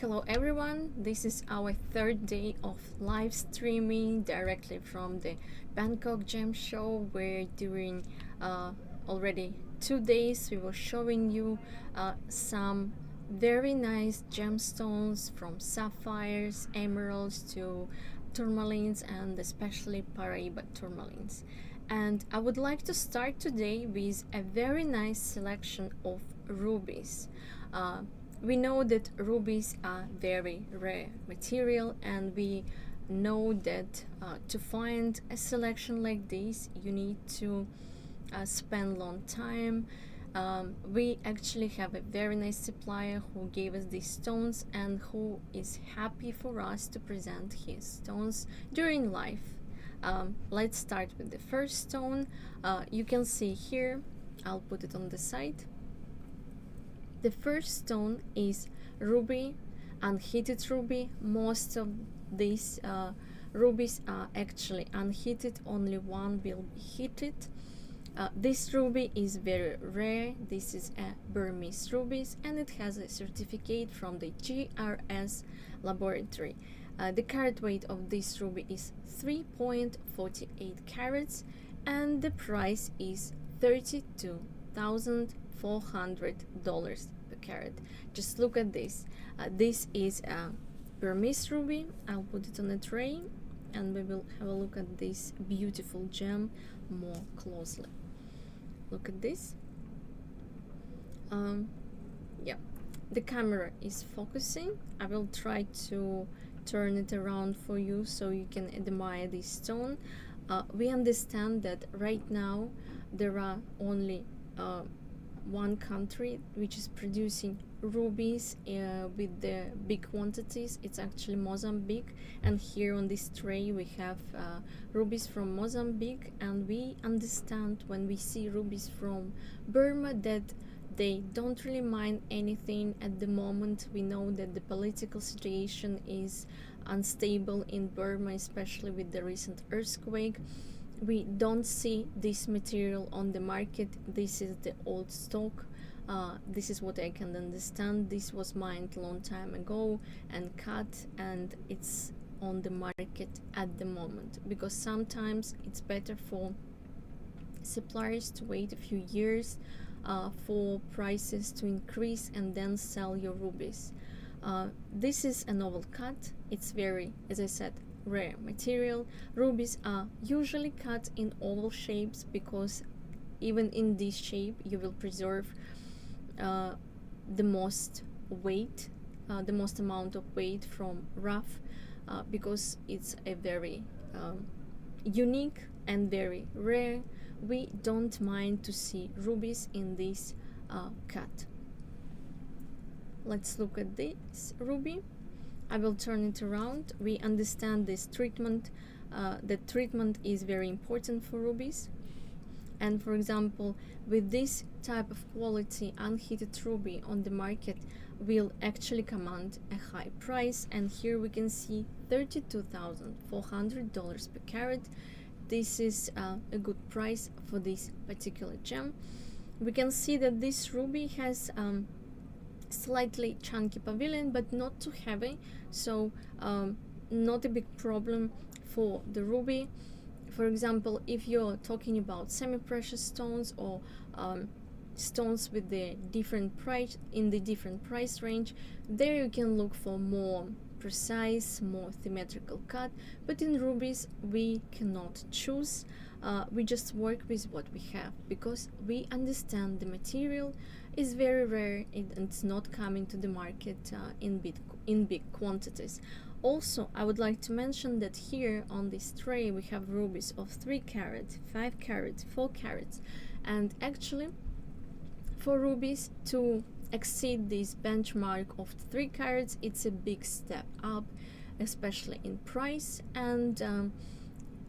Hello everyone, this is our third day of live streaming directly from the Bangkok Gem Show. We're doing already 2 days. We were showing you some very nice gemstones, from sapphires, emeralds to tourmalines, and especially Paraiba tourmalines. And I would like to start today with a very nice selection of rubies. We know that rubies are very rare material, and we know that to find a selection like this you need to spend long time. We actually have a very nice supplier who gave us these stones and who is happy for us to present his stones during live. Let's start with the first stone. You can see here, I'll put it on the side. The first stone is ruby, unheated ruby. Most of these rubies are actually unheated, only one will be heated. This ruby is very rare. This is a Burmese ruby, and it has a certificate from the GRS laboratory. The carat weight of this ruby is 3.48 carats, and the price is $32,400 per carat. Just look at this. This is a Burmese ruby. I'll put it on a tray and we will have a look at this beautiful gem more closely. Look at this. Yeah, the camera is focusing. I will try to turn it around for you so you can admire this stone. We understand that right now there are only one country which is producing rubies with the big quantities. It's actually Mozambique, and here on this tray we have rubies from Mozambique, and we understand when we see rubies from Burma that they don't really mind anything at the moment. We know that the political situation is unstable in Burma, especially with the recent earthquake. We don't see this material on the market. This is the old stock. This is what I can understand. This was mined long time ago and cut, and it's on the market at the moment, because sometimes it's better for suppliers to wait a few years for prices to increase and then sell your rubies. This is a novel cut. It's very, as I said, rare material. Rubies are usually cut in oval shapes, because even in this shape you will preserve the most weight, the most amount of weight from rough, because it's a very unique and very rare. We don't mind to see rubies in this cut. Let's look at this ruby. I will turn it around. We understand this treatment. The treatment is very important for rubies. And for example, with this type of quality unheated ruby on the market will actually command a high price. And here we can see $32,400 per carat. This is a good price for this particular gem. We can see that this ruby has slightly chunky pavilion, but not too heavy, so not a big problem for the ruby. For example, if you're talking about semi-precious stones or stones with the different price in the different price range, there you can look for more precise, more symmetrical cut. But in rubies we cannot choose. We just work with what we have, because we understand the material is very rare and it's not coming to the market in big quantities. Also, I would like to mention that here on this tray we have rubies of 3 carat, 5 carat, 4 carats, and actually for rubies to exceed this benchmark of 3 carats, it's a big step up, especially in price and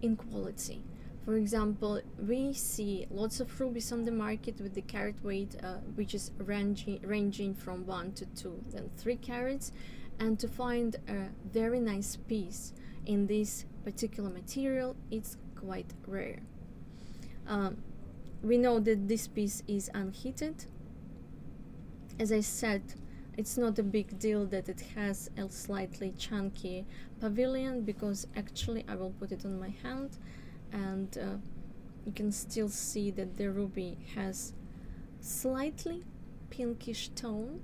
in quality. For example, we see lots of rubies on the market with the carat weight which is ranging from 1 to 2, then 3 carats, and to find a very nice piece in this particular material, it's quite rare. We know that this piece is unheated. As I said, it's not a big deal that it has a slightly chunky pavilion, because actually I will put it on my hand, and you can still see that the ruby has slightly pinkish tone.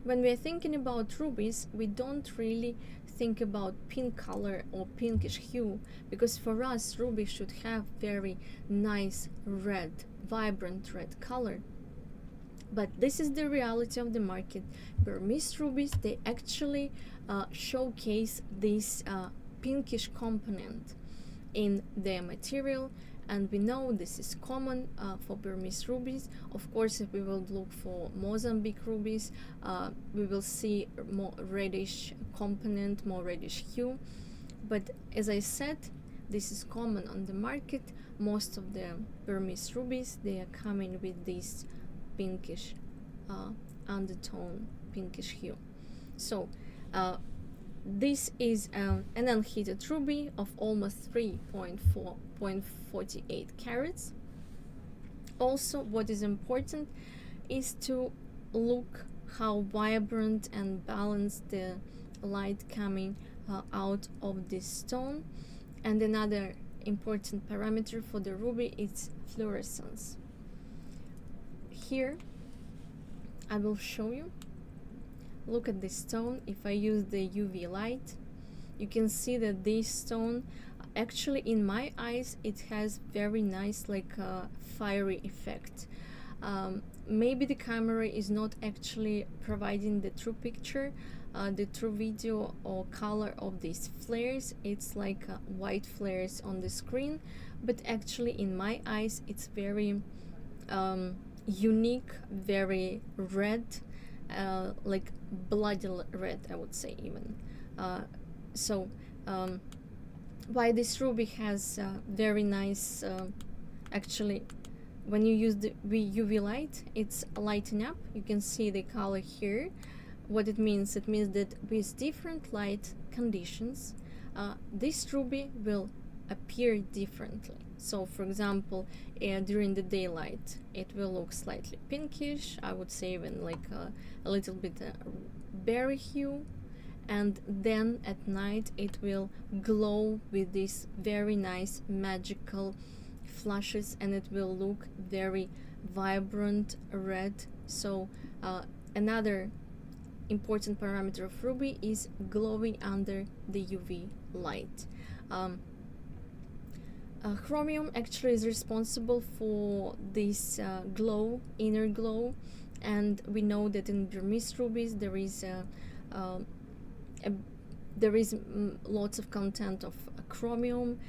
When we are thinking about rubies, we don't really think about pink color or pinkish hue, because for us ruby should have very nice red, vibrant red color. But this is the reality of the market. Burmese rubies, they actually showcase this pinkish component in their material, and we know this is common for Burmese rubies. Of course, if we will look for Mozambique rubies, we will see more reddish component, more reddish hue. But as I said, this is common on the market. Most of the Burmese rubies, they are coming with this pinkish undertone, pinkish hue. So this is an unheated ruby of almost 3.48 carats. Also, what is important is to look how vibrant and balanced the light coming out of this stone. And another important parameter for the ruby is fluorescence. Here I will show you. Look at this stone. If I use the UV light, you can see that this stone, actually in my eyes, it has very nice like fiery effect. Maybe the camera is not actually providing the true picture, the true video or color of these flares. It's like white flares on the screen, but actually in my eyes it's very unique, very red, like bloody red, I would say even. Why this ruby has very nice, actually when you use the UV light, it's lighting up. You can see the color here. What it means that with different light conditions, this ruby will appear differently. So for example, during the daylight it will look slightly pinkish, I would say even like a little bit berry hue, and then at night it will glow with these very nice magical flashes, and it will look very vibrant red. So another important parameter of ruby is glowing under the UV light. Chromium actually is responsible for this glow, inner glow, and we know that in Burmese rubies there is lots of content of chromium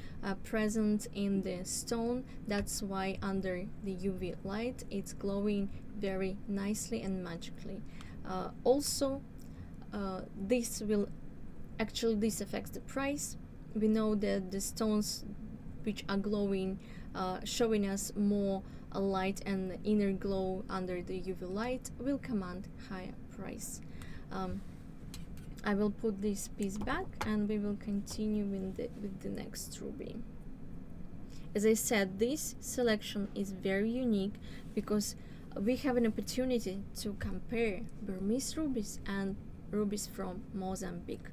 present in the stone. That's why under the UV light it's glowing very nicely and magically. Also, this affects the price. We know that the stones which are glowing, showing us more light and inner glow under the UV light, will command higher price. I will put this piece back and we will continue with the next ruby. As I said, this selection is very unique because we have an opportunity to compare Burmese rubies and rubies from Mozambique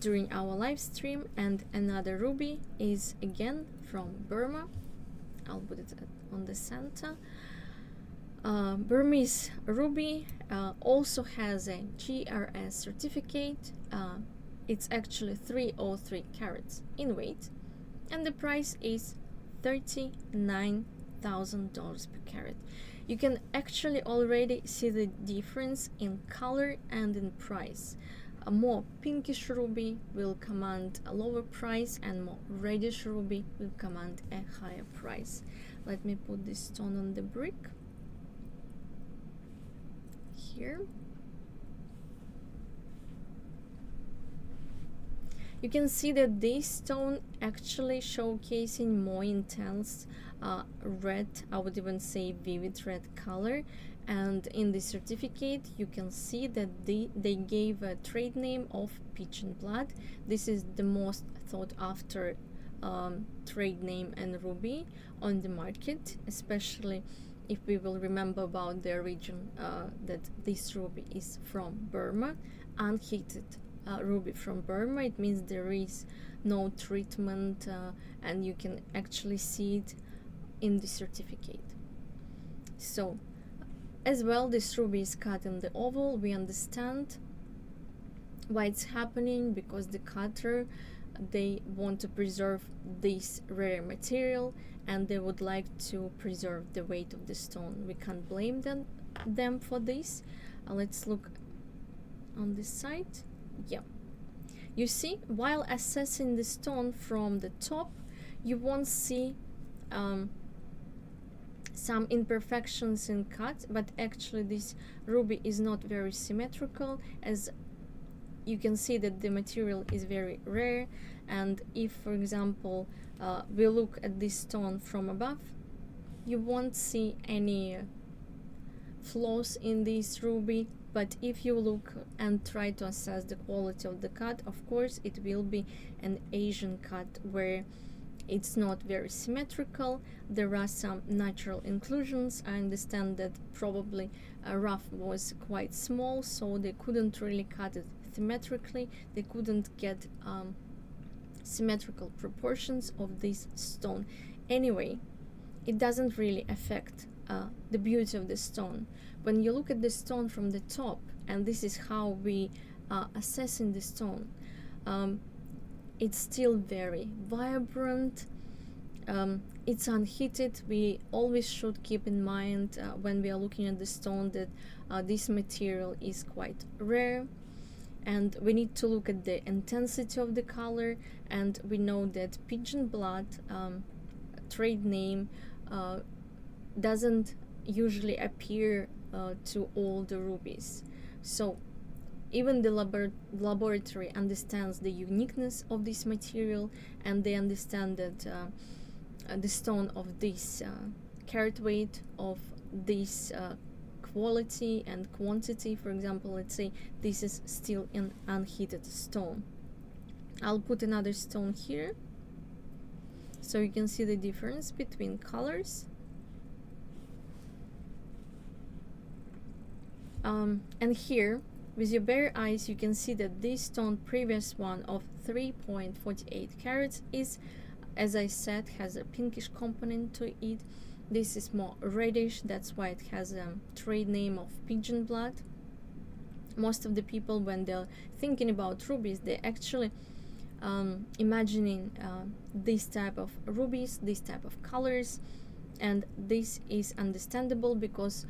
during our live stream. And another ruby is again from Burma. I'll put it on the center. Burmese ruby also has a GRS certificate. It's actually 303 carats in weight, and the price is $39,000 per carat. You can actually already see the difference in color and in price. A more pinkish ruby will command a lower price, and more reddish ruby will command a higher price. Let me put this stone on the brick here. You can see that this stone actually showcasing more intense red, I would even say vivid red color. And in the certificate you can see that they gave a trade name of Pigeon Blood. This is the most sought after trade name and ruby on the market, especially if we will remember about the origin, that this ruby is from Burma, unheated ruby from Burma, it means there is no treatment, and you can actually see it in the certificate. So as well, this ruby is cut in the oval. We understand why it's happening, because the cutter, they want to preserve this rare material and they would like to preserve the weight of the stone. We can't blame them for this. Let's look on this side. Yeah, you see, while assessing the stone from the top, you won't see some imperfections in cut, but actually this ruby is not very symmetrical, as you can see that the material is very rare. And if, for example, we look at this stone from above, you won't see any flaws in this ruby. But if you look and try to assess the quality of the cut, of course it will be an Asian cut where it's not very symmetrical. There are some natural inclusions. I understand that probably a rough was quite small, so they couldn't really cut it symmetrically. They couldn't get symmetrical proportions of this stone. Anyway, it doesn't really affect the beauty of the stone. When you look at the stone from the top, and this is how we assessing the stone, it's still very vibrant. It's unheated. We always should keep in mind when we are looking at the stone that this material is quite rare, and we need to look at the intensity of the color. And we know that pigeon blood, trade name, doesn't usually appear to all the rubies. So even the laboratory understands the uniqueness of this material, and they understand that the stone of this carat weight, of this quality and quantity, for example, let's say this is still an unheated stone. I'll put another stone here so you can see the difference between colors. And here, with your bare eyes, you can see that this stone, previous one of 3.48 carats, is, as I said, has a pinkish component to it. This is more reddish, that's why it has a trade name of pigeon blood. Most of the people, when they're thinking about rubies, they're actually imagining this type of rubies, this type of colors, and this is understandable because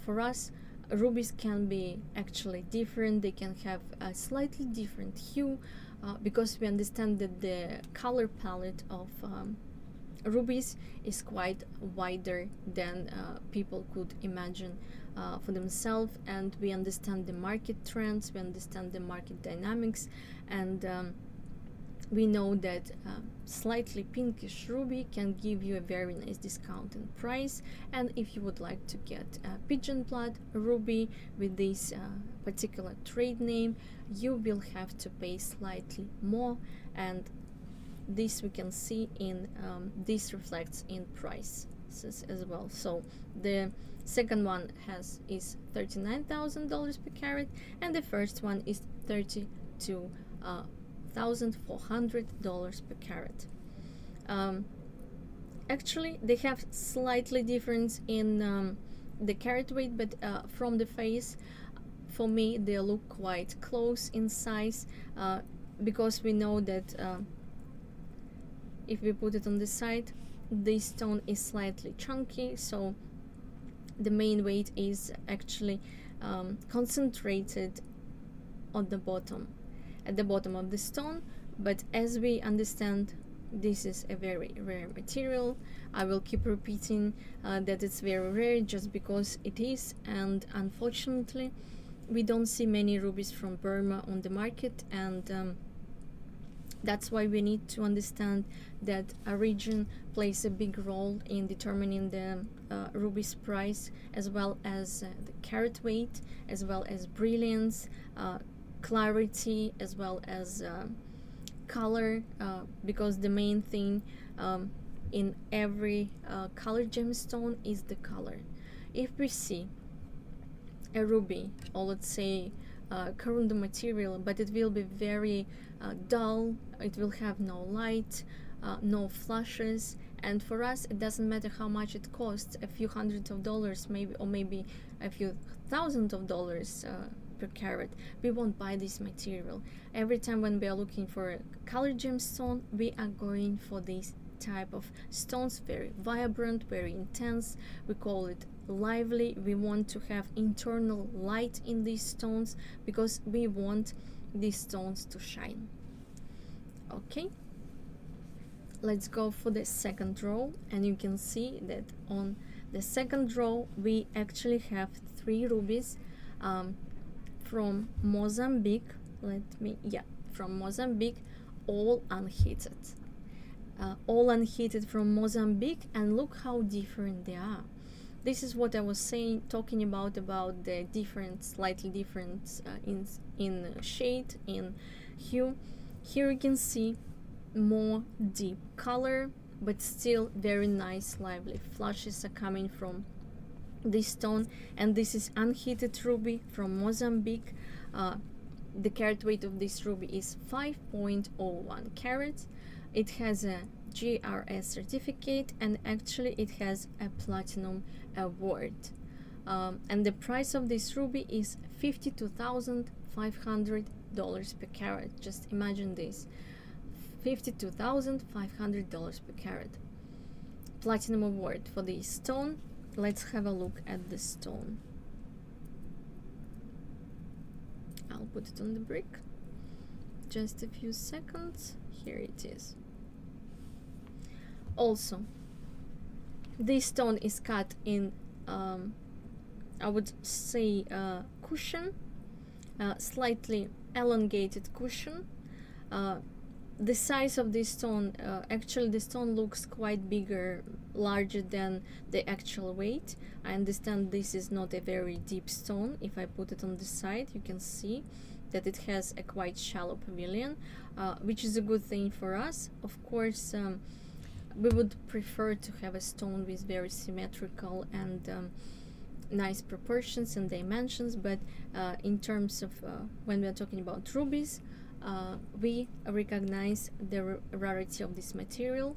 for us, rubies can be actually different. They can have a slightly different hue because we understand that the color palette of rubies is quite wider than people could imagine for themselves, and we understand the market trends, we understand the market dynamics, and we know that slightly pinkish ruby can give you a very nice discount in price. And if you would like to get a pigeon blood ruby with this particular trade name, you will have to pay slightly more, and this we can see in this reflects in prices as well. So the second one is $39,000 per carat, and the first one is $32,400 per carat. Actually, they have slightly difference in the carat weight, but from the face, for me, they look quite close in size because we know that if we put it on the side, this stone is slightly chunky, so the main weight is actually concentrated on the bottom, at the bottom of the stone. But as we understand, this is a very rare material. I will keep repeating that it's very rare just because it is, and unfortunately we don't see many rubies from Burma on the market, and that's why we need to understand that a region plays a big role in determining the ruby's price, as well as the carat weight, as well as brilliance, clarity, as well as color, because the main thing in every color gemstone is the color. If we see a ruby, or let's say corundum material, but it will be very dull, it will have no light, no flashes, and for us it doesn't matter how much it costs, a few hundreds of dollars maybe, or maybe a few thousands of dollars per carat, we won't buy this material. Every time when we are looking for a color gemstone, we are going for this type of stones, very vibrant, very intense, we call it lively. We want to have internal light in these stones because we want these stones to shine. Okay, let's go for the second row, and you can see that on the second row we actually have 3 rubies from Mozambique. From Mozambique, all unheated. All unheated from Mozambique, and look how different they are. This is what I was talking about the different, slightly different in shade, in hue. Here you can see more deep color, but still very nice, lively flashes are coming from this stone. And this is unheated ruby from Mozambique. The carat weight of this ruby is 5.01 carats. It has a GRS certificate, and actually it has a platinum award. And the price of this ruby is $52,500 per carat. Just imagine this, $52,500 per carat. Platinum award for this stone. Let's have a look at the stone. I'll put it on the brick. Just a few seconds. Here it is. Also, this stone is cut in I would say cushion, slightly elongated cushion. The size of this stone, actually the stone looks quite bigger, larger than the actual weight. I understand this is not a very deep stone. If I put it on the side, you can see that it has a quite shallow pavilion, which is a good thing for us. Of course, we would prefer to have a stone with very symmetrical and nice proportions and dimensions, but in terms of when we are talking about rubies, we recognize the rarity of this material,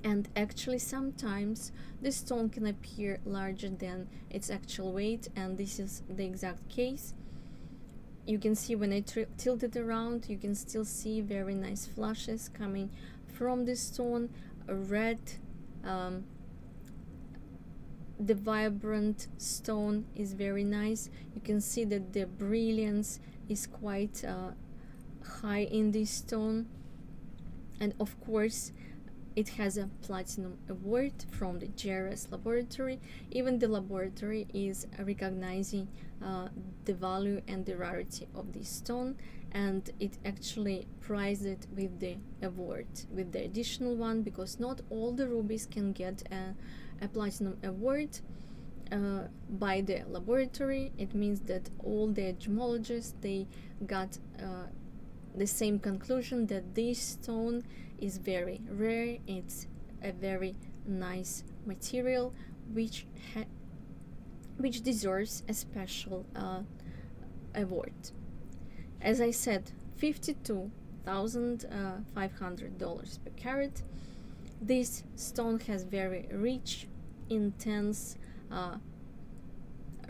and actually sometimes the stone can appear larger than its actual weight, and this is the exact case. You can see when I tilt it around, you can still see very nice flashes coming from the stone. Red, the vibrant stone is very nice. You can see that the brilliance is quite high in this stone, and of course it has a platinum award from the GRS laboratory. Even the laboratory is recognizing the value and the rarity of this stone, and it actually prized it with the award, with the additional one, because not all the rubies can get a platinum award by the laboratory. It means that all the gemologists, they got the same conclusion, that this stone is very rare. It's a very nice material which deserves a special award. As I said, $52,500 per carat. This stone has very rich, intense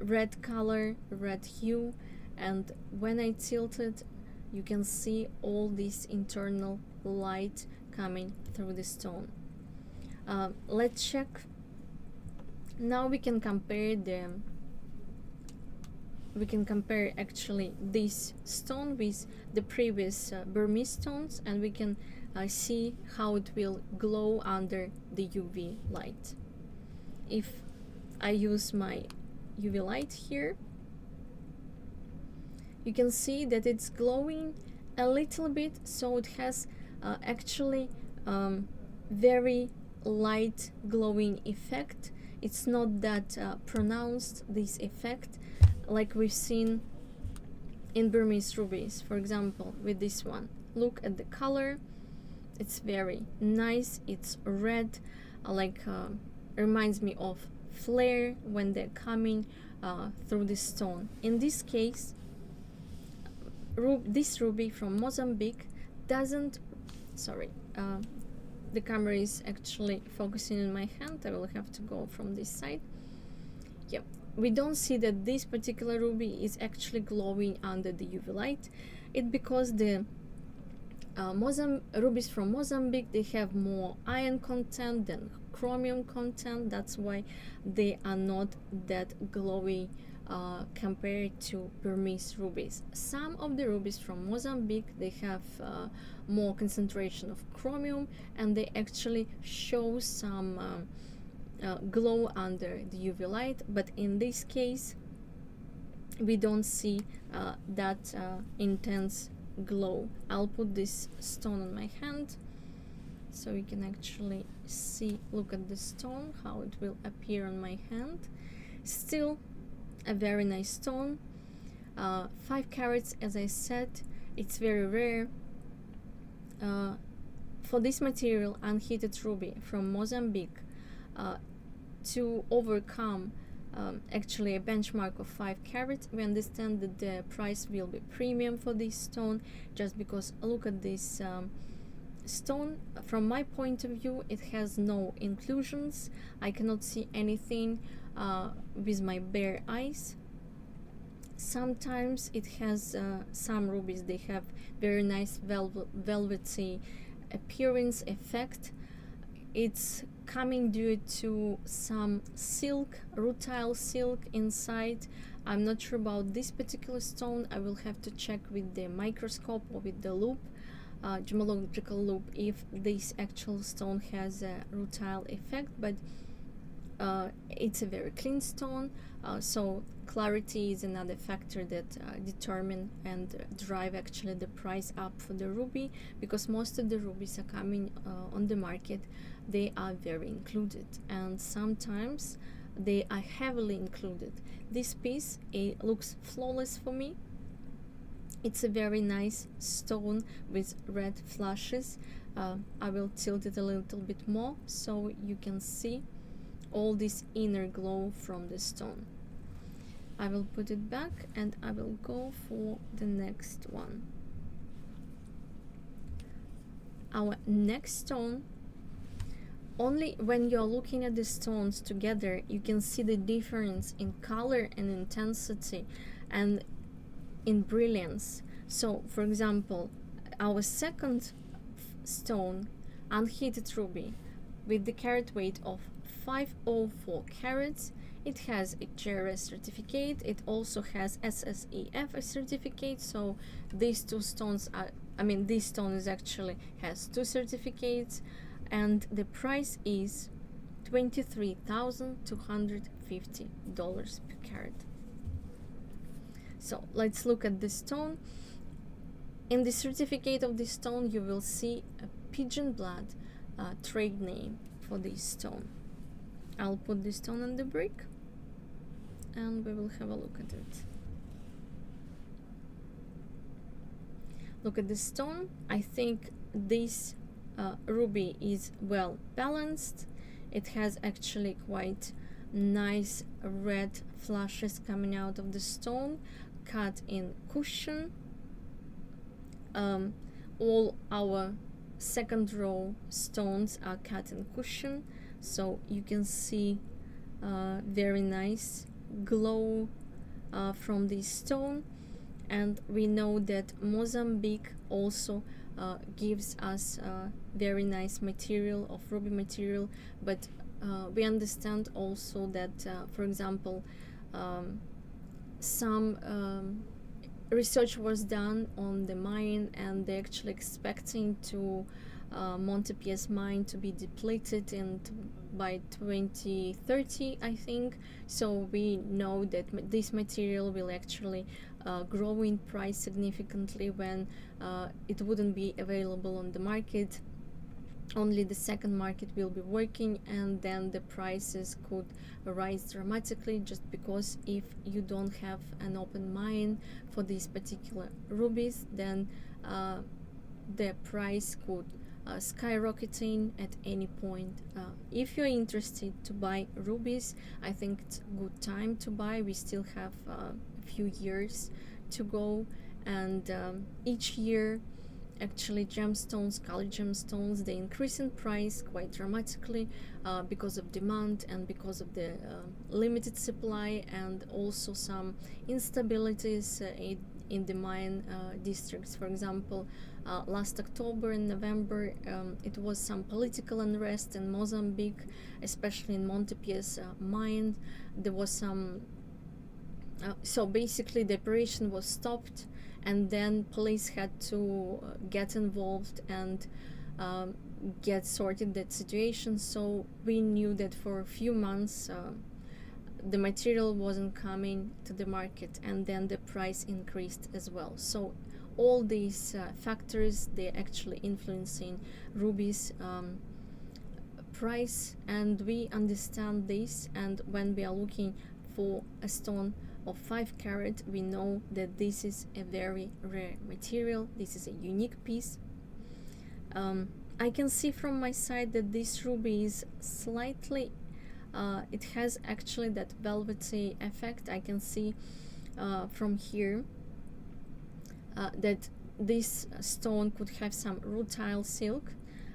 red color, red hue, and when I tilt it, you can see all this internal light coming through the stone. Let's check. Now we can compare actually this stone with the previous Burmese stones, and we can see how it will glow under the UV light. If I use my UV light here, you can see that it's glowing a little bit, so it has actually very light glowing effect. It's not that pronounced, this effect, like we've seen in Burmese rubies, for example, with this one. Look at the color, It's very nice. It's red, like reminds me of flare when they're coming through the stone. In this case, this ruby from Mozambique doesn't, sorry, the camera is actually focusing in my hand. I will have to go from this side. Yep, we don't see that this particular ruby is actually glowing under the UV light. It's because the rubies from Mozambique, they have more iron content than chromium content. That's why they are not that glowy compared to Burmese rubies. Some of the rubies from Mozambique, they have more concentration of chromium, and they actually show some glow under the UV light, but in this case we don't see that intense glow. I'll put this stone on my hand so you can actually see, look at the stone, how it will appear on my hand. Still a very nice stone, 5 carats, as I said. It's very rare. For this material, unheated ruby from Mozambique, to overcome actually a benchmark of 5 carats, we understand that the price will be premium for this stone, just because look at this stone. From my point of view, it has no inclusions. I cannot see anything with my bare eyes. Sometimes it has some rubies, they have very nice velvety appearance effect. It's coming due to some silk, rutile silk inside. I'm not sure about this particular stone. I will have to check with the microscope or with the loupe, gemological loupe, if this actual stone has a rutile effect, but it's a very clean stone, so clarity is another factor that determine and drive actually the price up for the ruby, because most of the rubies are coming on the market, they are very included, and sometimes they are heavily included. This piece, it looks flawless for me. It's a very nice stone with red flashes. I will tilt it a little bit more so you can see all this inner glow from the stone. I will put it back and I will go for the next one. Our next stone, only when you're looking at the stones together you can see the difference in color and intensity and in brilliance. So for example, our second stone, unheated ruby, with the carat weight of 504 carats, it has a JRS certificate. It also has SSEF certificate. So these two stones are, this stone is actually has 2 certificates, and the price is $23,250 per carat. So let's look at the stone. In the certificate of this stone you will see a pigeon blood trade name for this stone. I'll put this stone on the brick and we will have a look at it. Look at the stone. I think this ruby is well balanced. It has actually quite nice red flashes coming out of the stone, cut in cushion. All our second row stones are cut in cushion, so you can see very nice glow from this stone. And we know that Mozambique also gives us very nice material of ruby material, but we understand also that for example some research was done on the mine, and they're actually expecting to Montepiè's mine to be depleted by 2030, I think. So we know that this material will actually grow in price significantly when it wouldn't be available on the market. Only the second market will be working, and then the prices could rise dramatically, just because if you don't have an open mine for these particular rubies, then the price could skyrocketing at any point. If you're interested to buy rubies, I think it's a good time to buy. We still have a few years to go, and each year actually gemstones, colored gemstones, they increase in price quite dramatically because of demand and because of the limited supply, and also some instabilities in the mine districts. For example, last October and November, it was some political unrest in Mozambique, especially in Montepier's mine. There was some so basically the operation was stopped, and then police had to get involved and get sorted that situation. So we knew that for a few months the material wasn't coming to the market, and then the price increased as well. So all these factors, they're actually influencing rubies price, and we understand this. And when we are looking for a stone of 5 carat, we know that this is a very rare material. This is a unique piece. I can see from my side that this ruby is slightly it has actually that velvety effect. I can see from here that this stone could have some rutile silk.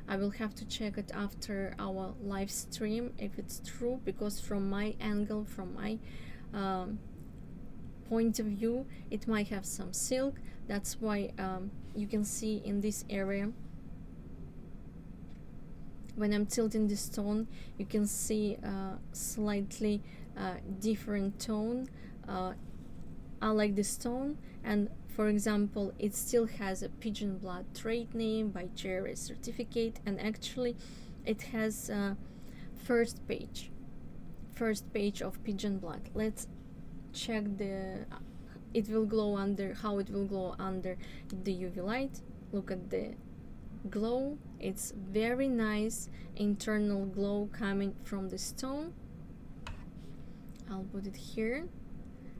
I will have to check it after our live stream if it's true, because from my angle, from my point of view, it might have some silk. That's why you can see in this area, when I'm tilting the stone, you can see slightly different tone. I like the stone, and for example, it still has a pigeon blood trade name by Jewellery certificate, and actually it has first page of pigeon blood. Let's check the it will glow under how it will glow under the UV light. Look at the glow. It's very nice internal glow coming from the stone. I'll put it here.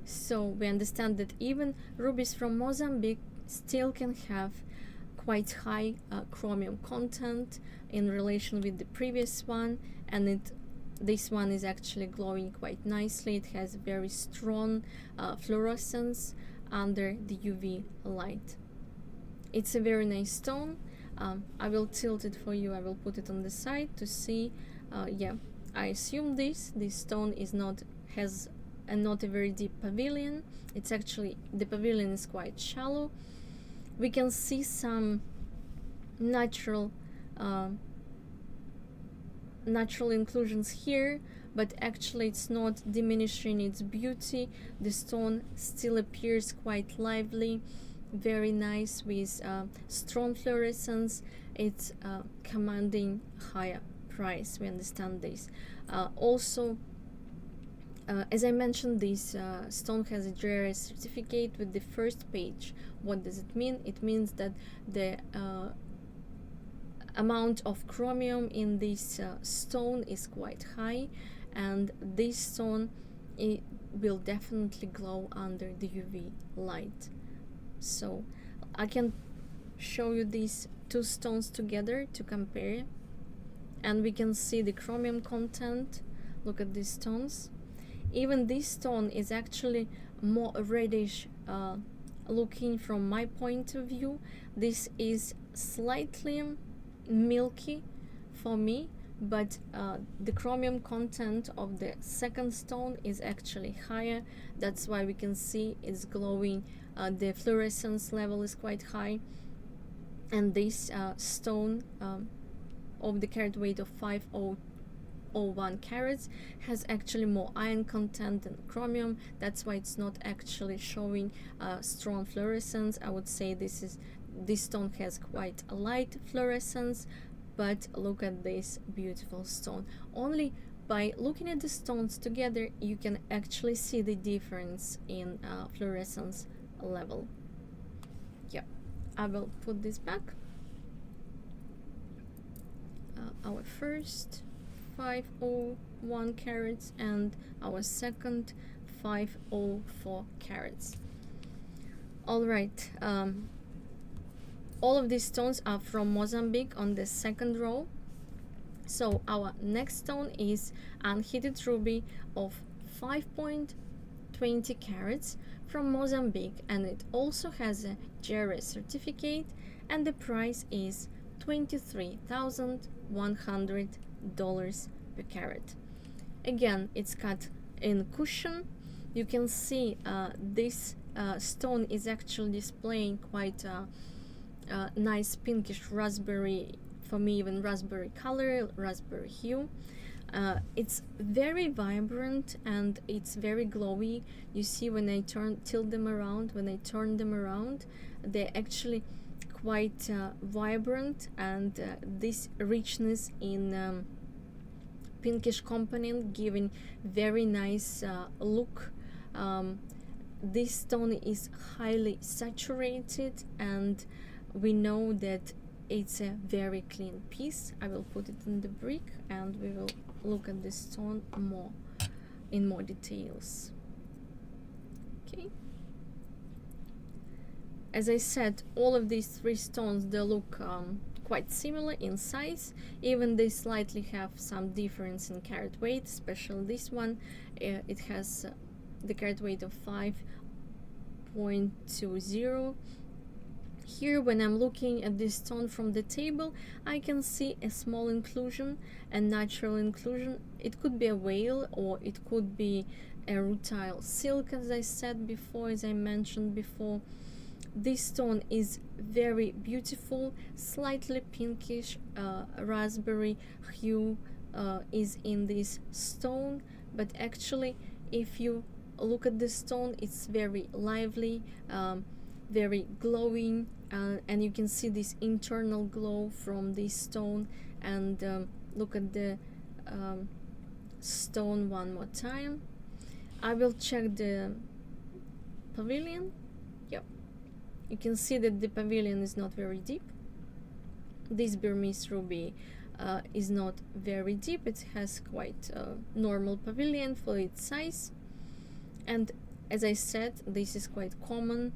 So we understand that even rubies from Mozambique still can have quite high chromium content in relation with the previous one, and this one is actually glowing quite nicely. It has very strong fluorescence under the UV light. It's a very nice stone. I will tilt it for you. I will put it on the side to see. Yeah, I assume this stone is not a very deep pavilion. It's actually, the pavilion is quite shallow. We can see some natural inclusions here, but actually it's not diminishing its beauty. The stone still appears quite lively, very nice, with strong fluorescence. It's commanding higher price. We understand this. Also, as I mentioned, this stone has a Jewellery certificate with the first page. What does it mean? It means that the amount of chromium in this stone is quite high, and this stone, it will definitely glow under the UV light. So I can show you these two stones together to compare, and we can see the chromium content. Look at these stones. Even this stone is actually more reddish looking from my point of view. This is slightly milky for me, but the chromium content of the second stone is actually higher. That's why we can see it's glowing. The fluorescence level is quite high, and this stone of the carat weight of 501 carats has actually more iron content than chromium. That's why it's not actually showing strong fluorescence. I would say this stone has quite a light fluorescence, but look at this beautiful stone. Only by looking at the stones together you can actually see the difference in fluorescence level. Yeah, I will put this back. Our first 501 carats and our second 504 carats. All right, all of these stones are from Mozambique on the second row. So our next stone is unheated ruby of 5.20 carats from Mozambique, and it also has a jewelry certificate, and the price is $23,100 per carat. Again, it's cut in cushion. You can see this stone is actually displaying quite a nice pinkish raspberry, for me even raspberry color, raspberry hue. It's very vibrant and it's very glowy. You see when I turn them around, they're actually quite vibrant, and this richness in pinkish component giving very nice look. This stone is highly saturated, and we know that it's a very clean piece. I will put it in the brick and we will look at this stone in more details. Okay, as I said, all of these three stones, they look quite similar in size, even they slightly have some difference in carat weight, especially this one. It has the carat weight of 5.20. Here, when I'm looking at this stone from the table, I can see a small inclusion, a natural inclusion. It could be a whale or it could be a rutile silk, as I said before, as I mentioned before. This stone is very beautiful, slightly pinkish raspberry hue is in this stone, but actually if you look at the stone, it's very lively, very glowing, and you can see this internal glow from this stone. And look at the stone one more time. I will check the pavilion. Yep, you can see that the pavilion is not very deep. This Burmese ruby is not very deep. It has quite a normal pavilion for its size, and as I said, this is quite common.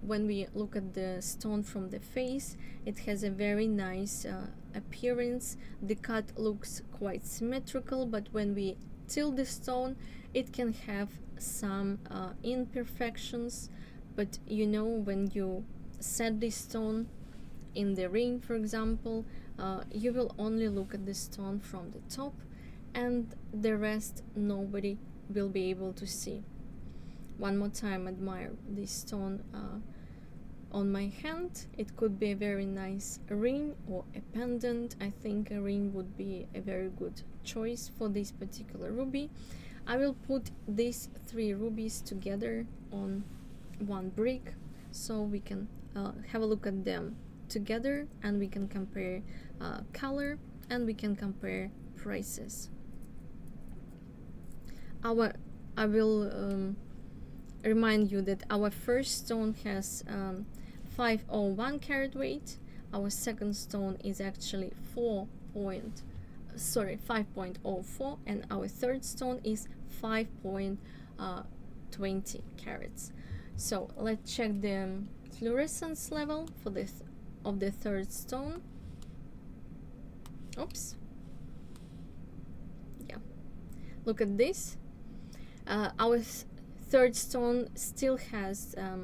When we look at the stone from the face, it has a very nice appearance. The cut looks quite symmetrical, but when we tilt the stone, it can have some imperfections. But you know, when you set this stone in the ring, for example, you will only look at the stone from the top, and the rest nobody will be able to see. One more time, admire this stone on my hand. It could be a very nice ring or a pendant. I think a ring would be a very good choice for this particular ruby. I will put these three rubies together on one brick so we can have a look at them together, and we can compare color, and we can compare prices. I will remind you that our first stone has 501 carat weight. Our second stone is actually 5.04, and our third stone is 5.20 carats. So let's check the fluorescence level for of the third stone. Oops. Yeah, look at this. Our third stone still has a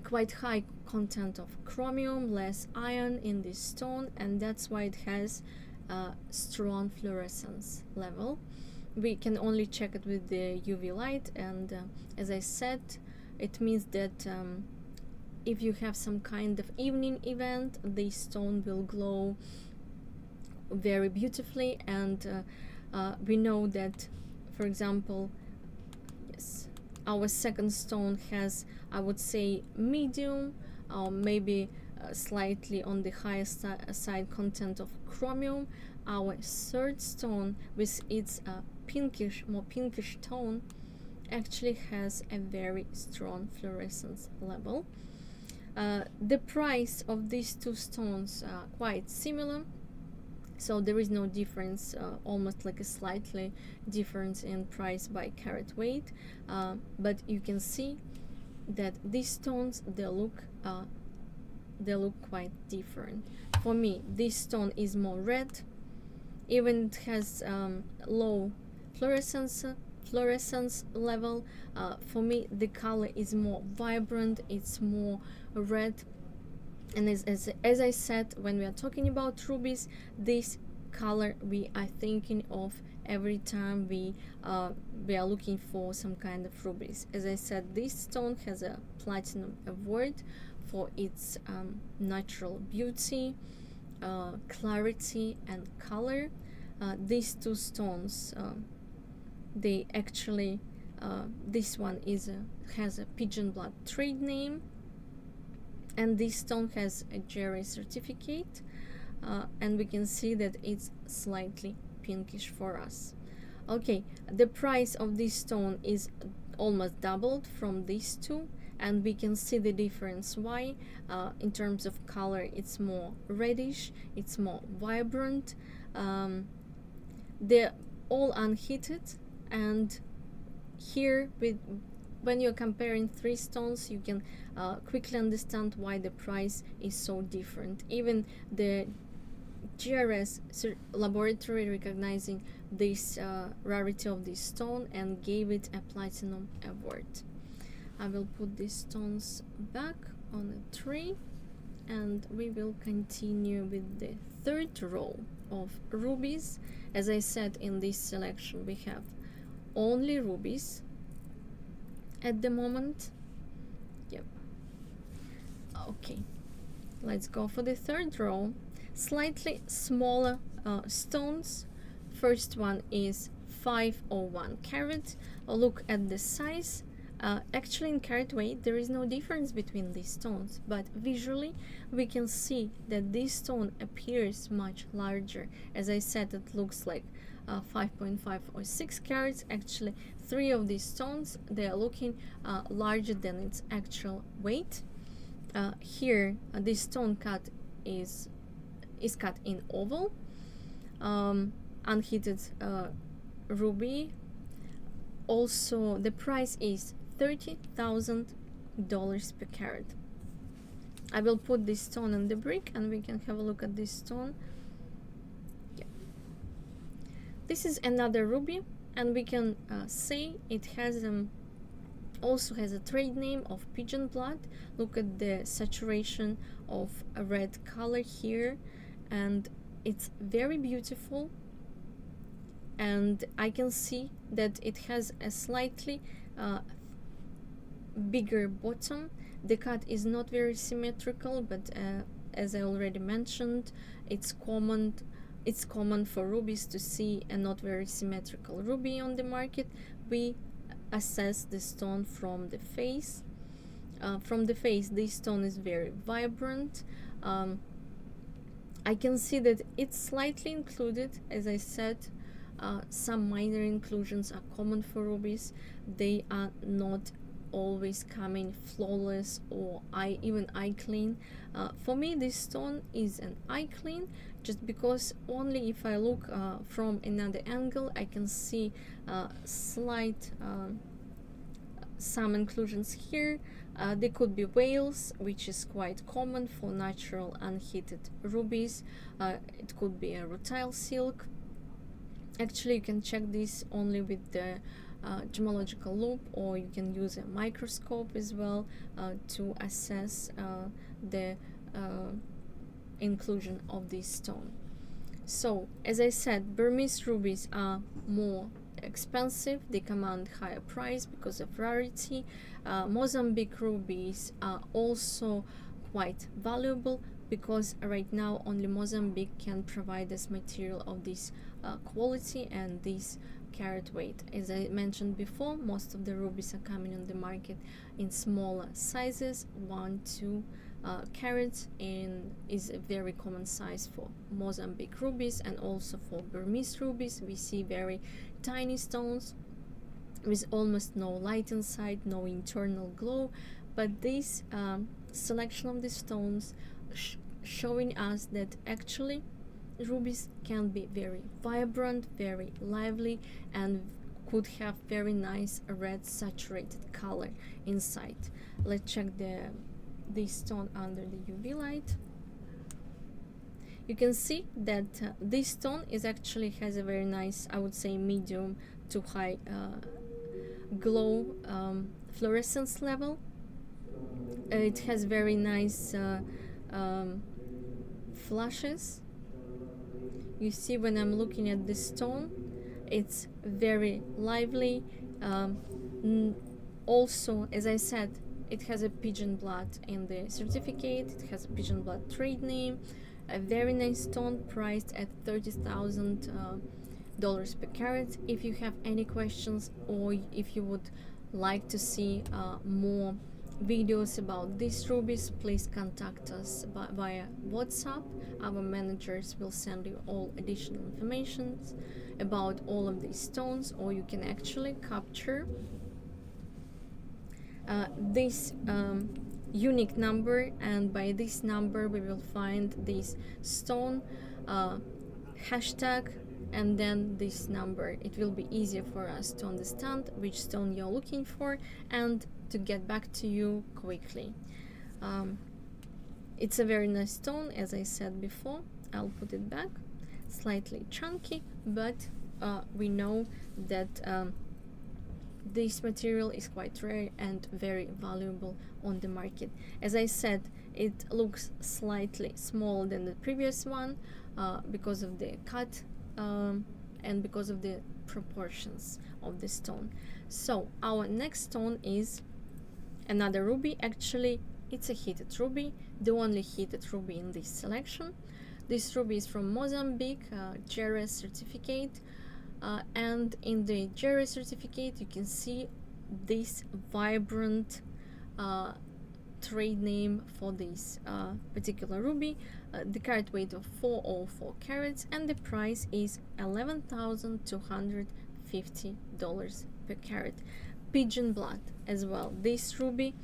quite high content of chromium, less iron in this stone, and that's why it has a strong fluorescence level. We can only check it with the UV light, and as I said, it means that if you have some kind of evening event, this stone will glow very beautifully. And we know that, for example, yes, our second stone has, I would say, medium, maybe slightly on the higher side content of chromium. Our third stone, with its more pinkish tone, actually has a very strong fluorescence level. The price of these two stones are quite similar, so there is no difference, almost like a slightly difference in price by carat weight, but you can see that these stones, they look they look quite different. For me, this stone is more red, even it has low fluorescence level. For me, the color is more vibrant, it's more red. And as I said, when we are talking about rubies, this color we are thinking of every time we are looking for some kind of rubies. As I said, this stone has a platinum award for its natural beauty, clarity and color. These two stones, they actually, this one has a pigeon blood trade name, and this stone has a Jewellery certificate, and we can see that it's slightly pinkish for us. Okay, the price of this stone is almost doubled from these two, and we can see the difference. Why? In terms of color, it's more reddish, it's more vibrant. They're all unheated, and here when you're comparing three stones, you can quickly understand why the price is so different. Even the GRS laboratory recognizing this rarity of this stone and gave it a platinum award. I will put these stones back on a tray, and we will continue with the third row of rubies. As I said, in this selection we have only rubies at the moment. Yep. Okay, let's go for the third row. Slightly smaller stones. First one is 501 carat. Look at the size. Actually, in carat weight there is no difference between these stones, but visually we can see that this stone appears much larger. As I said, it looks like 5.5 or 6 carats. Actually, three of these stones, they are looking larger than its actual weight. Here, this stone cut is cut in oval, unheated ruby. Also, the price is $30,000 per carat. I will put this stone on the brick, and we can have a look at this stone. Yeah. This is another ruby, and we can say it has also has a trade name of pigeon blood. Look at the saturation of a red color here, and it's very beautiful. And I can see that it has a slightly bigger bottom. The cut is not very symmetrical, but as I already mentioned, it's common for rubies to see a not very symmetrical ruby on the market. We assess the stone from the face. From the face, this stone is very vibrant. I can see that it's slightly included. As I said, some minor inclusions are common for rubies. They are not always coming flawless or even eye clean. For me, this stone is an eye clean, just because only if I look from another angle I can see slight some inclusions here. They could be whales, which is quite common for natural unheated rubies. It could be a rutile silk. Actually, you can check this only with the gemological loupe, or you can use a microscope as well to assess the inclusion of this stone. So, as I said, Burmese rubies are more expensive. They command higher price because of rarity. Mozambique rubies are also quite valuable, because right now only Mozambique can provide us material of this quality and this carat weight. As I mentioned before, most of the rubies are coming on the market in smaller sizes, 1-2 carats, and is a very common size for Mozambique rubies. And also for Burmese rubies, we see very tiny stones with almost no light inside, no internal glow. But this selection of the stones showing us that actually rubies can be very vibrant, very lively, and could have very nice red saturated color inside. Let's check the this stone under the UV light, you can see that this stone is actually has a very nice, I would say, medium to high glow fluorescence level. It has very nice flashes. You see, when I'm looking at this stone, it's very lively. Also, as I said, it has a pigeon blood in the certificate. It has a pigeon blood trade name. A very nice stone priced at $30,000 per carat. If you have any questions, or if you would like to see more videos about these rubies, please contact us via WhatsApp. Our managers will send you all additional information about all of these stones, or you can actually capture this unique number, and by this number we will find this stone hashtag and then this number. It will be easier for us to understand which stone you're looking for and to get back to you quickly. It's a very nice stone, as I said before. I'll put it back. Slightly chunky, but we know that this material is quite rare and very valuable on the market. As I said, it looks slightly smaller than the previous one because of the cut and because of the proportions of the stone. So our next stone is another ruby. Actually, it's a heated ruby, the only heated ruby in this selection. This ruby is from Mozambique, Jewellery certificate. And in the Jewellery certificate, you can see this vibrant trade name for this particular ruby. The carat weight of 404 carats, and the price is $11,250 per carat. Pigeon blood as well. This ruby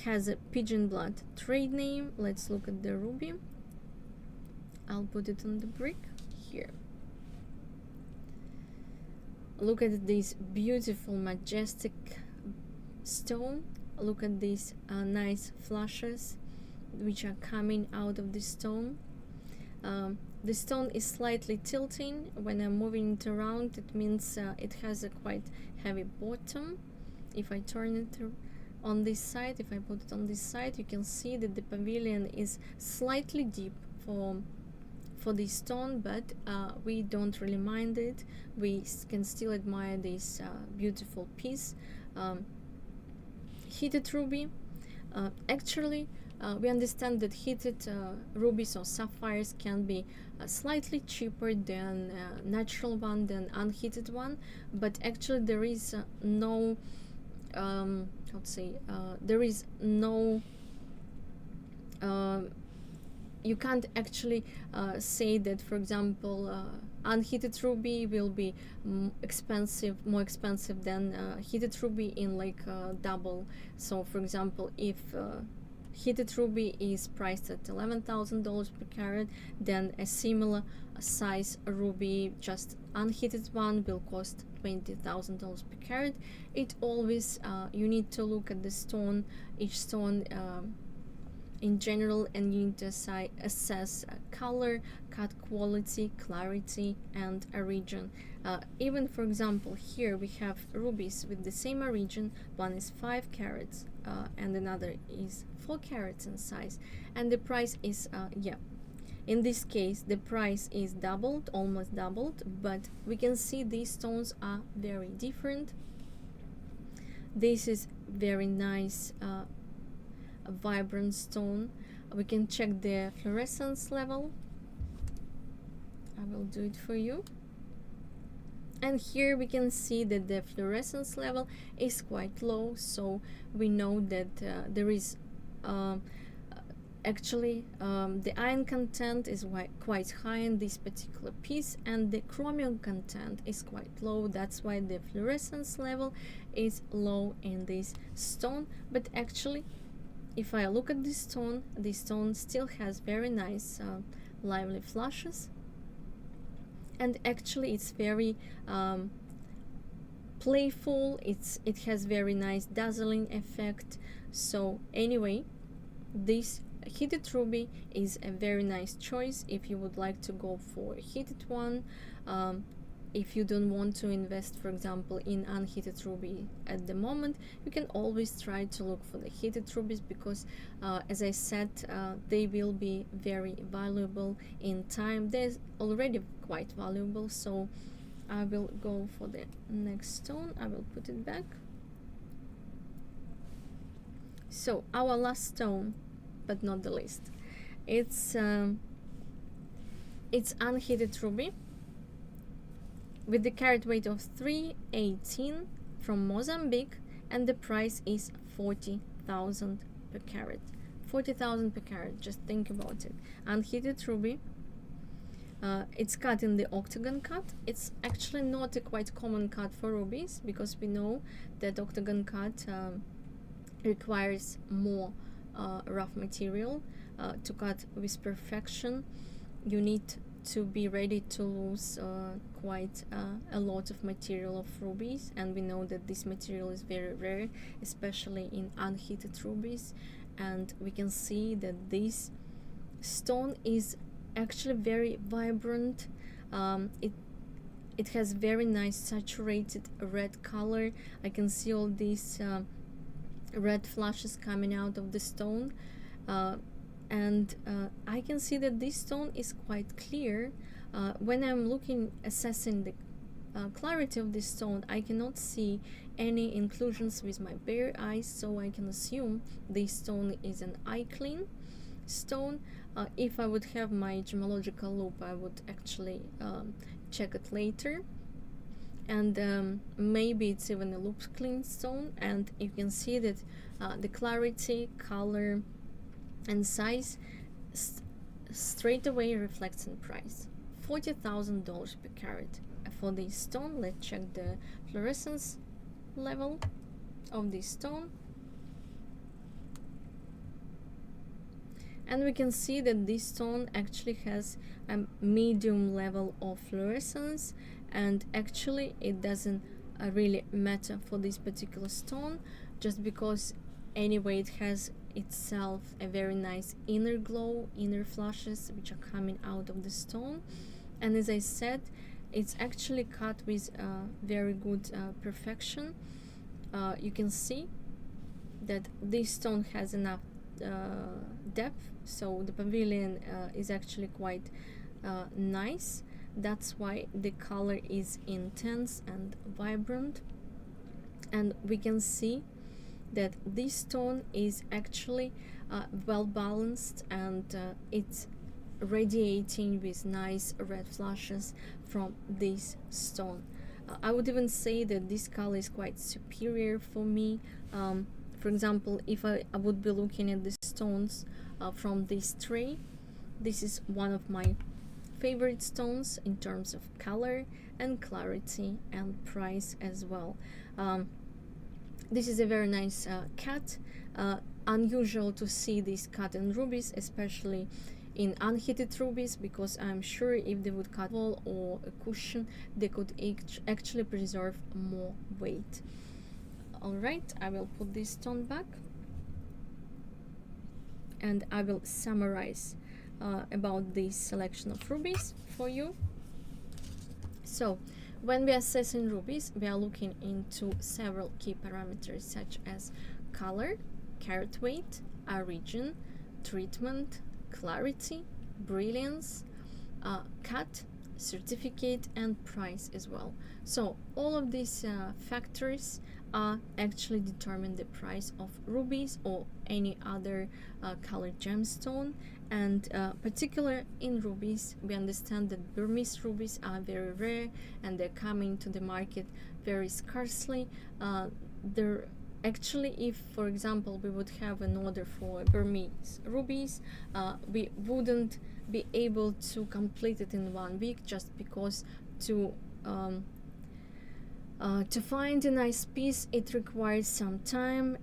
has a pigeon blood trade name. Let's look at the ruby. I'll put it on the brick here. Look at this beautiful majestic stone. Look at these nice flashes which are coming out of the stone. The stone is slightly tilting. When I'm moving it around, it means it has a quite heavy bottom. If I turn it on this side, if I put it on this side, you can see that the pavilion is slightly deep for this stone, but we don't really mind it. We can still admire this beautiful piece. Heated ruby. Actually, we understand that heated rubies or sapphires can be slightly cheaper than natural one, than unheated one, but actually there is no there is no you can't actually say that, for example, unheated ruby will be more expensive than heated ruby in like double. So for example, if heated ruby is priced at $11,000 per carat, then a similar size ruby, just unheated one, will cost $20,000 per carat. It always you need to look at the stone, each stone in general, and you need to assess color, cut quality, clarity, and origin. Even for example, here we have rubies with the same origin. One is 5 carats and another is 4 carats in size, and the price is in this case the price is doubled, almost doubled, but we can see these stones are very different. This is very nice a vibrant stone. We can check the fluorescence level. I will do it for you. And here we can see that the fluorescence level is quite low, so we know that there is actually the iron content is quite high in this particular piece, and the chromium content is quite low. That's why the fluorescence level is low in this stone. But actually, if I look at this stone still has very nice lively flashes, and actually it's very playful. It has very nice dazzling effect. So anyway, this heated ruby is a very nice choice if you would like to go for a heated one. If you don't want to invest, for example, in unheated ruby at the moment, you can always try to look for the heated rubies, because as I said, they will be very valuable in time. They're already quite valuable, so I will go for the next stone. I will put it back. So our last stone, but not the least, it's unheated ruby with the carat weight of 318 from Mozambique, and the price is 40,000 per carat. 40,000 per carat, just think about it. Unheated ruby. It's cut in the octagon cut. It's actually not a quite common cut for rubies, because we know that octagon cut requires more rough material to cut with perfection. You need to be ready to lose quite a lot of material of rubies, and we know that this material is very rare, especially in unheated rubies. And we can see that this stone is actually very vibrant. It has very nice saturated red color. I can see all these red flashes coming out of the stone, and I can see that this stone is quite clear. When I'm assessing the clarity of this stone, I cannot see any inclusions with my bare eyes, so I can assume this stone is an eye clean stone. If I would have my gemological loupe, I would actually check it later, and maybe it's even a loupe clean stone. And you can see that the clarity, color, and size straight away reflects in price. $40,000 per carat for this stone. Let's check the fluorescence level of this stone, and we can see that this stone actually has a medium level of fluorescence, and actually it doesn't really matter for this particular stone, just because anyway it has itself a very nice inner glow, inner flashes which are coming out of the stone. And as I said, it's actually cut with very good perfection. You can see that this stone has enough depth, so the pavilion is actually quite nice. That's why the color is intense and vibrant, and we can see that this stone is actually well balanced, and it's radiating with nice red flashes from this stone. I would even say that this color is quite superior for me. For example, if I would be looking at the stones from this tray, this is one of my favorite stones in terms of color and clarity and price as well. This is a very nice cut. Unusual to see this cut in rubies, especially in unheated rubies, because I'm sure if they would cut a wall or a cushion, they could actually preserve more weight. Alright, I will put this stone back, and I will summarize about this selection of rubies for you. So when we are assessing rubies, we are looking into several key parameters such as color, carat weight, origin, treatment, clarity, brilliance, cut, certificate, and price as well. So all of these factors actually determine the price of rubies or any other colored gemstone. And particular in rubies, we understand that Burmese rubies are very rare and they're coming to the market very scarcely. They're actually, if for example we would have an order for Burmese rubies, we wouldn't be able to complete it in 1 week, just because to find a nice piece it requires some time,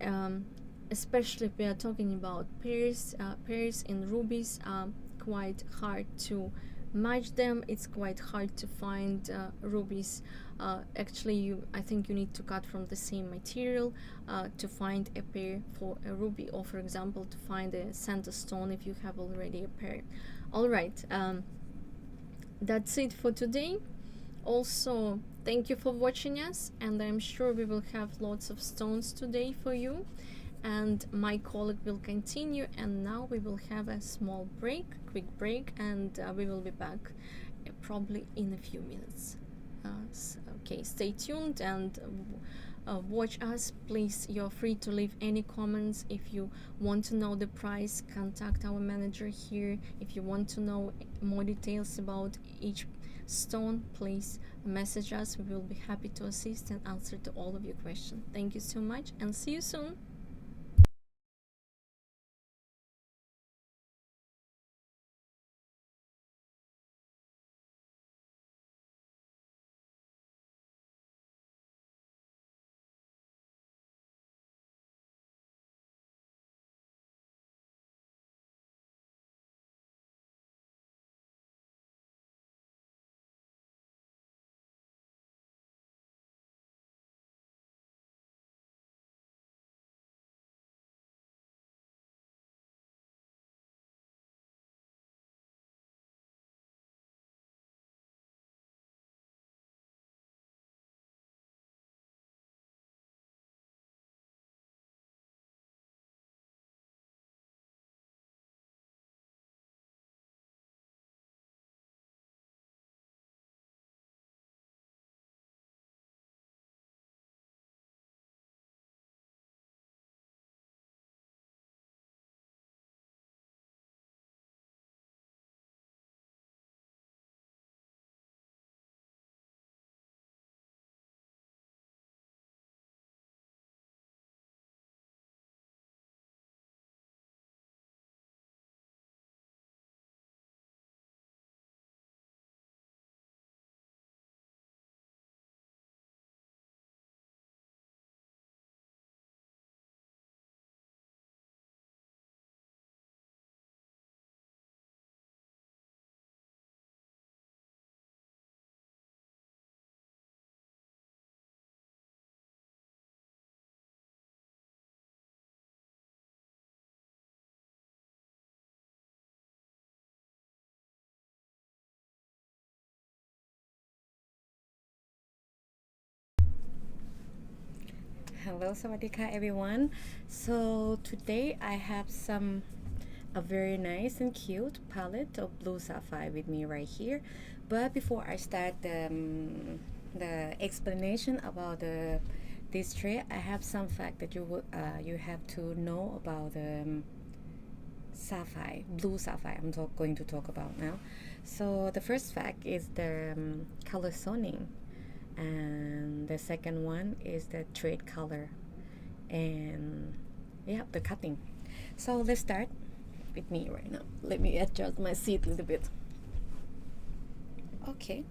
especially if we are talking about pairs. Pairs in rubies are quite hard to match them. It's quite hard to find rubies. Actually, I think you need to cut from the same material to find a pair for a ruby, or for example to find a center stone if you have already a pair. All right, that's it for today. Also, thank you for watching us, and I'm sure we will have lots of stones today for you, and my colleague will continue. And now we will have a small break, quick break, and we will be back probably in a few minutes. Okay, stay tuned and watch us. Please, you're free to leave any comments. If you want to know the price, contact our manager here. If you want to know more details about each stone, please message us. We will be happy to assist and answer to all of your questions. Thank you so much, and see you soon. Hello, sawadika everyone. So today I have a very nice and cute palette of blue sapphire with me right here. But before I start the explanation about this tray, I have some fact that you have to know about sapphire, blue sapphire. Going to talk about now. So the first fact is the color zoning, and the second one is the trade color, and yeah, the cutting. So let's start with me right now. Let me adjust my seat a little bit. Okay.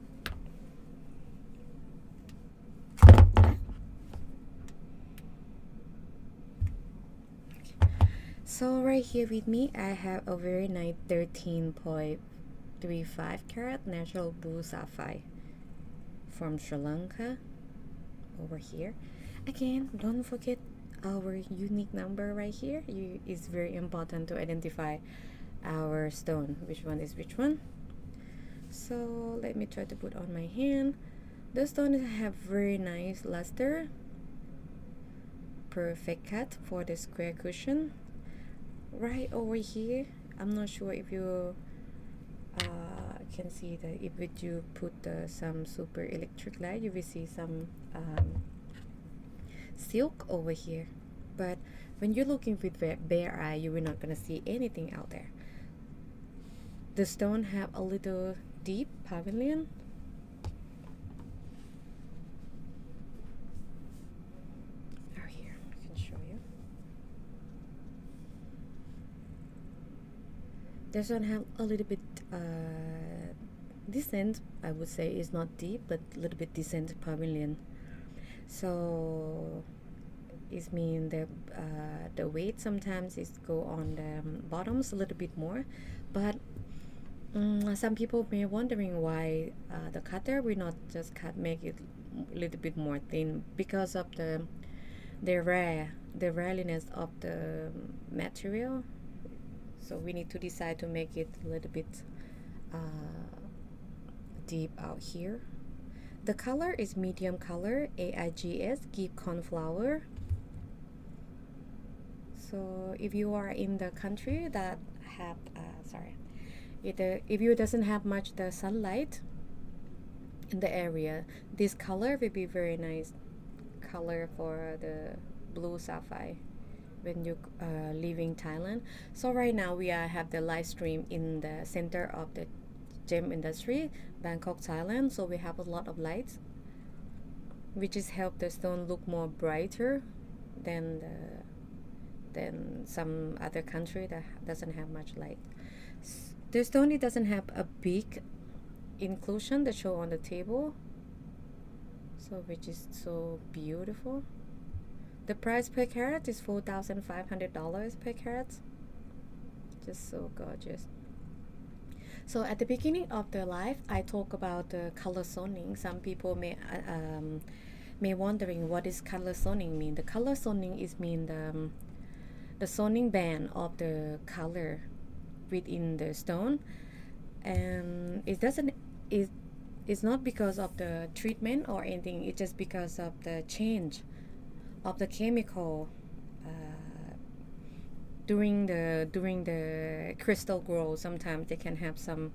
So right here with me, I have a very nice 13.35 carat natural blue sapphire from Sri Lanka over here. Again, don't forget our unique number right here. It's very important to identify our stone, which one is which one. So let me try to put on my hand. The stones have very nice luster, perfect cut for the square cushion. Right over here, I'm not sure if you can see that if you put some super electric light, you will see some silk over here. But when you're looking with bare eye, you will not gonna see anything out there. The stone have a little deep pavilion. Right here, I can show you. This one have a little bit decent, I would say. Is not deep, but a little bit decent pavilion. So it means that the weight sometimes is go on the bottoms a little bit more, but Some people may wondering why the cutter will not just make it a little bit more thin because of the rareness of the material. So we need to decide to make it a little bit deep out here. The color is medium color, AIGS, Give Cornflower. So if you are in the country that have if you doesn't have much the sunlight in the area, this color will be very nice color for the blue sapphire when you leaving Thailand. So right now we have the live stream in the center of the gem industry, Bangkok, Thailand. So we have a lot of lights, which is help the stone look more brighter than some other country that doesn't have much light. The stone, it doesn't have a big inclusion that show on the table, so which is so beautiful. The price per carat is $4,500 per carat. Just so gorgeous. So at the beginning of the live, I talk about the color zoning. Some people may wondering what is color zoning mean. The color zoning is mean the zoning band of the color within the stone, and it doesn't it's not because of the treatment or anything. It's just because of the change of the chemical during the crystal growth. Sometimes they can have some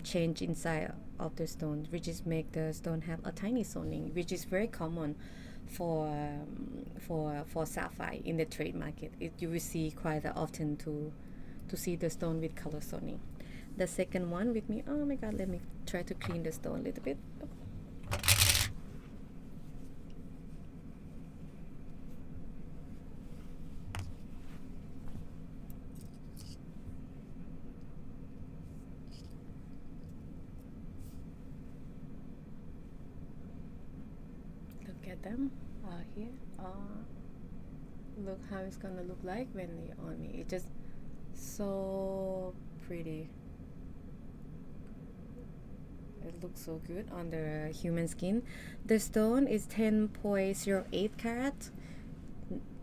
change inside of the stone, which is make the stone have a tiny zoning, which is very common for sapphire in the trade market. You will see quite often to see the stone with color zoning. The second one with me. Oh my god, let me try to clean the stone a little bit. Look at them here. Look how it's gonna look like when they're on me. It's just so pretty. It looks so good on the human skin. The stone is 10.08 carat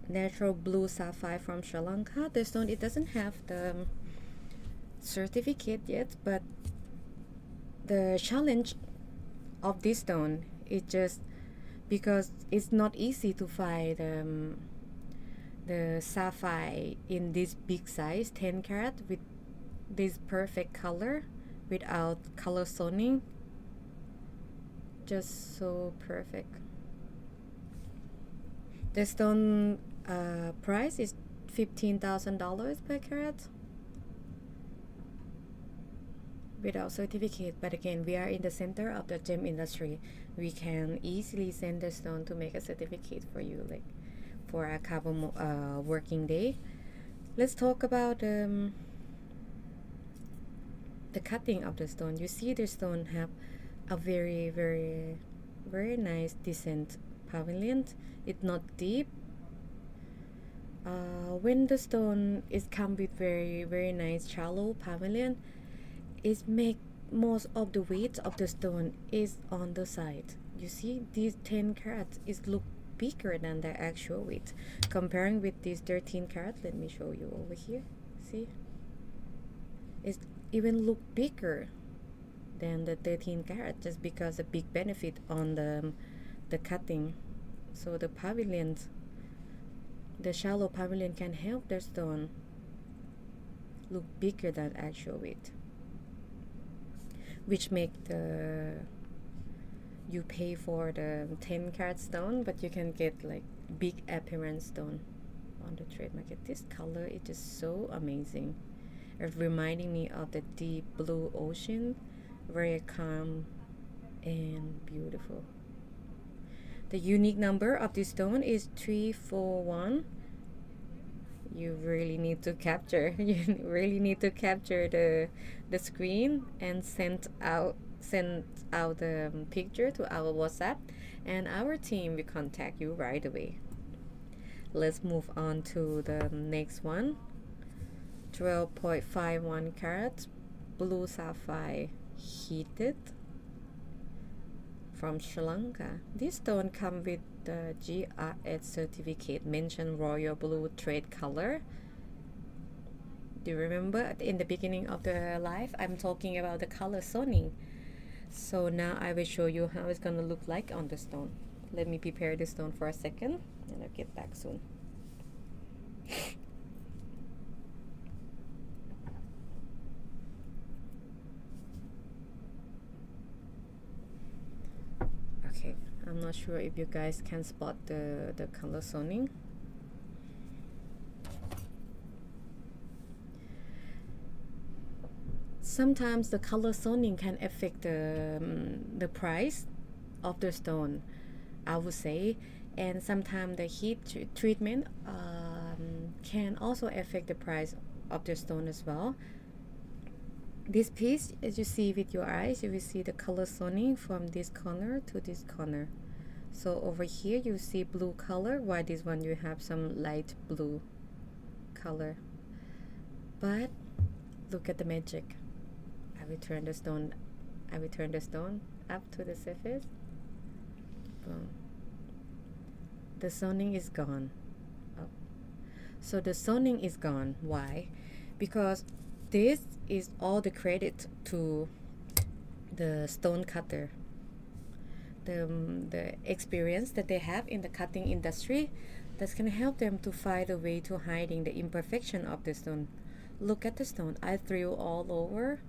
natural blue sapphire from Sri Lanka. The stone, it doesn't have the certificate yet, but the challenge of this stone is just because it's not easy to find the sapphire in this big size, 10 carat, with this perfect color without color zoning. Just so perfect. The stone price is $15,000 per carat without certificate. But again, we are in the center of the gem industry. We can easily send the stone to make a certificate for you, like for a couple working day. Let's talk about the cutting of the stone. You see the stone have a very nice decent pavilion. It's not deep. When the stone is come with very nice shallow pavilion, it make most of the weight of the stone is on the side. You see these 10 carats is look bigger than the actual weight comparing with these 13 carat. Let me show you over here. See, it's even look bigger than the 13 carat just because a big benefit on the cutting. So the pavilions, the shallow pavilion can help the stone look bigger than actual weight, which make you pay for the 10 carat stone, but you can get like big appearance stone on the trade market. This color is just so amazing. It's reminding me of the deep blue ocean, very calm and beautiful. The unique number of this stone is 341. You really need to capture. You really need to capture the screen and send out the picture to our WhatsApp, and our team will contact you right away. Let's move on to the next one. 12.51 carat blue sapphire heated from Sri Lanka. This stone comes with the GRS certificate, mention royal blue trade color. Do you remember in the beginning of the live I'm talking about the color zoning? So now I will show you how it's gonna look like on the stone. Let me prepare the stone for a second and I'll get back soon. Okay, I'm not sure if you guys can spot the color zoning. Sometimes the color zoning can affect the price of the stone, I would say, and sometimes the heat treatment can also affect the price of the stone as well. This piece, as you see with your eyes, you will see the color zoning from this corner to this corner. So over here you see blue color, while this one you have some light blue color. But look at the magic. I will turn the stone up to the surface. Boom. The zoning is gone. Oh. So the zoning is gone. Why? Because this is all the credit to the stone cutter. The experience that they have in the cutting industry that's gonna help them to find a way to hiding the imperfection of the stone. Look at the stone. I threw all over,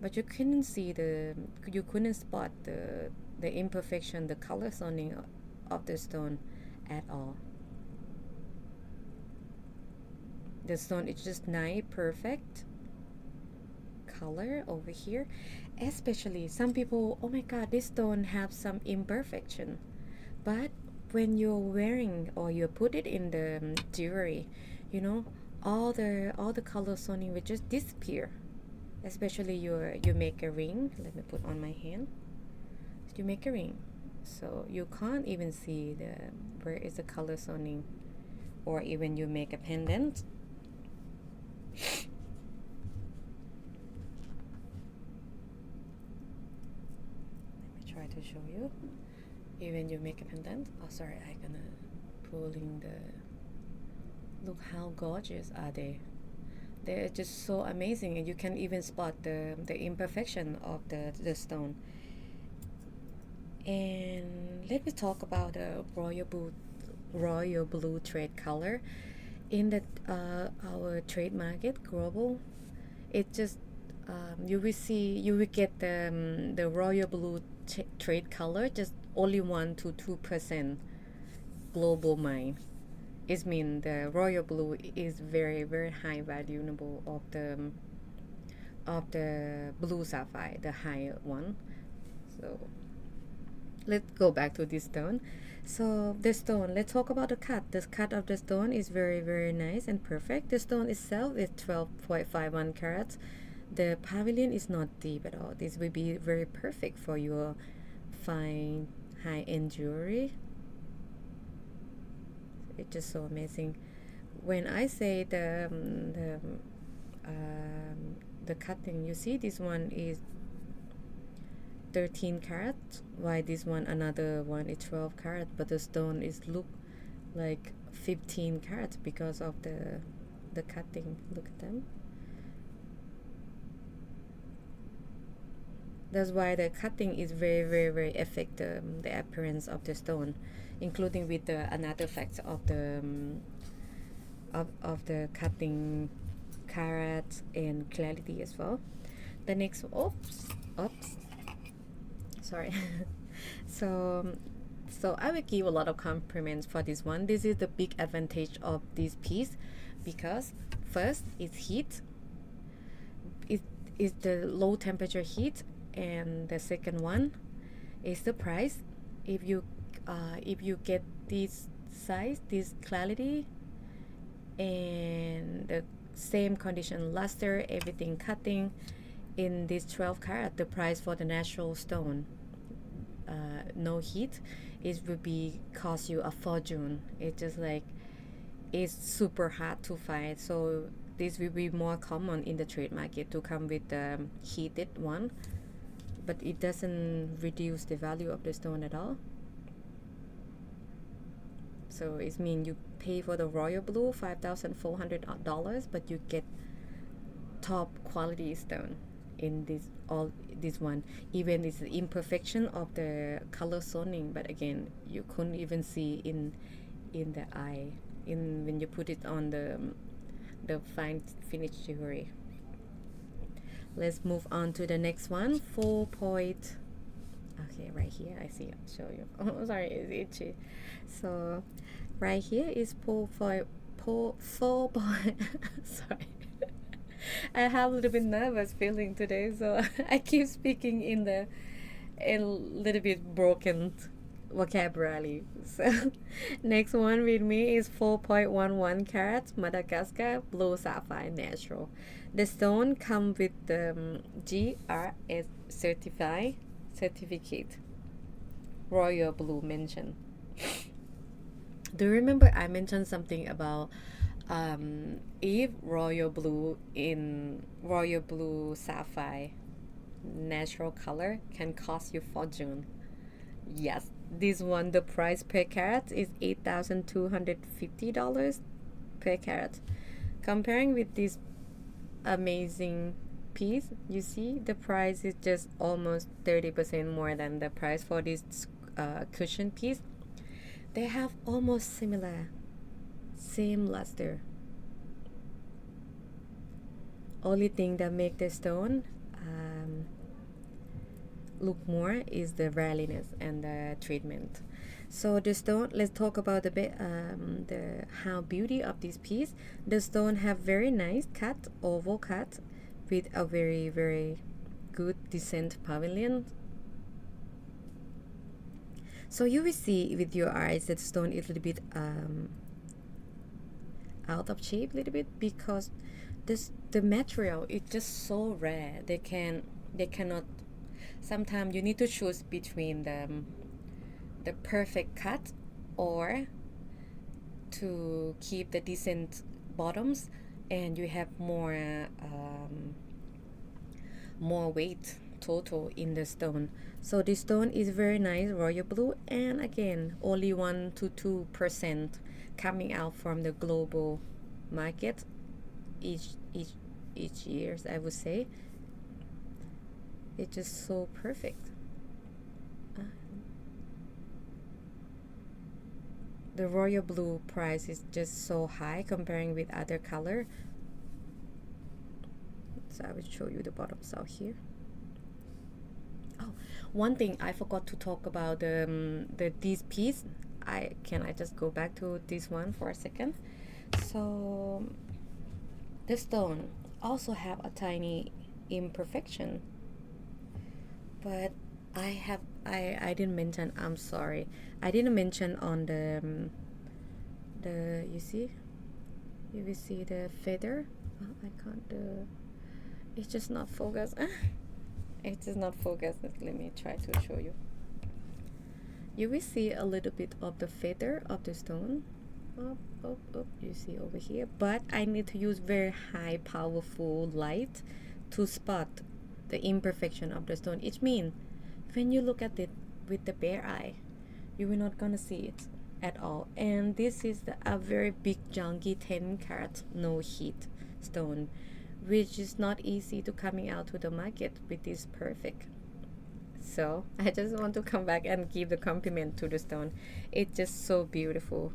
but you couldn't spot the imperfection, the color zoning of the stone at all. The stone is just nice, perfect color over here. Especially some people, oh my god, this stone have some imperfection, but when you're wearing or you put it in the jewelry, you know, all the color zoning will just disappear. Especially you make a ring. Let me put on my hand. You make a ring, so you can't even see where is the color zoning, or even you make a pendant. Let me try to show you. Even you make a pendant. Oh, sorry, I'm gonna pull in the. Look how gorgeous are they. They're just so amazing, and you can even spot the imperfection of the stone. And let me talk about the royal blue trade color. In the our trade market global, it just you will get the royal blue trade color just only 1 to 2% global mine. It means the royal blue is very very high valuable of the blue sapphire, the higher one. So let's go back to this stone. So the stone, let's talk about the cut. The cut of the stone is very very nice and perfect. The stone itself is 12.51 carats. The pavilion is not deep at all. This will be very perfect for your fine high-end jewelry. It's just so amazing. When I say the cutting, you see this one is 13 carat, while this one another one is 12 carat, but the stone is look like 15 carat because of the cutting. Look at them. That's why the cutting is very very very affect the appearance of the stone, including with the another facts of the cutting carat and clarity as well. The next, oops, sorry. so I will give a lot of compliments for this one. This is the big advantage of this piece, because first it's heat. It is the low temperature heat, and the second one is the price. If you get this size, this clarity, and the same condition, luster, everything cutting in this 12 carat, the price for the natural stone, no heat, it would be cost you a fortune. It's just like it's super hard to find. So this will be more common in the trade market to come with the heated one, but it doesn't reduce the value of the stone at all. So it means you pay for the royal blue $5,400, but you get top quality stone in this one. Even it's the imperfection of the color zoning, but again, you couldn't even see in the eye in when you put it on the fine finished jewelry. Let's move on to the next one. 4 point. Okay, right here I see. I'll show you. Oh, sorry, it's itchy. So right here is 4 point. Sorry. I have a little bit nervous feeling today, so I keep speaking in a little bit broken vocabulary. So next one with me is 4.11 carats Madagascar blue sapphire natural. The stone come with the GRS certificate, royal blue mention. Do you remember I mentioned something about if royal blue in royal blue sapphire natural color can cost you fortune? Yes, this one the price per carat is $8,250 per carat. Comparing with this amazing piece, you see the price is just almost 30% more than the price for this cushion piece. They have almost same luster. Only thing that make the stone look more is the rareliness and the treatment. So the stone, let's talk about the how beauty of this piece. The stone have very nice cut, oval cut, with a very good decent pavilion. So you will see with your eyes that stone is a little bit out of shape, a little bit, because the material is just so rare. They cannot. Sometimes you need to choose between the perfect cut or to keep the decent bottoms, and you have more weight total in the stone. So this stone is very nice royal blue, and again only 1 to 2% coming out from the global market each year, I would say. It's just so perfect. The royal blue price is just so high comparing with other color. So I will show you the bottoms out here. Oh, one thing I forgot to talk about this piece. I just go back to this one for a second. So the stone also have a tiny imperfection, but I didn't mention. I'm sorry, I didn't mention on the you will see the feather. Oh, I can't. It's just not focused. It's just not focused. Let me try to show you. You will see a little bit of the feather of the stone. Up, you see over here. But I need to use very high powerful light to spot the imperfection of the stone. It means when you look at it with the bare eye, you will not gonna see it at all. And this is a very big junky 10 carat no heat stone, which is not easy to coming out to the market with this perfect. So I just want to come back and give the compliment to the stone. It's just so beautiful.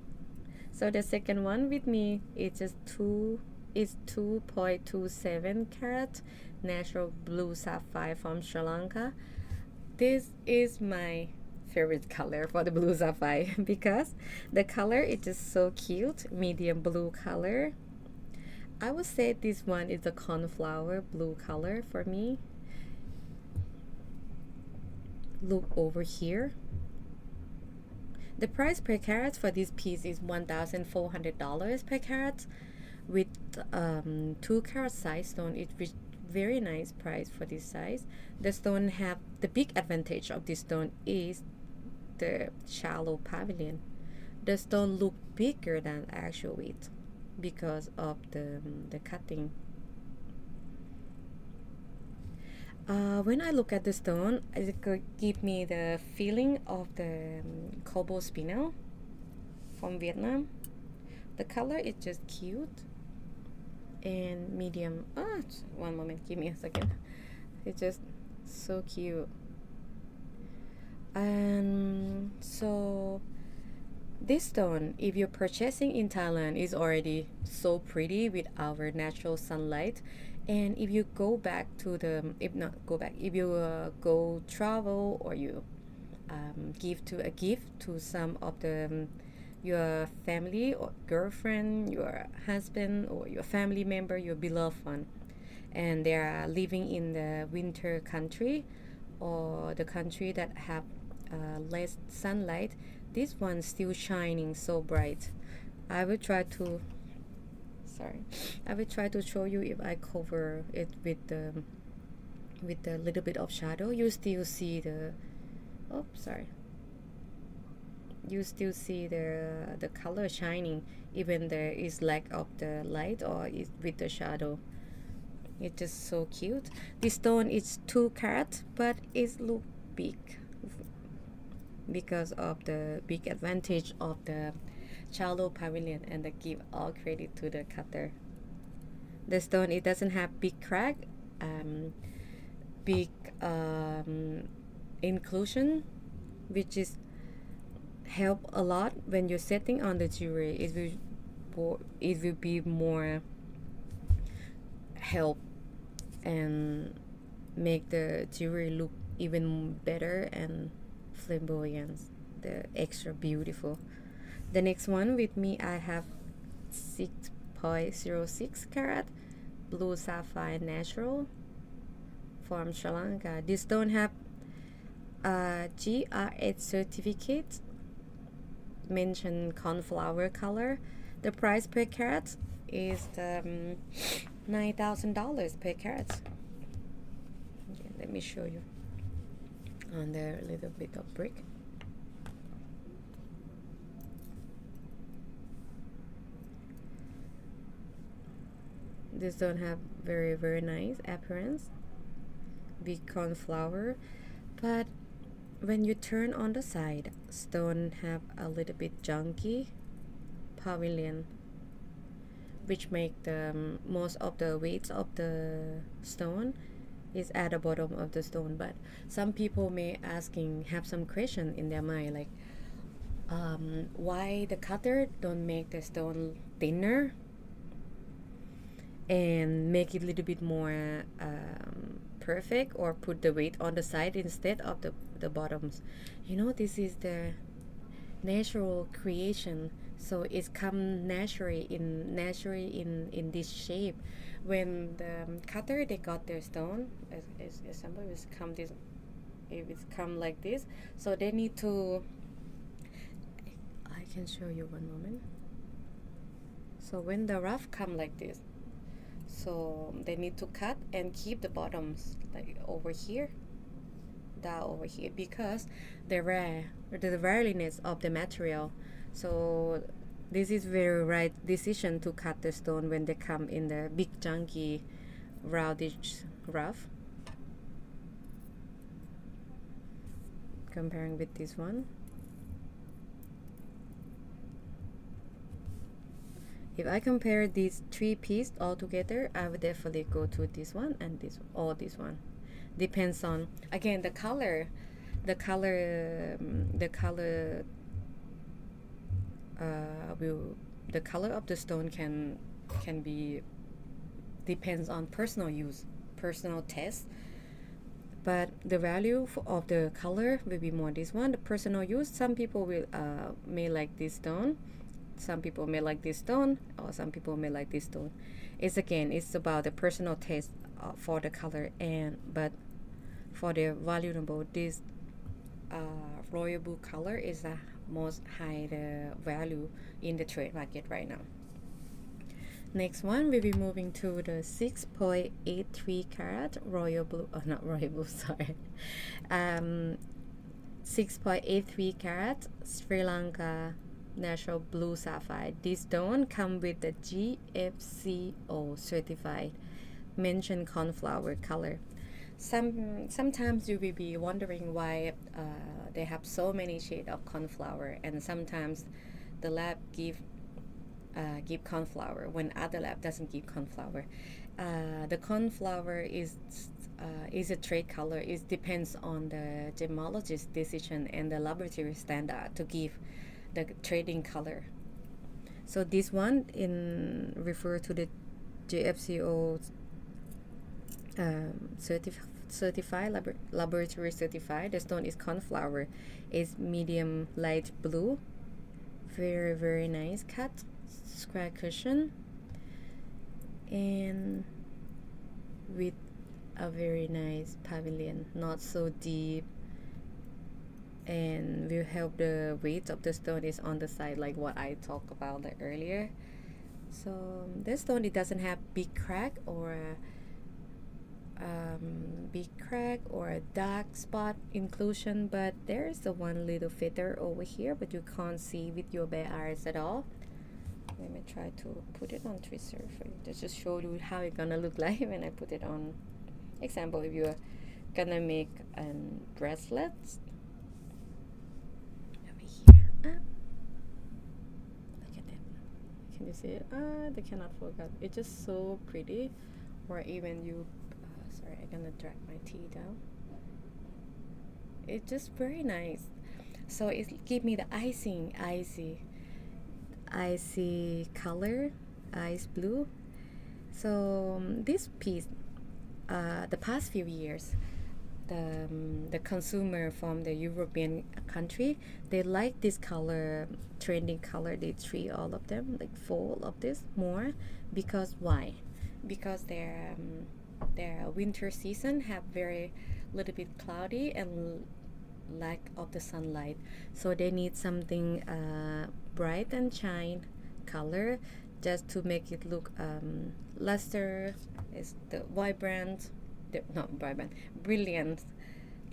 So the second one with me is just 2.27 carat natural blue sapphire from Sri Lanka. This is my favorite color for the blue sapphire because the color is just so cute, medium blue color. I would say this one is a cornflower blue color for me. Look over here. The price per carat for this piece is $1,400 per carat. With 2 carat size stone, it's very nice price for this size. The stone have the big advantage of this stone is the shallow pavilion. The stone look bigger than actual weight. because of the cutting. When I look at the stone, it could give me the feeling of the cobalt spinel from Vietnam. The color is just cute and medium. One moment, give me a second. It's just so cute. And so this stone, if you're purchasing in Thailand, is already so pretty with our natural sunlight. And if you go back to the, if not go back, if you go travel or you give to a gift to some of the your family or girlfriend, your husband or your family member, your beloved one, and they are living in the winter country or the country that have less sunlight, this one's still shining so bright. I will try to I will try to show you if I cover it with the little bit of shadow. You still see the you still see the color shining even there is lack of the light or is with the shadow. It's just so cute. This stone is 2 carat, but it look big because of the big advantage of the shallow pavilion, and I give all credit to the cutter. The stone, it doesn't have big crack, big inclusion, which is help a lot when you're setting on the jewelry. It will be more help and make the jewelry look even better and flamboyant, the extra beautiful. The next one with me, I have 6.06 carat blue sapphire natural from Sri Lanka. This stone have a GRH certificate, mention cornflower color. The price per carat is $9,000 per carat. Okay, let me show you on there a little bit of brick. This don't have very nice appearance, big cornflower, but when you turn on the side, stone have a little bit junky pavilion, which make the most of the weight of the stone is at the bottom of the stone. But some people may have some question in their mind, like why the cutter don't make the stone thinner and make it a little bit more perfect, or put the weight on the side instead of the bottoms. This is the natural creation, so it's come naturally in this shape. When the cutter they got their stone, as example, if it's come like this, so they need to, I can show you one moment. So when the rough come like this, so they need to cut and keep the bottoms like over here, down over here, because the rareness of the material. So this is very right decision to cut the stone when they come in the big chunky roundish rough, comparing with this one. If I compare these 3 pieces all together, I would definitely go to this one and this one. Depends on, again, the color the color of the stone can be, depends on personal use, personal taste, but the value of the color will be more this one. The personal use, some people will may like this stone, some people may like this stone, or some people may like this stone. It's about the personal taste for the color, but for the valuable, this royal blue color is the most high value in the trade market right now. Next one, we'll be moving to the 6.83 carat royal blue, not royal blue, sorry, 6.83 carat Sri Lanka natural blue sapphire. This stone come with the GFCO certified mentioned cornflower color. Sometimes you will be wondering why they have so many shades of cornflower, and sometimes the lab give cornflower when other lab doesn't give cornflower. The cornflower is a trade color. It depends on the gemologist's decision and the laboratory standard to give the trading color. So this one in refer to the GFCO laboratory certified. The stone is cornflower. It's medium light blue. Very very nice cut, square cushion, and with a very nice pavilion, not so deep, and will help the weight of the stone is on the side like what I talked about earlier. So this stone, it doesn't have big crack or a dark spot inclusion, but there's the one little feather over here, but you can't see with your bare eyes at all. Let me try to put it on twister for you to just show you how it's gonna look like when I put it on. Example, if you're gonna make a bracelet over here, look at it. Can you see it? They cannot focus. It's just so pretty. Or even you, sorry, I'm gonna drag my tea down. It's just very nice. So it give me the icy color, ice blue. So this piece, the past few years, the consumer from the European country, they like this color, trending color. They treat all of them like full of this more, because why? Because their winter season have very little bit cloudy and lack of the sunlight, so they need something bright and shine color just to make it look luster, is the vibrant, not vibrant, brilliant,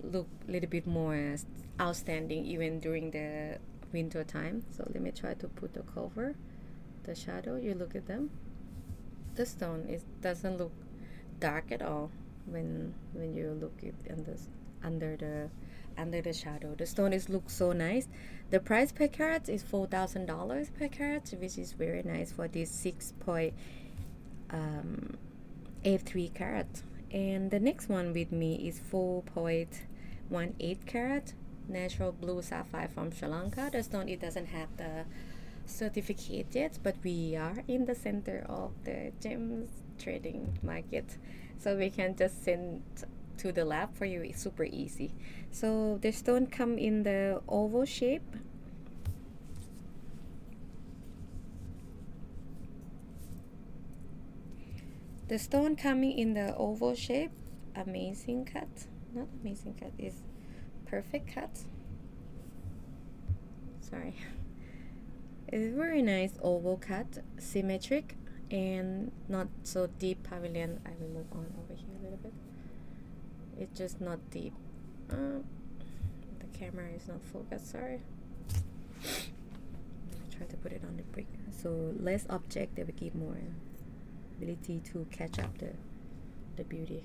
look a little bit more outstanding even during the winter time. So let me try to put the cover, the shadow. You look at them, the stone doesn't look dark at all when you look it in this under the shadow. The stone looks so nice. The price per carat is $4,000 per carat, which is very nice for this 6.83 carat. And the next one with me is 4.18 carat natural blue sapphire from Sri Lanka. The stone, it doesn't have the certificate yet, but we are in the center of the gems trading market, so we can just send to the lab for you. It's super easy. So the stone come in the oval shape. The stone coming in the oval shape. Amazing cut. Not amazing cut, is perfect cut. Sorry. It's very nice oval cut, symmetric, and not so deep pavilion. I will move on over here a little bit. It's just not deep. The camera is not focused, sorry. Try to put it on the brick. So less object, they will give more ability to catch up the beauty.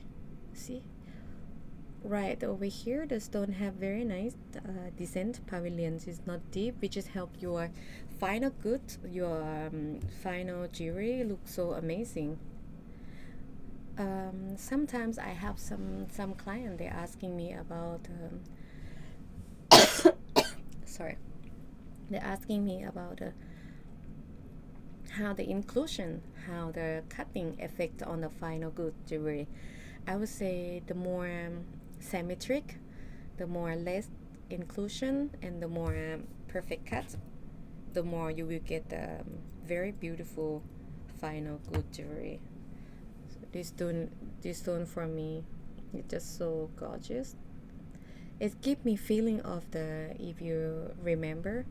See? Right over here, the stone have very nice decent pavilions. It's not deep, which just help your final good, your final jewelry look so amazing. Sometimes I have some client, they're asking me about sorry, they're asking me about how the inclusion, how the cutting affect on the final good jewelry. I would say the more symmetric, the more less inclusion, and the more perfect cut, the more you will get very beautiful final good jewelry. So this stone for me, it's just so gorgeous. It gives me feeling of the, if you remember,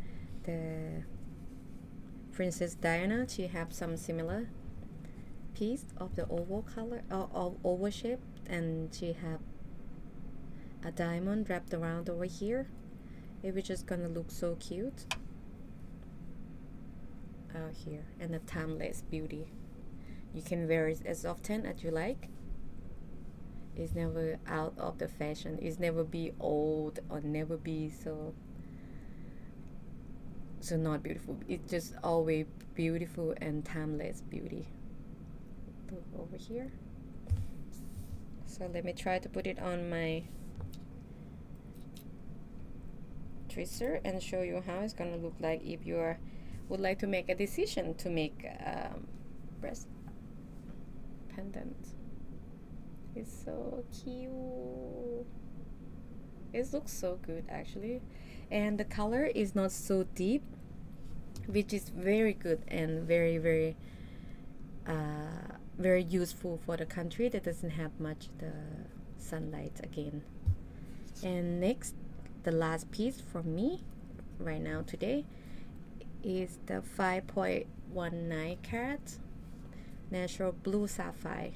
the Princess Diana, she have some similar piece of the oval color, of oval shape, and she have a diamond wrapped around over here. It was just gonna look so cute. out here, and a timeless beauty. You can wear it as often as you like. It's never out of the fashion. It's never be old or never be so not beautiful. It's just always beautiful and timeless beauty. Look over here. So let me try to put it on my twister and show you how it's gonna look like if you would like to make a decision to make breast pendant. It's so cute. It looks so good actually, and the color is not so deep, which is very good and very very useful for the country that doesn't have much the sunlight again. And next, the last piece for me right now today is the 5.19 carat natural blue sapphire.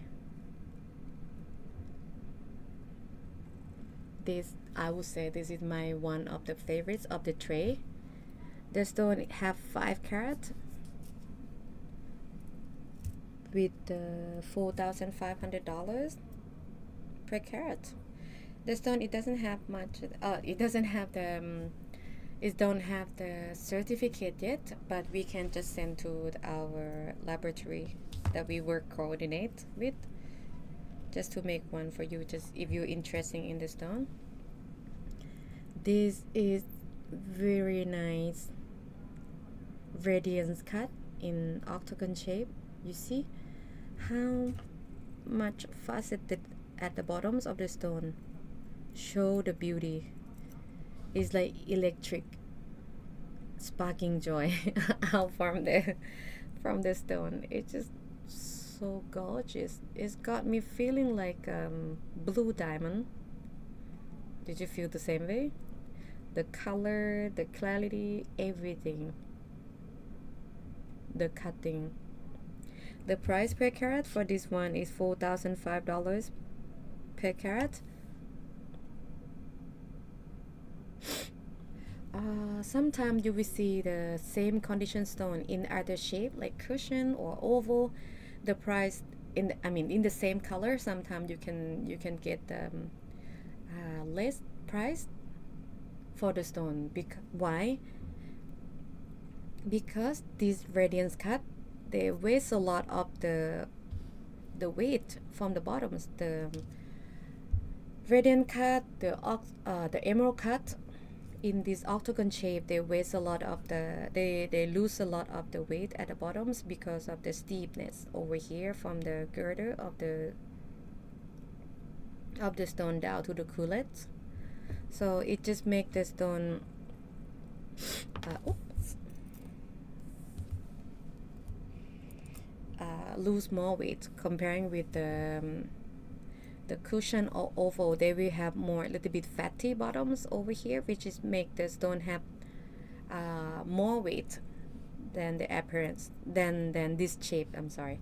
This, I would say, this is my one of the favorites of the tray. The stone have 5 carat with $4,500 per carat. The stone, it doesn't have much. It doesn't have the. It don't have the certificate yet, but we can just send to our laboratory that we work coordinate with, just to make one for you. Just if you're interested in the stone. This is very nice radiance cut in octagon shape. You see how much faceted at the bottoms of the stone show the beauty. It's like electric sparking joy out from the stone. It's just so gorgeous. It's got me feeling like blue diamond. Did you feel the same way? The color, the clarity, everything. The cutting. The price per carat for this one is $4,005 per carat. Sometimes you will see the same condition stone in other shape like cushion or oval. The price in the same color. Sometimes you can get less price for the stone. Why? Because this radiance cut, they waste a lot of the weight from the bottoms. The radiant cut, the emerald cut in this octagon shape, they waste a lot of they lose a lot of the weight at the bottoms because of the steepness over here from the girder of the stone down to the cullet. So it just make the stone lose more weight comparing with the cushion or oval. They will have more, a little bit fatty bottoms over here, which is make the stone have more weight than the appearance than this shape. I'm sorry.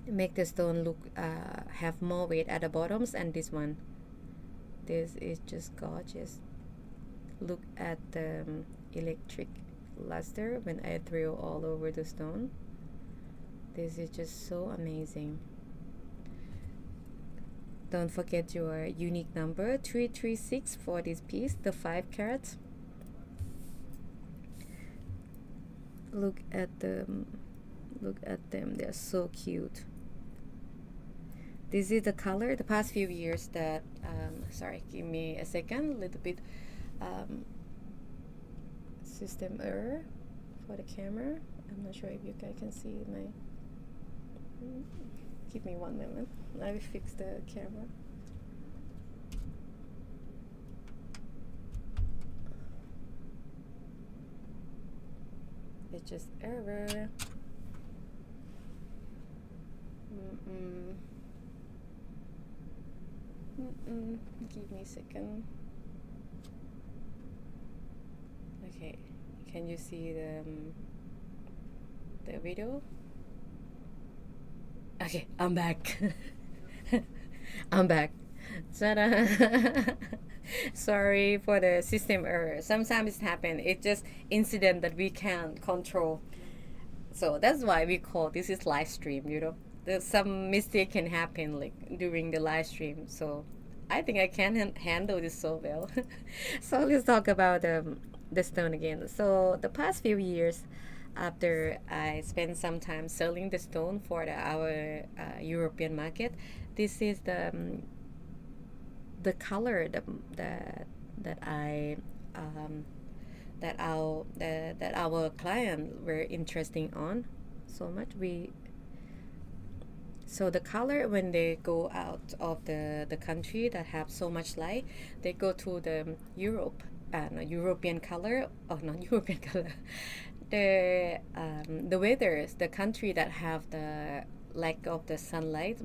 Make the stone look have more weight at the bottoms, and this one, this is just gorgeous. Look at the electric luster when I threw all over the stone. This is just so amazing. Don't forget your unique number 336 for this piece, the 5 carat. Look at them, they're so cute. This is the color. The past few years that sorry, give me a second, a little bit system error for the camera. I'm not sure if you guys can see my. Give me 1 moment. I will fix the camera. It's just error. Give me a second. Okay, can you see the video? Okay, I'm back. I'm back. Ta-da. Sorry for the system error. Sometimes it happens. It's just incident that we can't control. So that's why we call this is live stream, There's some mistake can happen like during the live stream. So I think I can handle this so well. So let's talk about the stone again. So the past few years, after I spent some time selling the stone for our European market, this is the color that I um, that our client were interesting on so much. We So the color when they go out of the country that have so much light, they go to the Europe, no, European color. Oh, not European color. The weathers, the country that have the lack of the sunlight,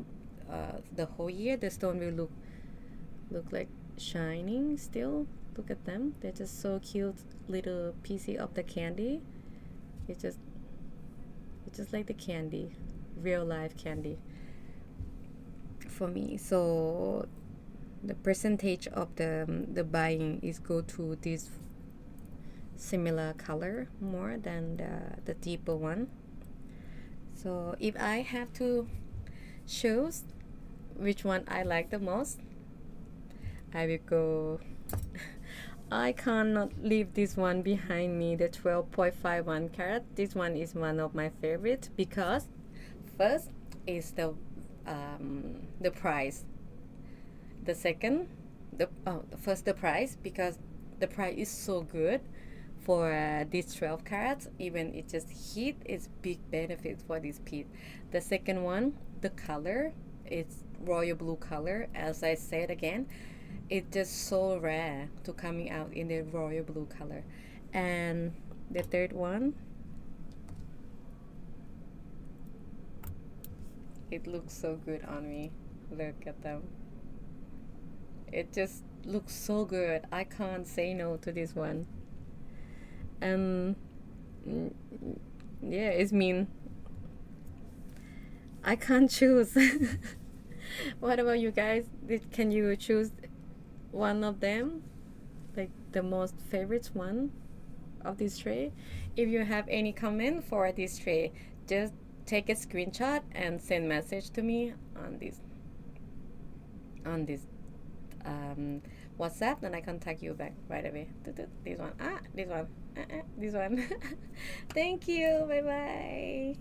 the whole year, the stone will look like shining still. Look at them. They're just so cute, little piece of the candy. It's just it's just like the candy, real life candy for me. So the percentage of the buying is go to this similar color more than the deeper one. So if I have to choose which one I like the most, I will go. I cannot leave this one behind me, the 12.51 carat. This one is one of my favorite because first is the price. The second, first the price, because the price is so good for this 12 carats. Even it just heat is big benefit for this piece. The second one, the color, it's royal blue color. As I said again, it's just so rare to coming out in the royal blue color. And the third one, it looks so good on me. Look at them. It just looks so good. I can't say no to this one. And mm, yeah, it's mean I can't choose. What about you guys? Can you choose one of them, like the most favorite one of this tray? If you have any comment for this tray, just take a screenshot and send message to me on this um, WhatsApp, and I contact you back right away. This one, this one. Thank you. Bye bye.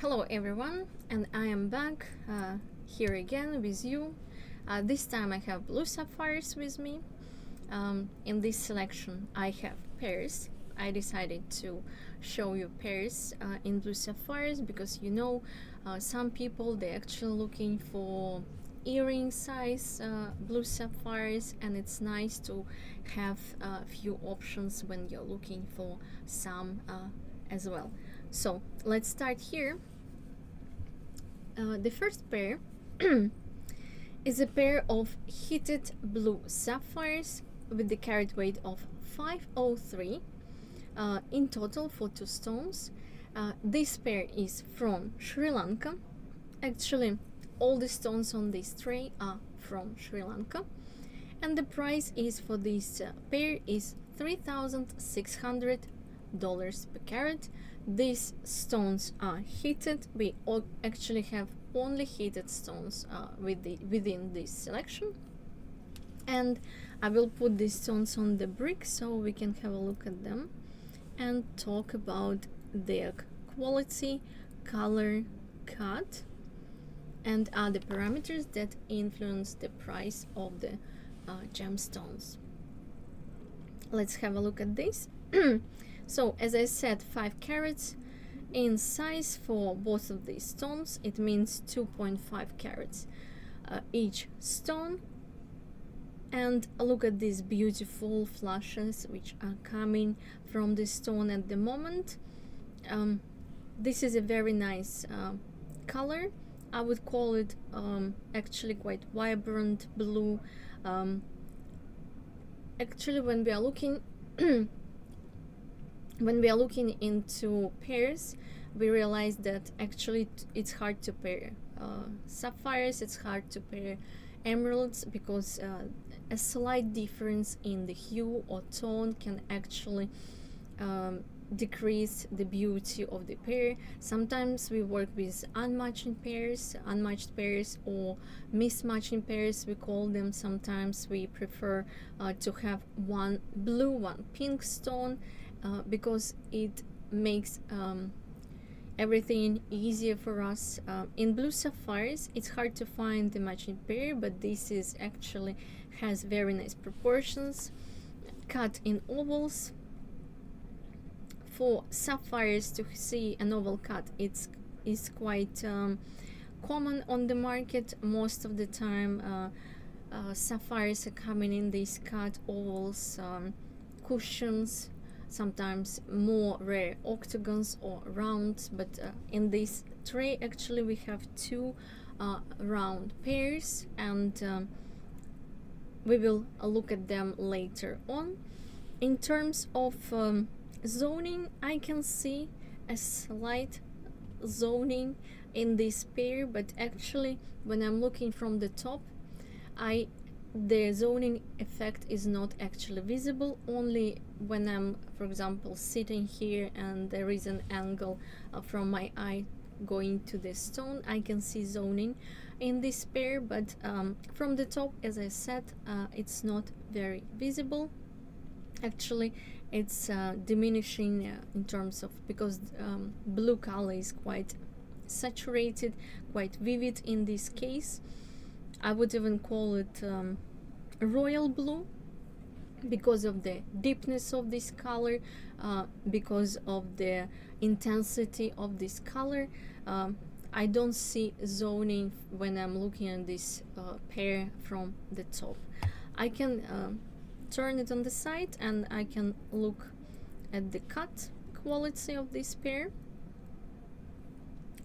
Hello everyone, and I am back here again with you. This time I have blue sapphires with me. In this selection I have pears. I decided to show you pears in blue sapphires because some people they're actually looking for earring size blue sapphires, and it's nice to have a few options when you're looking for some as well. So let's start here. The first pair is a pair of heated blue sapphires with the carat weight of 503 in total for 2 stones. This pair is from Sri Lanka. Actually, all the stones on this tray are from Sri Lanka, and the price is for this pair is $3,600 per carat. These stones are heated. We actually have only heated stones within this selection, and I will put these stones on the brick so we can have a look at them and talk about their quality, color, cut, and other parameters that influence the price of the gemstones. Let's have a look at this. So as I said, 5 carats in size for both of these stones. It means 2.5 carats each stone. And look at these beautiful flashes which are coming from the stone at the moment. This is a very nice color. I would call it actually quite vibrant blue. Actually, when we are looking into pairs, we realize that actually it's hard to pair sapphires, it's hard to pair emeralds, because a slight difference in the hue or tone can actually decrease the beauty of the pair. Sometimes we work with unmatched pairs or mismatching pairs, we call them. Sometimes we prefer to have one blue, one pink stone, because it makes everything easier for us. In blue sapphires it's hard to find the matching pair, but this is actually has very nice proportions, cut in ovals. For sapphires to see an oval cut, is quite common on the market. Most of the time sapphires are coming in these cut ovals, cushions, sometimes more rare octagons or rounds, but in this tray actually we have 2 round pairs, and we will look at them later on. In terms of zoning, I can see a slight zoning in this pair, but actually when I'm looking from the top, the zoning effect is not actually visible. Only when I'm, for example, sitting here and there is an angle from my eye going to the stone, I can see zoning in this pair, but from the top, as I said, it's not very visible. Actually, it's diminishing in terms of, because blue color is quite saturated, quite vivid in this case. I would even call it royal blue because of the deepness of this color, because of the intensity of this color. I don't see zoning when I'm looking at this pair from the top. I can turn it on the side and I can look at the cut quality of this pair.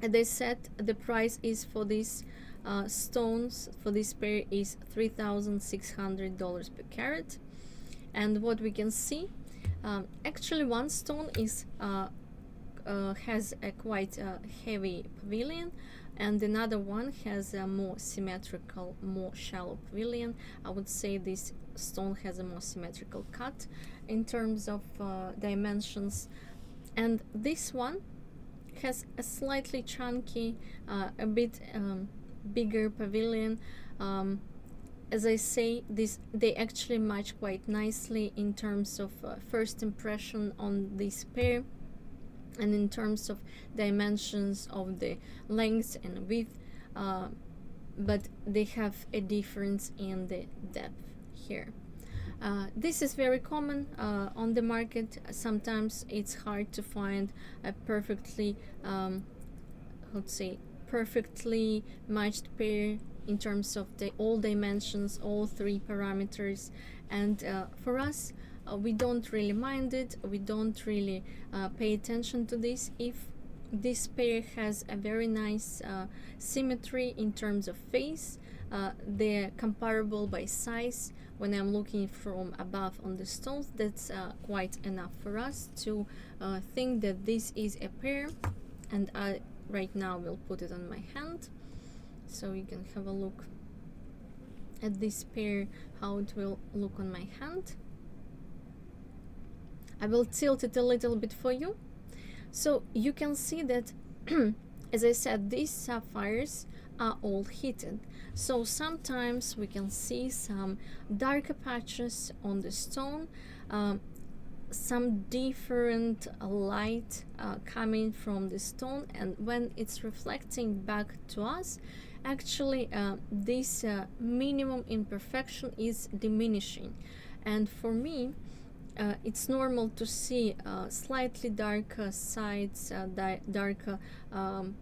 As I said, the price is for these stones for this pair is $3,600 per carat. And what we can see, actually one stone is has a quite heavy pavilion, and another one has a more symmetrical, more shallow pavilion. I would say this stone has a more symmetrical cut in terms of dimensions, and this one has a slightly chunky, a bit bigger pavilion. As I say, they actually match quite nicely in terms of first impression on this pair. and in terms of dimensions of the length and width, but they have a difference in the depth here. This is very common on the market. Sometimes it's hard to find a perfectly, let's say, perfectly matched pair in terms of the all dimensions, all three parameters. And for us, we don't really mind it. We don't really pay attention to this if this pair has a very nice symmetry in terms of face. They're comparable by size. When I'm looking from above on the stones, that's quite enough for us to think that this is a pair. And I right now will put it on my hand so you can have a look at this pair, how it will look on my hand. I will tilt it a little bit for you. So you can see that, as I said, these sapphires are all heated. So sometimes we can see some darker patches on the stone, some different light coming from the stone, and when it's reflecting back to us, actually this minimum imperfection is diminishing. And for me, it's normal to see slightly darker sides, darker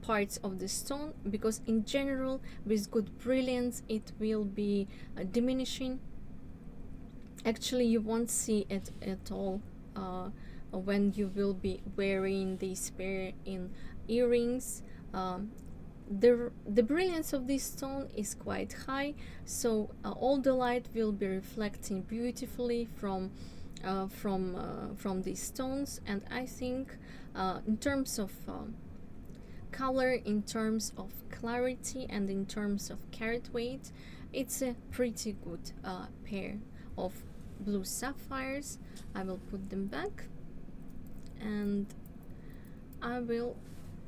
parts of the stone, because in general with good brilliance it will be diminishing. Actually, you won't see it at all when you will be wearing this pair in earrings. The brilliance of this stone is quite high, so all the light will be reflecting beautifully from these stones. And I think in terms of color, in terms of clarity, and in terms of carat weight, it's a pretty good pair of blue sapphires. I will put them back, and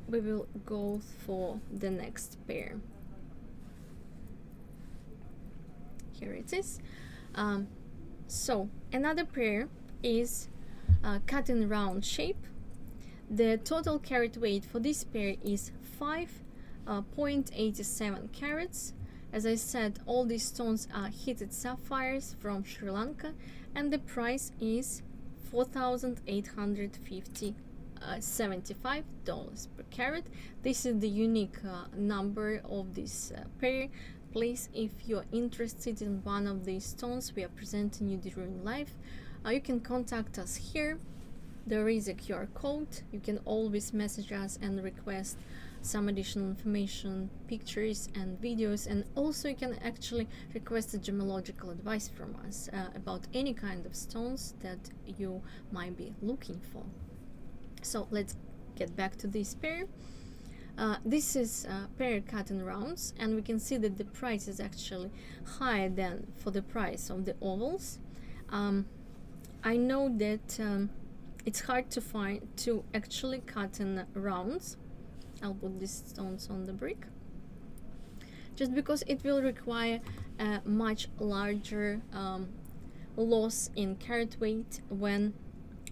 we will go for the next pair. Here it is. So another pair is cut in round shape. The total carat weight for this pair is 5.87 carats. As I said, all these stones are heated sapphires from Sri Lanka, and the price is $4,875 per carat. This is the unique number of this pair. Please, if you're interested in one of these stones we are presenting you during live, you can contact us here. There is a QR code. You can always message us and request some additional information, pictures and videos, and also you can actually request a gemological advice from us about any kind of stones that you might be looking for. So let's get back to this pair. This is a pair cut in rounds, and we can see that the price is actually higher than for the price of the ovals. I know that it's hard to find to actually cut in rounds. I'll put these stones on the brick just because it will require a much larger loss in carat weight when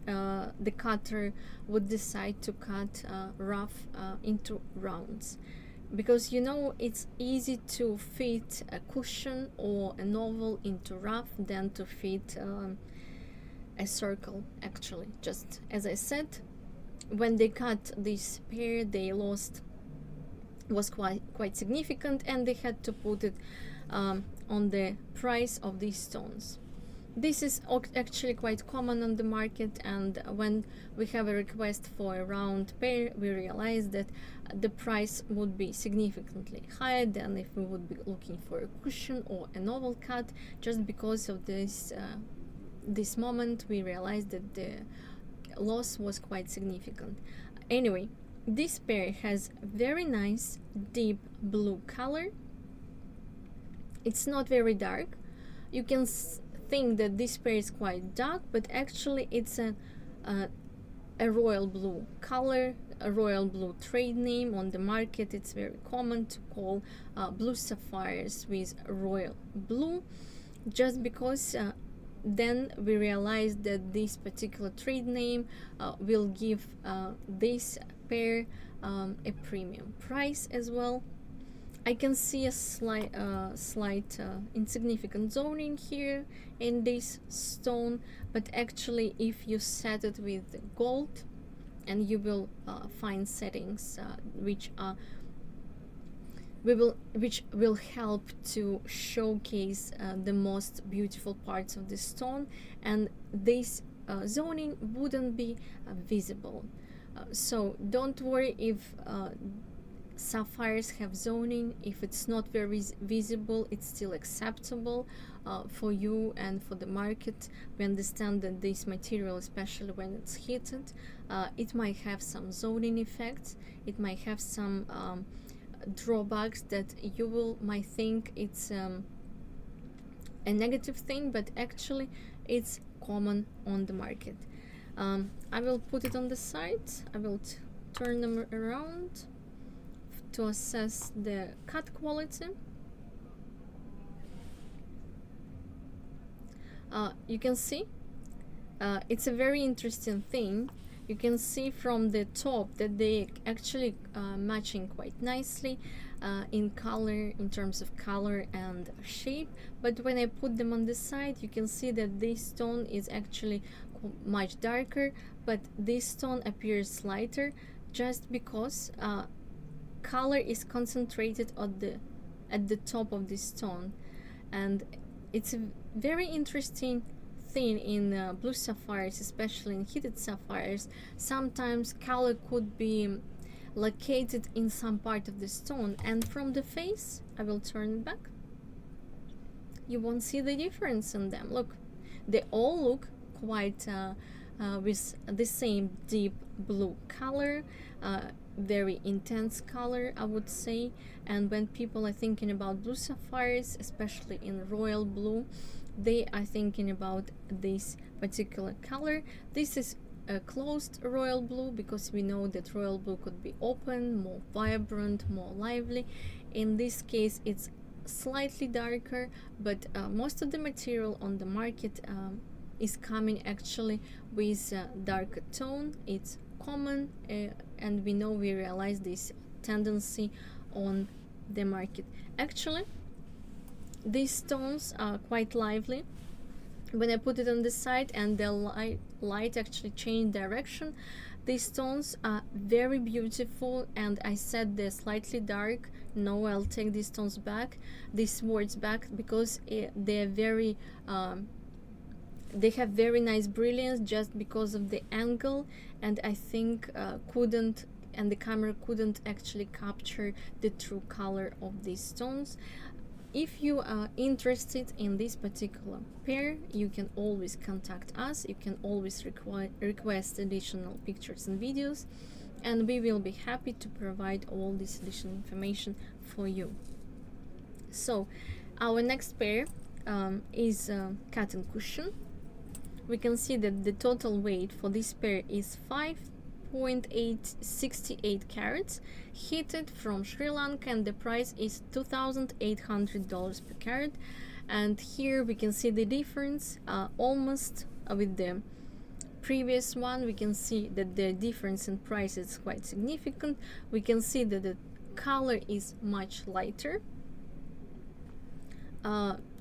the cutter would decide to cut rough into rounds, because you know it's easy to fit a cushion or an oval into rough than to fit a circle. Actually, just as I said, when they cut this pair, they lost was quite significant, and they had to put it on the price of these stones. This is actually quite common on the market, and when we have a request for a round pair, we realize that the price would be significantly higher than if we would be looking for a cushion or an oval cut. Just because of this moment, we realized that the loss was quite significant. Anyway, this pair has very nice deep blue color. It's not very dark. You can think that this pair is quite dark, but actually it's a royal blue color, a royal blue trade name on the market. It's very common to call blue sapphires with royal blue, just because then we realized that this particular trade name will give this pair a premium price as well. I can see a slight insignificant zoning here in this stone, but actually if you set it with gold, and you will find settings which will help to showcase the most beautiful parts of the stone, and this zoning wouldn't be visible. So don't worry if sapphires have zoning. If it's not very visible, it's still acceptable for you and for the market. We understand that this material, especially when it's heated, it might have some zoning effects. It might have some drawbacks that you might think it's a negative thing, but actually it's common on the market. I will put it on the side. I will turn them around to assess the cut quality. You can see it's a very interesting thing. You can see from the top that they actually matching quite nicely in color, in terms of color and shape, but when I put them on the side, you can see that this stone is actually much darker, but this stone appears lighter just because color is concentrated at the top of this stone. And it's a very interesting thing in blue sapphires, especially in heated sapphires. Sometimes color could be located in some part of the stone, and from the face, I will turn it back, you won't see the difference in them. Look, they all look quite with the same deep blue color, very intense color, I would say. And when people are thinking about blue sapphires, especially in royal blue, they are thinking about this particular color. This is a closed royal blue, because we know that royal blue could be open, more vibrant, more lively. In this case, it's slightly darker, but most of the material on the market is coming actually with a darker tone. It's common, and we realize this tendency on the market. Actually, these stones are quite lively. When I put it on the side and the light actually changed direction, these stones are very beautiful. And I said they're slightly dark. No, I'll take these stones back, these words back, because they're very they have very nice brilliance just because of the angle, and I think the camera couldn't actually capture the true color of these stones. If you are interested in this particular pair, you can always contact us. You can always request additional pictures and videos, and we will be happy to provide all this additional information for you. So our next pair is cotton cushion. We can see that the total weight for this pair is 5.868 carats, heated from Sri Lanka, and the price is $2,800 per carat. And here we can see the difference almost with the previous one. We can see that the difference in price is quite significant. We can see that the color is much lighter.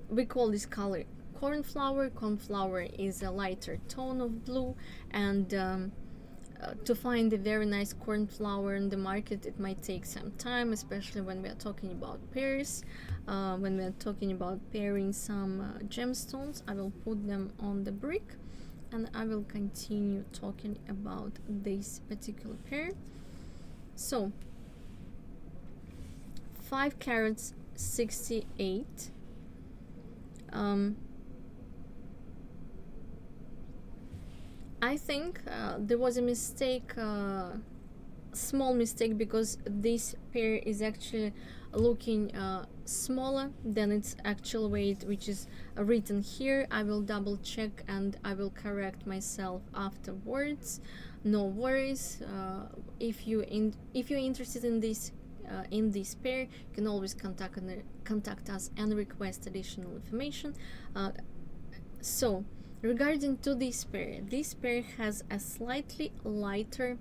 We call this color cornflower. Cornflower is a lighter tone of blue, and to find a very nice cornflower in the market, it might take some time, especially when we are talking about pairs. When we are talking about pairing some gemstones, I will put them on the brick, and I will continue talking about this particular pair. So 5 carats 68. I think there was a mistake, small mistake, because this pair is actually looking smaller than its actual weight, which is written here. I will double check and I will correct myself afterwards. No worries. If you're interested in this pair, you can always contact us and request additional information. So regarding to this pair has a slightly lighter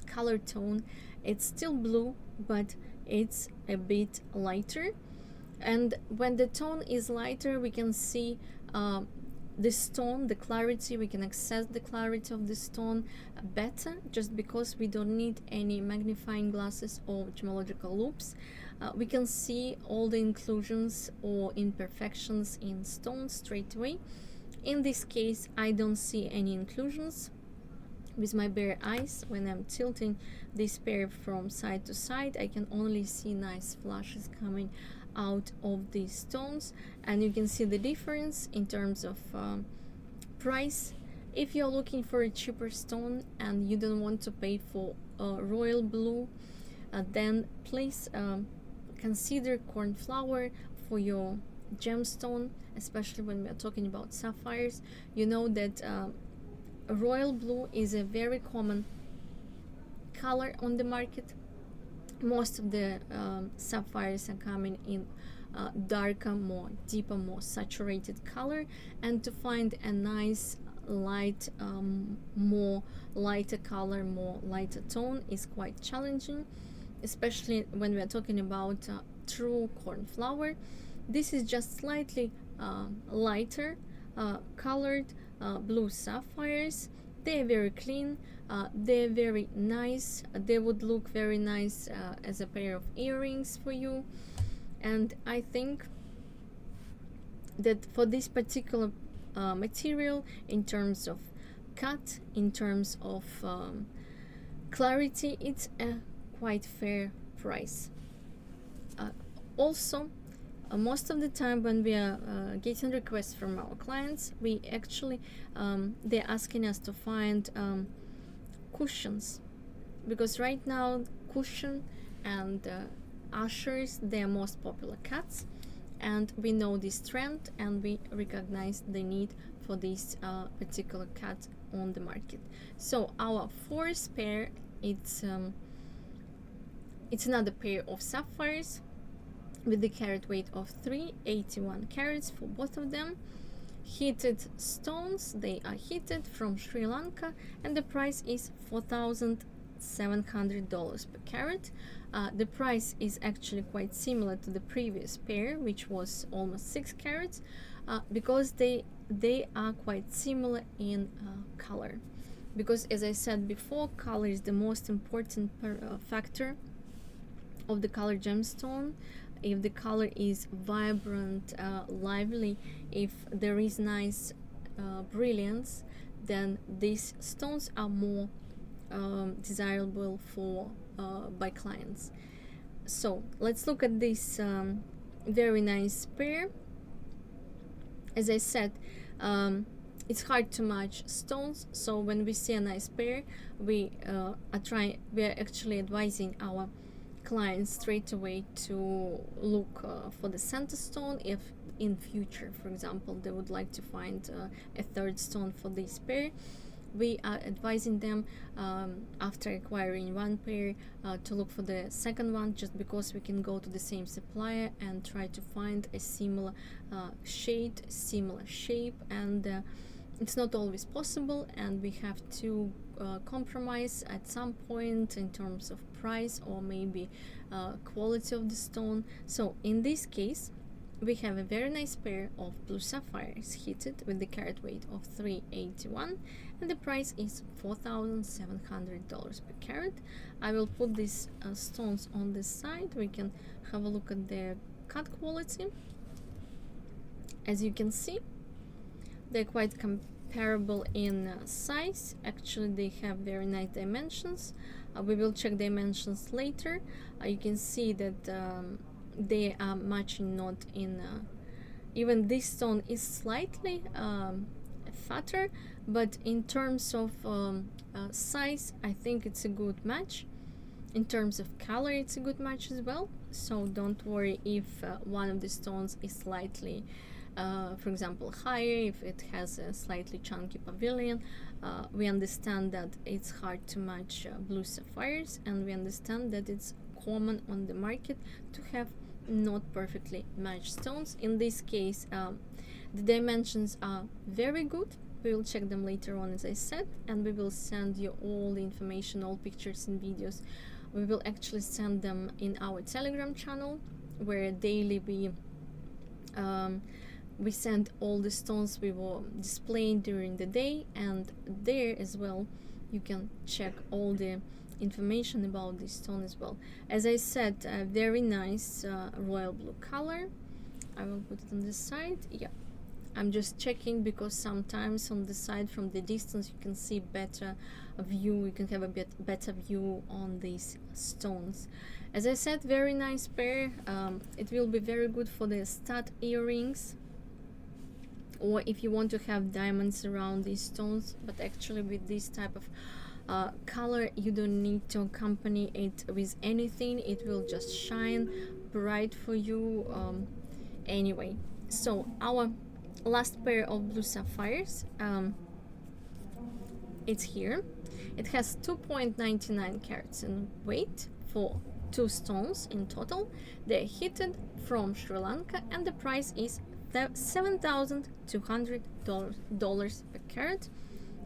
color tone. It's still blue, but it's a bit lighter, and when the tone is lighter we can see the stone, the clarity, we can access the clarity of the stone better, just because we don't need any magnifying glasses or gemological loops. We can see all the inclusions or imperfections in stone straight away. In this case I don't see any inclusions. With my bare eyes, when I'm tilting this pair from side to side, I can only see nice flashes coming out of these stones, and you can see the difference in terms of price. If you're looking for a cheaper stone and you don't want to pay for royal blue, then please consider cornflower for your gemstone, especially when we are talking about sapphires. You know that royal blue is a very common color on the market. Most of the sapphires are coming in darker, more deeper, more saturated color, and to find a nice light, more lighter color, more lighter tone is quite challenging, especially when we are talking about true cornflower. This is just slightly lighter colored blue sapphires. They're very clean, they're very nice, they would look very nice as a pair of earrings for you. And I think that for this particular material, in terms of cut, in terms of clarity, it's a quite fair price. Also, most of the time when we are getting requests from our clients, we actually they're asking us to find cushions, because right now cushion and ushers, they're most popular cuts, and we know this trend and we recognize the need for this particular cut on the market. So our fourth pair, it's another pair of sapphires with the carat weight of 381 carats for both of them. Heated stones, they are heated from Sri Lanka, and the price is $4,700 per carat. The price is actually quite similar to the previous pair, which was almost 6 carats, because they are quite similar in color. Because as I said before, color is the most important factor of the color gemstone. If the color is vibrant, lively, if there is nice brilliance, then these stones are more desirable for by clients. So let's look at this very nice pair. As I said, it's hard to match stones, so when we see a nice pair, we are actually advising our clients straight away to look for the center stone. If in future, for example, they would like to find a third stone for this pair, we are advising them after acquiring one pair to look for the second one, just because we can go to the same supplier and try to find a similar shade, similar shape, and it's not always possible, and we have to compromise at some point in terms of price or maybe quality of the stone. So in this case, we have a very nice pair of blue sapphires heated with the carat weight of 381, and the price is $4,700 per carat. I will put these stones on this side. We can have a look at their cut quality. As you can see, they're quite comparable in size. Actually, they have very nice dimensions. We will check dimensions later. You can see that they are matching, not in even this stone is slightly fatter, but in terms of size, I think it's a good match. In terms of color, it's a good match as well, so don't worry if one of the stones is slightly for example higher, if it has a slightly chunky pavilion. We understand that it's hard to match blue sapphires, and we understand that it's common on the market to have not perfectly matched stones. In this case, the dimensions are very good. We will check them later on, as I said, and we will send you all the information, all pictures and videos. We will actually send them in our Telegram channel, where daily we send all the stones we were displaying during the day, and there as well you can check all the information about this stone as well. As I said, a very nice royal blue color. I will put it on this side. Yeah, I'm just checking because sometimes on the side from the distance you can see better view, you can have a bit better view on these stones. As I said, very nice pair. It will be very good for the stud earrings, or if you want to have diamonds around these stones, but actually with this type of color you don't need to accompany it with anything, it will just shine bright for you anyway. So our last pair of blue sapphires, it's here. It has 2.99 carats in weight for 2 stones in total. They're heated from Sri Lanka, and the price is $7,200 per carat.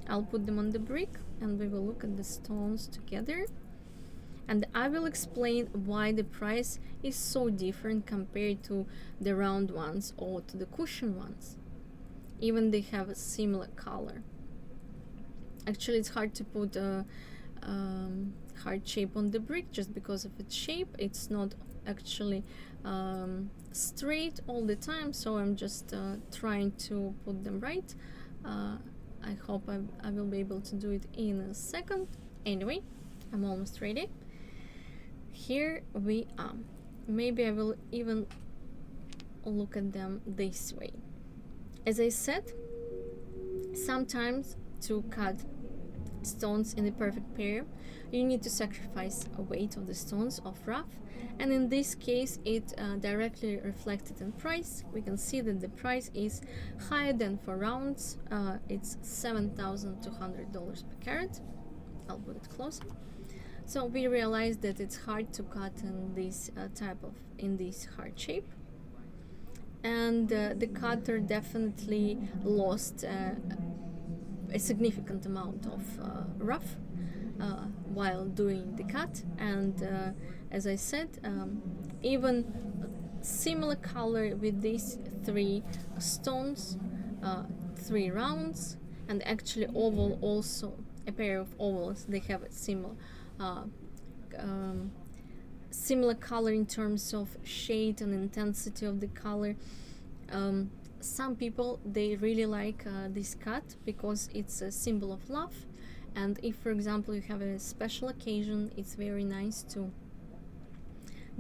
I'll put them on the brick and we will look at the stones together, and I will explain why the price is so different compared to the round ones or to the cushion ones. Even they have a similar color. Actually, it's hard to put a heart shape on the brick just because of its shape. It's not actually straight all the time, so I'm just trying to put them right. I hope I will be able to do it in a second. Anyway, I'm almost ready. Here we are. Maybe I will even look at them this way. As I said, sometimes to cut stones in a perfect pair you need to sacrifice a weight of the stones of rough, and in this case it directly reflected in price. We can see that the price is higher than for rounds. It's $7,200 per carat. I'll put it closer. So we realized that it's hard to cut in this in this heart shape, and the cutter definitely lost a significant amount of rough while doing the cut. And as I said, even similar color with these 3 stones, 3 rounds, and actually oval also, a pair of ovals, they have a similar color in terms of shade and intensity of the color. Some people, they really like this cut because it's a symbol of love, and if for example you have a special occasion, it's very nice to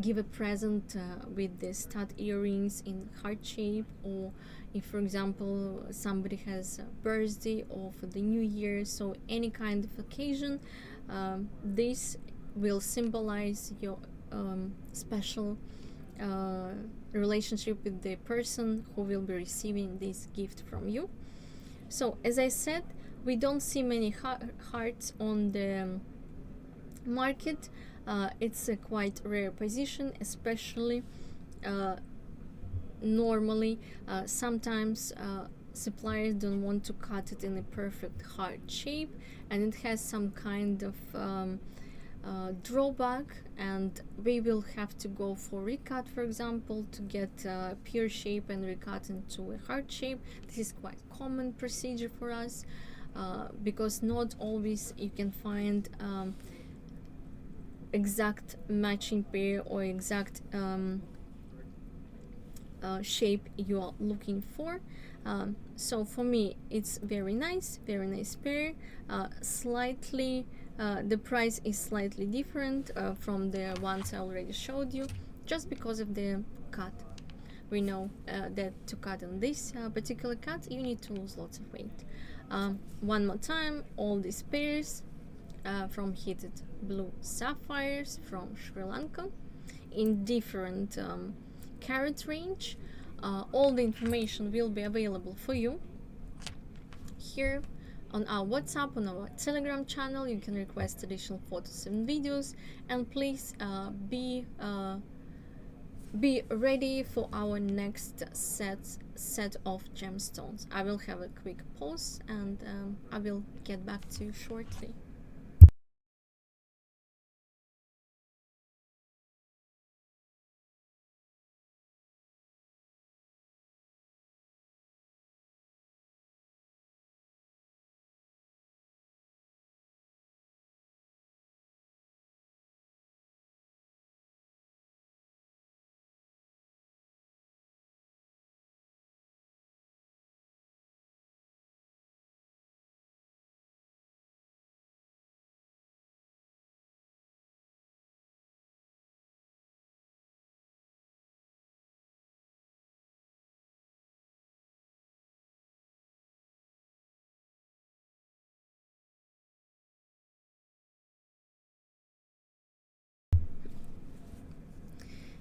give a present with the stud earrings in heart shape, or if for example somebody has a birthday or for the new year, so any kind of occasion, this will symbolize your special relationship with the person who will be receiving this gift from you. So as I said, we don't see many hearts on the market. It's a quite rare position, especially normally sometimes suppliers don't want to cut it in a perfect heart shape, and it has some kind of drawback, and we will have to go for recut, for example, to get pure shape and recut into a heart shape. This is quite common procedure for us because not always you can find exact matching pair or exact shape you are looking for. So for me it's very nice pair. Slightly the price is slightly different from the ones I already showed you, just because of the cut. We know that to cut on this particular cut you need to lose lots of weight. One more time, all these pairs from heated blue sapphires from Sri Lanka in different carat range. All the information will be available for you here on our WhatsApp, on our Telegram channel. You can request additional photos and videos, and please be be ready for our next set of gemstones. I will have a quick pause and I will get back to you shortly.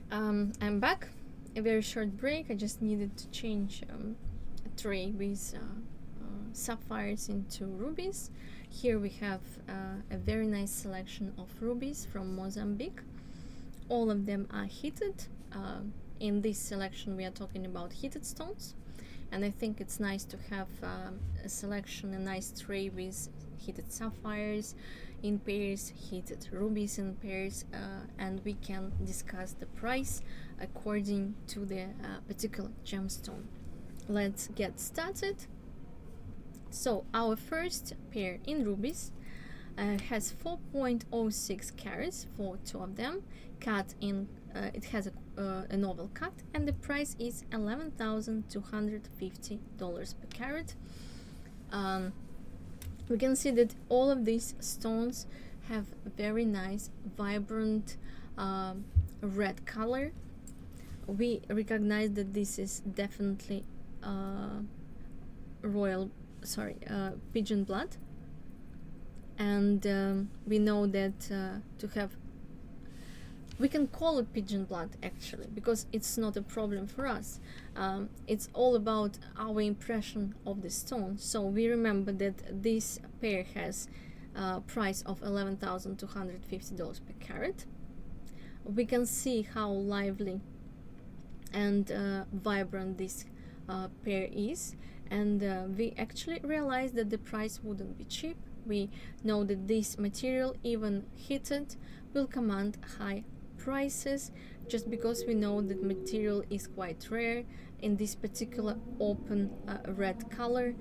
I'm back. A very short break. I just needed to change a tray with sapphires into rubies. Here we have a very nice selection of rubies from Mozambique. All of them are heated. In this selection we are talking about heated stones, and I think it's nice to have a selection, a nice tray with heated sapphires in pairs, heated rubies in pairs, and we can discuss the price according to the particular gemstone. Let's get started. So our first pair in rubies has 4.06 carats for two of them, cut in it has an oval cut, and the price is $11,250 per carat. We can see that all of these stones have very nice vibrant red color. We recognize that this is definitely pigeon blood, and we know that to have, we can call it pigeon blood actually, because it's not a problem for us. It's all about our impression of the stone. So we remember that this pair has a price of $11,250 per carat. We can see how lively and vibrant this pair is, and we actually realize that the price wouldn't be cheap. We know that this material, even heated, will command high prices, just because we know that material is quite rare in this particular open red color.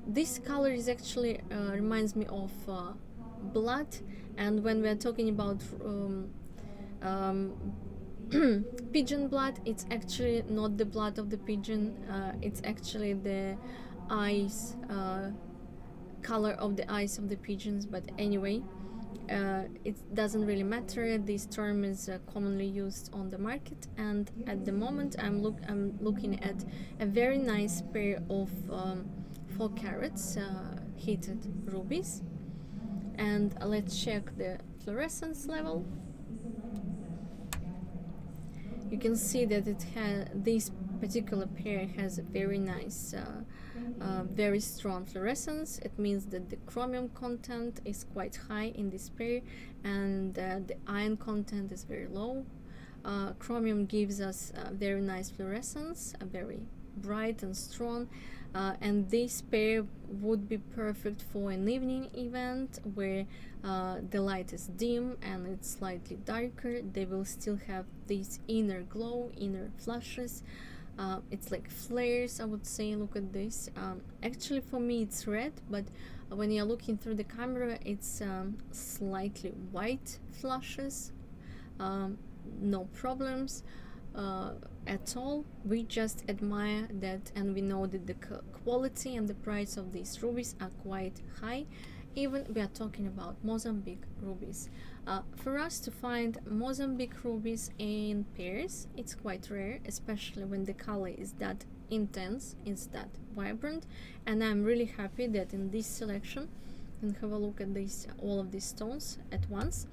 This color is actually reminds me of blood, and when we are talking about pigeon blood, it's actually not the blood of the pigeon, it's actually the eyes, color of the eyes of the pigeons. But anyway, it doesn't really matter. This term is commonly used on the market, and at the moment I'm looking at a very nice pair of 4 carats heated rubies, and let's check the fluorescence level. You can see that it has, this particular pair has a very nice very strong fluorescence. It means that the chromium content is quite high in this pair, and the iron content is very low. Chromium gives us a very nice fluorescence, a very bright and strong, and this pair would be perfect for an evening event where the light is dim and it's slightly darker. They will still have this inner glow, inner flashes. It's like flares, I would say. Look at this. Actually for me it's red, but when you're looking through the camera it's slightly white flashes. No problems at all. We just admire that, and we know that the quality and the price of these rubies are quite high. Even we are talking about Mozambique rubies. For us to find Mozambique rubies in pairs, it's quite rare, especially when the color is that intense, it's that vibrant. And I'm really happy that in this selection, you can have a look at this, all of these stones at once,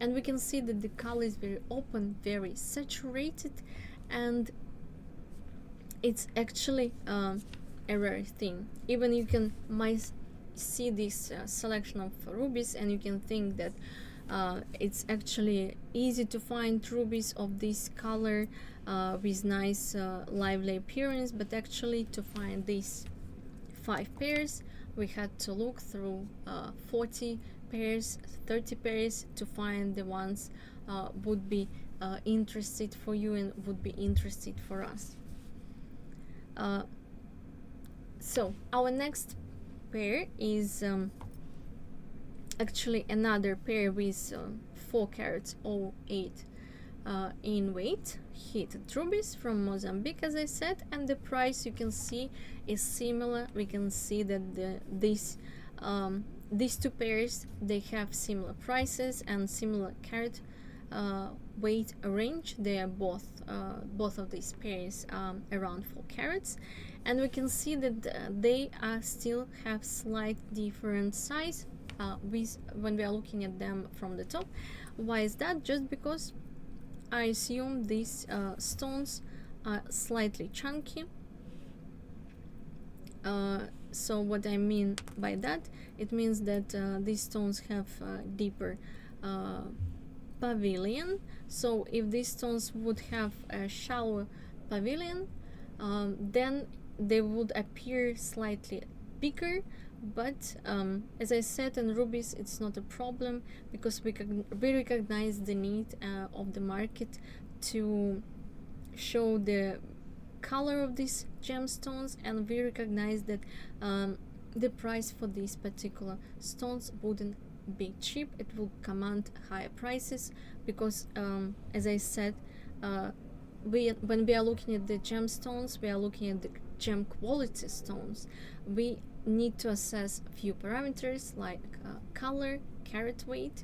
and we can see that the color is very open, very saturated, and it's actually a rare thing. Even you can see this selection of rubies and you can think that It's actually easy to find rubies of this color with nice lively appearance, but actually to find these 5 pairs we had to look through 40 pairs, 30 pairs to find the ones would be interested for you and would be interested for us. So our next pair is actually another pair with 4 carats 08 in weight, heated rubies from Mozambique, as I said, and the price you can see is similar. We can see that these 2 pairs, they have similar prices and similar carat weight range. They are both of these pairs around 4 carats, and we can see that they are still have slight different size when we are looking at them from the top. Why is that? Just because I assume these stones are slightly chunky. So what I mean by that, it means that these stones have deeper pavilion. So if these stones would have a shallower pavilion, then they would appear slightly bigger. But as I said, in rubies it's not a problem, because we recognize the need of the market to show the color of these gemstones, and we recognize that the price for these particular stones wouldn't be cheap. It will command higher prices, because as I said, when we are looking at the gemstones, we are looking at the gem quality stones. We need to assess a few parameters like color, carat weight,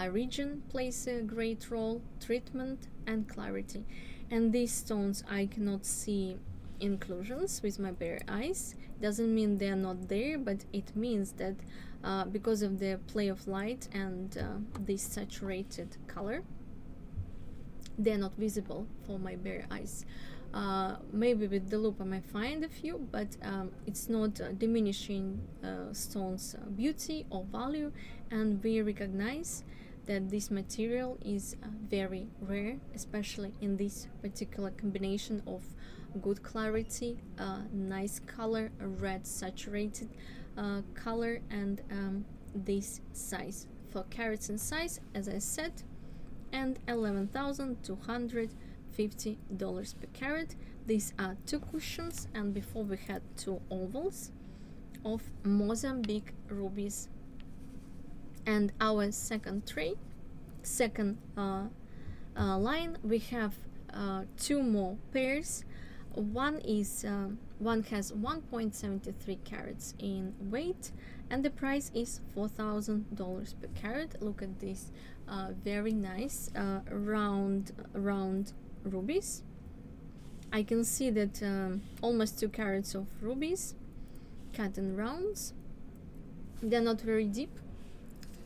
region plays a great role, treatment, and clarity. And these stones I cannot see inclusions with my bare eyes. Doesn't mean they are not there, but it means that because of the play of light and this saturated color, they're not visible for my bare eyes. Maybe with the loop I might find a few, but it's not diminishing stone's beauty or value, and we recognize that this material is very rare, especially in this particular combination of good clarity, nice color, red saturated color, and this size. For carats and size, as I said, and $11,250 per carat. These are 2 cushions, and before we had 2 ovals of Mozambique rubies. And our second line, we have 2 more pairs. One has 1.73 carats in weight, and the price is $4,000 per carat. Look at this very nice round rubies. I can see that almost 2 carats of rubies cut in rounds. They're not very deep,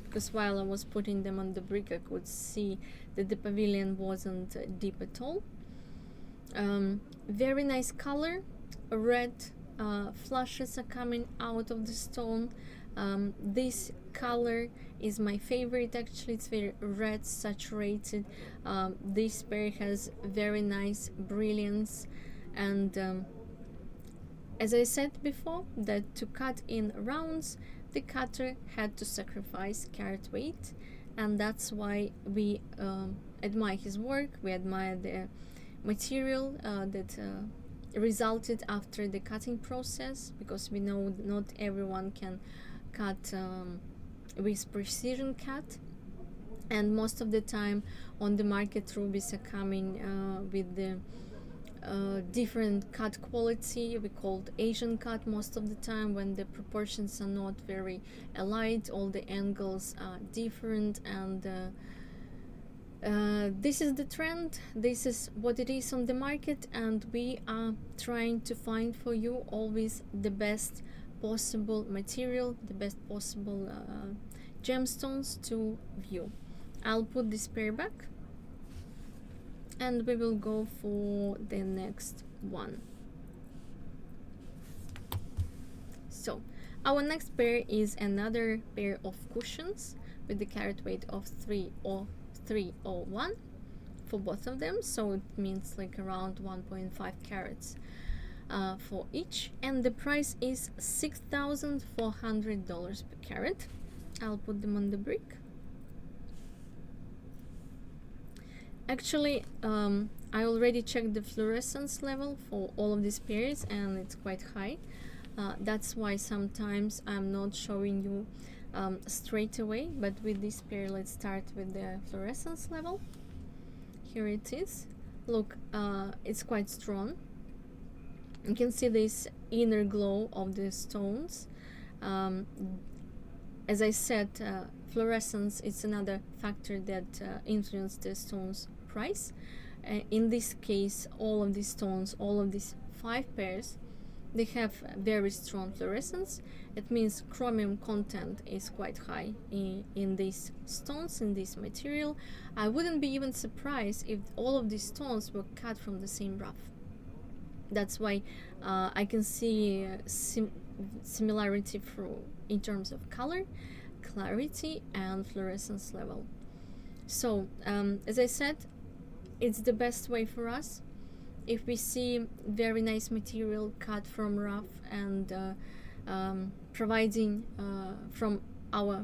because while I was putting them on the brick, I could see that the pavilion wasn't deep at all. Very nice color, red flashes are coming out of the stone. This color is my favorite, actually. It's very red saturated. This pair has very nice brilliance, and as I said before, that to cut in rounds, the cutter had to sacrifice carat weight, and that's why we admire his work. We admire the material that resulted after the cutting process, because we know not everyone can cut with precision cut, and most of the time on the market rubies are coming with the different cut quality. We called Asian cut most of the time, when the proportions are not very alike, all the angles are different, and this is the trend, this is what it is on the market, and we are trying to find for you always the best possible material, the best possible gemstones to view. I'll put this pair back, and we will go for the next one. So our next pair is another pair of cushions with the carat weight of 301 for both of them, so it means like around 1.5 carats for each, and the price is $6,400 per carat. I'll put them on the brick. Actually, I already checked the fluorescence level for all of these pairs and it's quite high. That's why sometimes I'm not showing you straight away, but with this pair, let's start with the fluorescence level. Here it is. Look, it's quite strong. You can see this inner glow of the stones. As I said, fluorescence is another factor that influences the stone's price. In this case, all of these stones, all of these 5 pairs, they have very strong fluorescence. It means chromium content is quite high in these stones, in this material. I wouldn't be even surprised if all of these stones were cut from the same rough. That's why I can see similarity in terms of color, clarity, and fluorescence level. So as I said, it's the best way for us if we see very nice material cut from rough and providing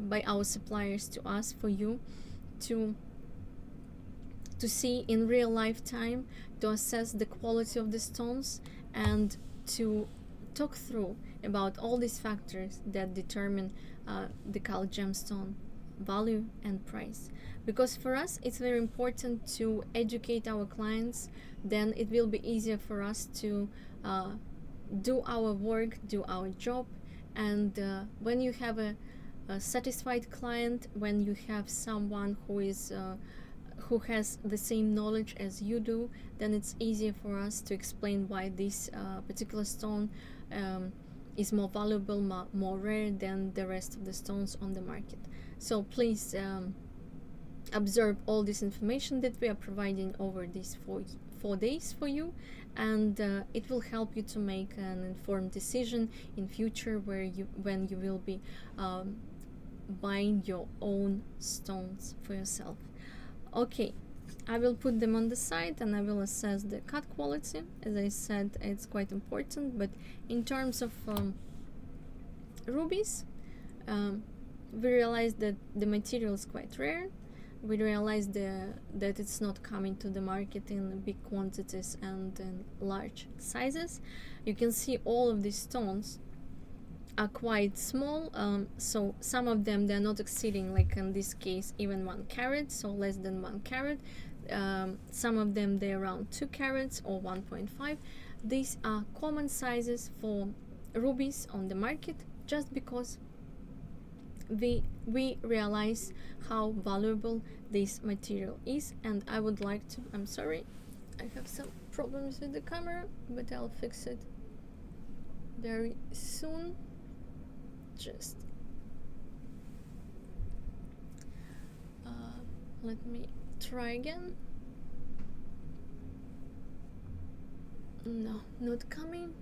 by our suppliers to us, for you to see in real lifetime, to assess the quality of the stones and to talk through about all these factors that determine the colored gemstone value and price. Because for us it's very important to educate our clients, then it will be easier for us to do our work, do our job. And when you have a satisfied client, when you have someone who has the same knowledge as you do, then it's easier for us to explain why this particular stone is more valuable, more rare than the rest of the stones on the market. So please observe all this information that we are providing over these 4 days for you, and it will help you to make an informed decision in future when you will be buying your own stones for yourself. Okay, I will put them on the side and I will assess the cut quality. As I said, it's quite important, but in terms of rubies, we realized that the material is quite rare. We realized that it's not coming to the market in big quantities and in large sizes. You can see all of these stones are quite small, so some of them, they're not exceeding, like in this case, even 1 carat, so less than 1 carat. Some of them, they're around 2 carats or 1.5. These are common sizes for rubies on the market, just because we realize how valuable this material is. And I would like to, I'm sorry, I have some problems with the camera, but I'll fix it very soon. Just let me try again. No, not coming.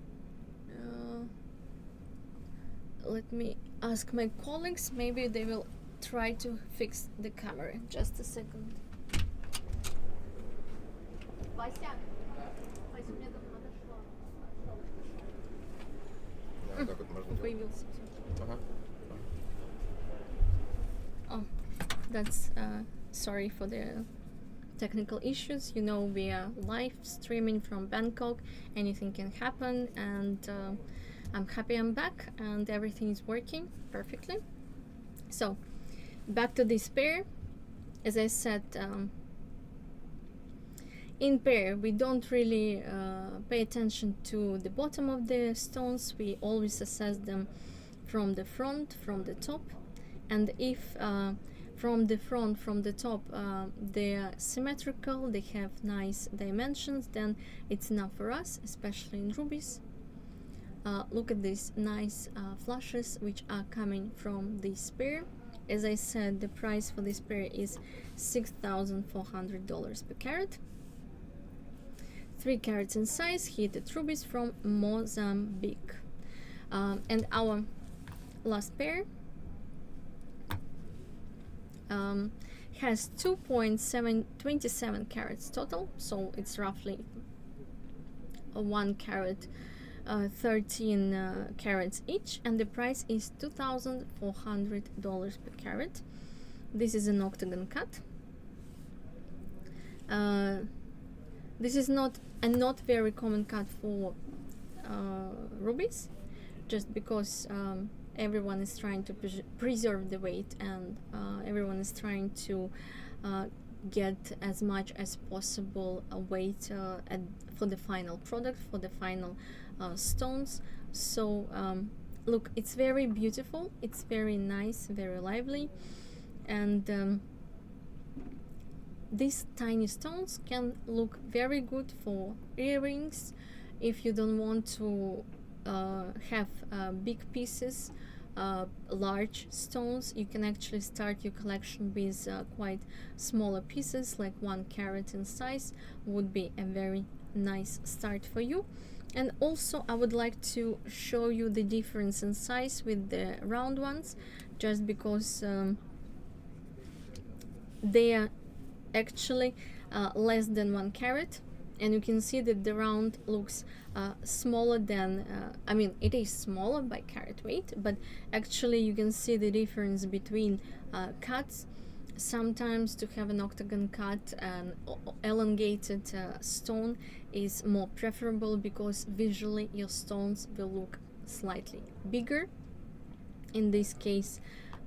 Let me ask my colleagues, maybe they will try to fix the camera. Just a second. Вася, Вася, у меня там подошла. Так вот можно делать. Появился. Ага. Oh, that's sorry for the technical issues. You know, we are live streaming from Bangkok. Anything can happen, and I'm happy I'm back and everything is working perfectly. So back to this pair. As I said, in pair we don't really pay attention to the bottom of the stones. We always assess them from the front, from the top, and if from the front, from the top, they are symmetrical, they have nice dimensions, then it's enough for us, especially in rubies. Look at these nice flashes which are coming from this pair. As I said, the price for this pair is $6,400 per carat. 3 carats in size, heated rubies from Mozambique. And our last pair, has 2.727 carats total, so it's roughly 1 carat, 13 carats each, and the price is $2,400 per carat. This is an octagon cut. This is not very common cut for rubies, just because everyone is trying to preserve the weight, and everyone is trying to get as much as possible weight for the final product, for the final stones. So look, it's very beautiful, it's very nice, very lively, and these tiny stones can look very good for earrings. If you don't want to have big pieces, large stones, you can actually start your collection with quite smaller pieces, like 1 carat in size would be a very nice start for you. And also I would like to show you the difference in size with the round ones, just because they are actually less than 1 carat, and you can see that the round looks smaller than I mean, it is smaller by carat weight, but actually you can see the difference between cuts. Sometimes to have an octagon cut, an elongated stone is more preferable, because visually your stones will look slightly bigger. In this case,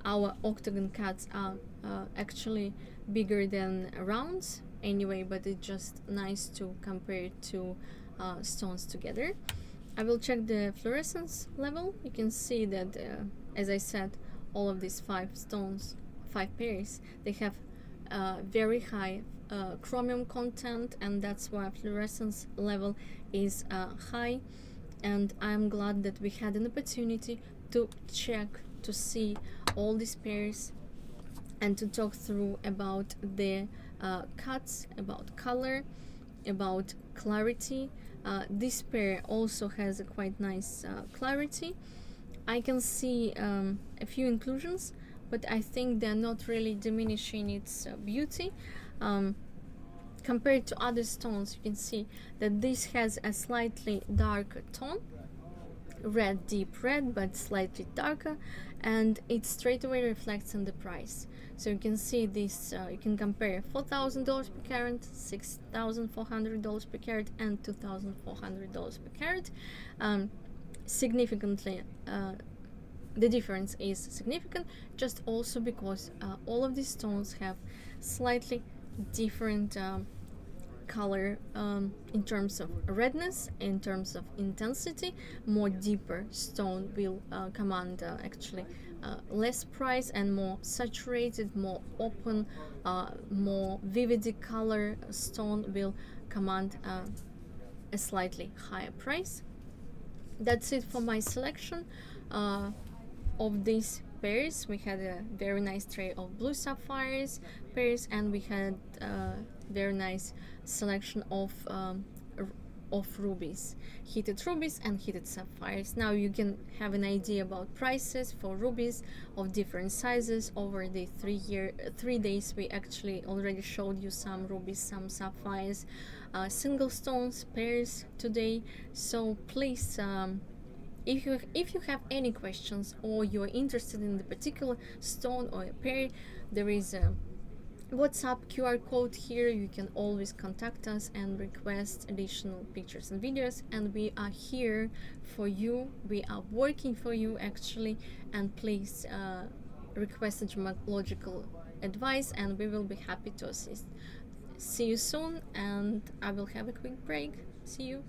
our octagon cuts are actually bigger than rounds anyway, but it's just nice to compare two stones together. I will check the fluorescence level. You can see that as I said, all of these 5 stones, 5 pairs, they have very high chromium content, and that's why fluorescence level is high. And I'm glad that we had an opportunity to check, to see all these pairs, and to talk through about the cuts, about color, about clarity. This pair also has a quite nice clarity. I can see a few inclusions, but I think they're not really diminishing its beauty. Compared to other stones, you can see that this has a slightly darker tone, red, deep red, but slightly darker, and it straight away reflects on the price. So you can see this, you can compare $4,000 per carat, $6,400 per carat, and $2,400 per carat. Significantly, the difference is significant, just also because all of these stones have slightly different color in terms of redness, in terms of intensity. More deeper stone will command actually less price, and more saturated, more open, more vivid color stone will command a slightly higher price. That's it for my selection of these pairs. We had a very nice tray of blue sapphires pairs, and we had a very nice selection of rubies, heated rubies and heated sapphires. Now you can have an idea about prices for rubies of different sizes. Over the 3 days we actually already showed you some rubies, some sapphires, single stones, pairs today. So please, if you have any questions, or you're interested in the particular stone or a pair, there is a WhatsApp QR code here. You can always contact us and request additional pictures and videos, and we are here for you. We are working for you actually, and please request a gemological advice, and we will be happy to assist. See you soon, and I will have a quick break. See you.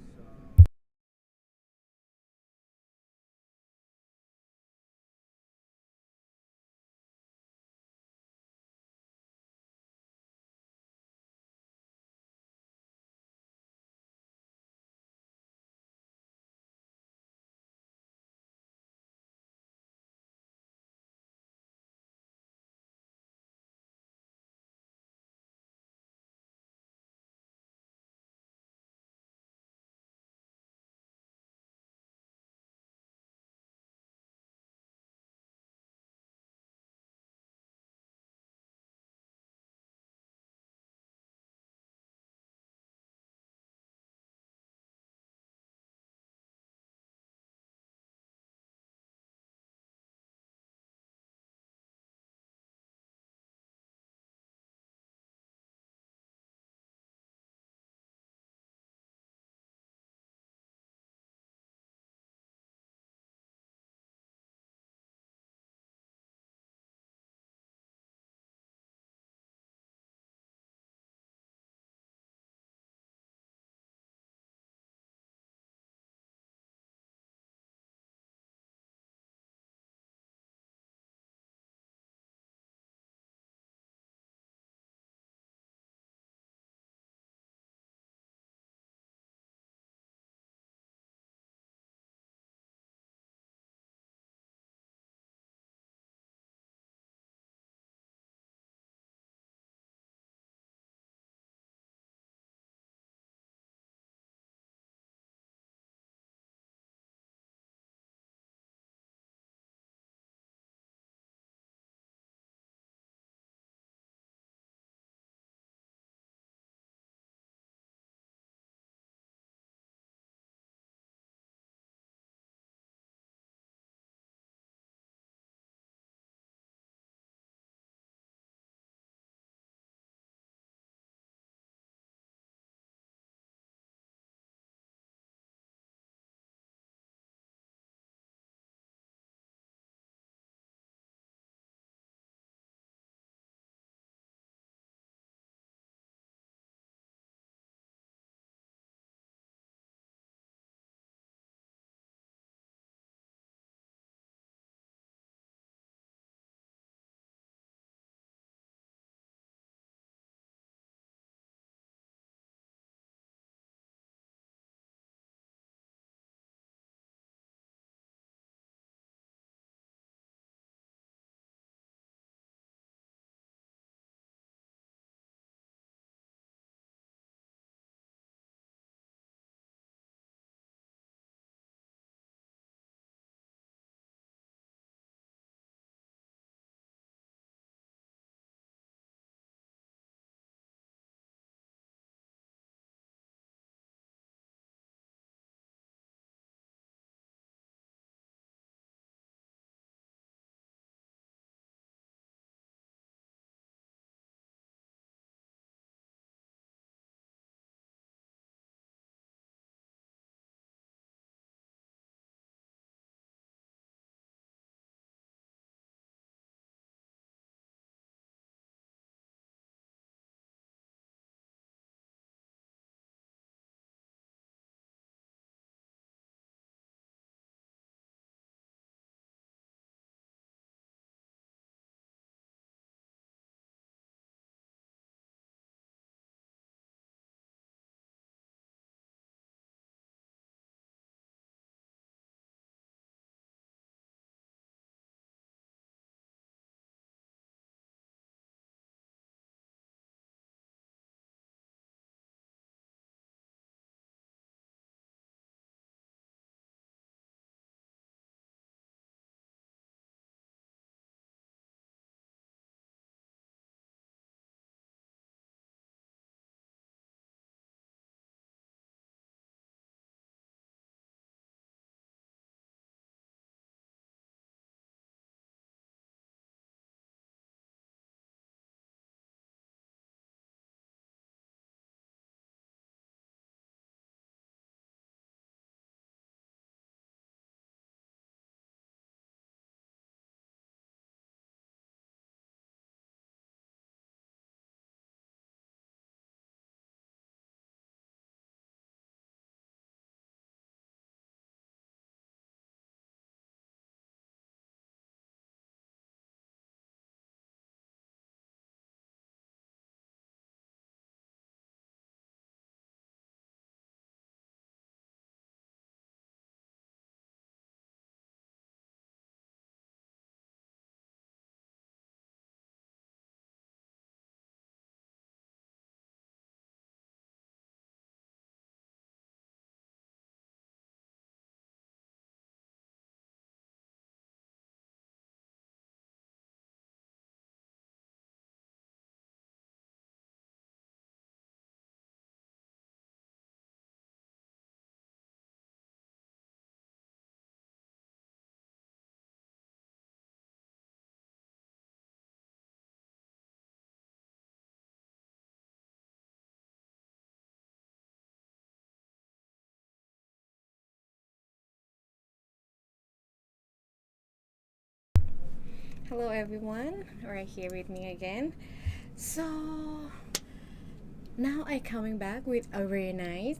Hello everyone, right here with me again. So now I coming back with a very nice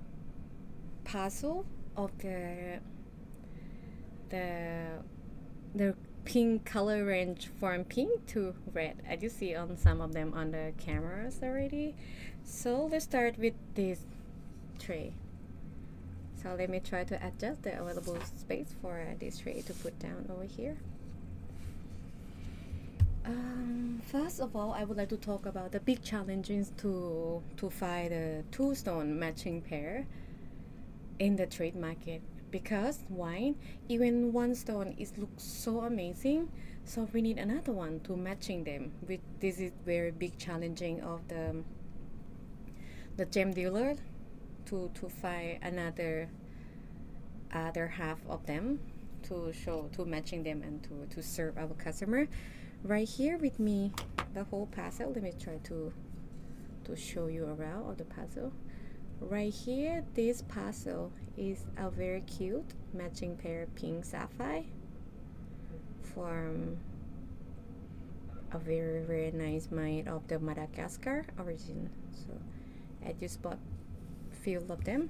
puzzle of the the pink color range from pink to red, as you see on some of them on the cameras already. So let's start with this tray. So let me try to adjust the available space for this tray to put down over here. First of all, I would like to talk about the big challenges to find a two stone matching pair in the trade market, because why? Even one stone is looks so amazing, so we need another one to matching them. Which this is very big challenging of the gem dealer to find another other half of them to show to matching them and to serve our customer. Right here with me, the whole puzzle. Let me try to show you around of the puzzle. Right here, this puzzle is a very cute matching pair of pink sapphire from a very nice made of the Madagascar origin. So I just bought few of them.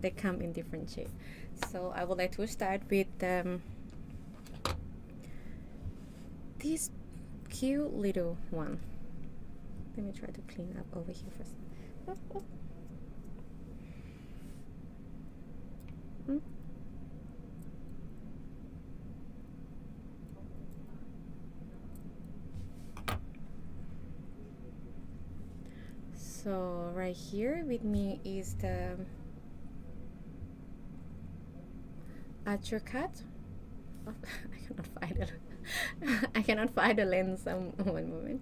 They come in different shape. So I would like to start with this cute little one. Let me try to clean up over here first. So right here with me is the archer cut. Oh, I cannot find it. I cannot find the lens. One moment.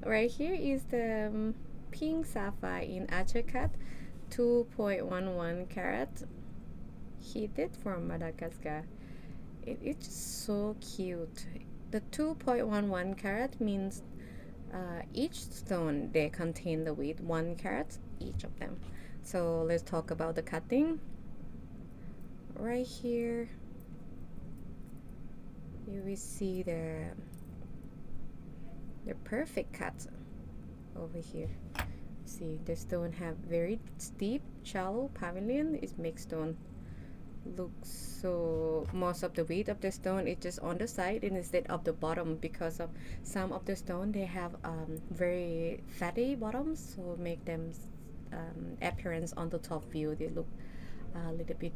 Right here is the pink sapphire in archer cut, 2.11 carat, heated from Madagascar. It's just so cute. The 2.11 carat means each stone they contain the weight 1 carat each of them. So let's talk about the cutting. Right here you will see the perfect cut over here. See, the stone have very steep shallow pavilion. It makes stone look so most of the weight of the stone is just on the side and instead of the bottom, because of some of the stone they have very fatty bottoms, so make them appearance on the top view they look a little bit.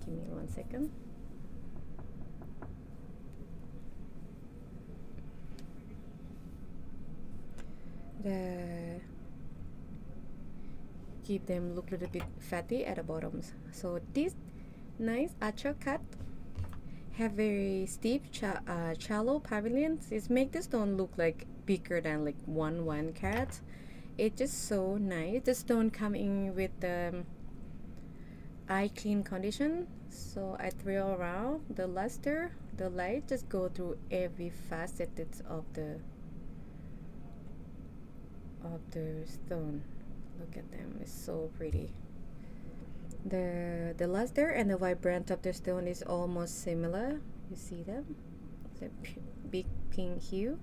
Give me 1 second. Keep them look a little bit fatty at the bottoms. So this nice archer cut have very steep shallow pavilions. It make the stone look like bigger than like 1 carat. It's just so nice. The stone coming with the eye clean condition. So I throw around the luster, the light just go through every facet of the stone. Look at them, it's so pretty. The luster and the vibrance of the stone is almost similar. You see them? It's a big pink hue.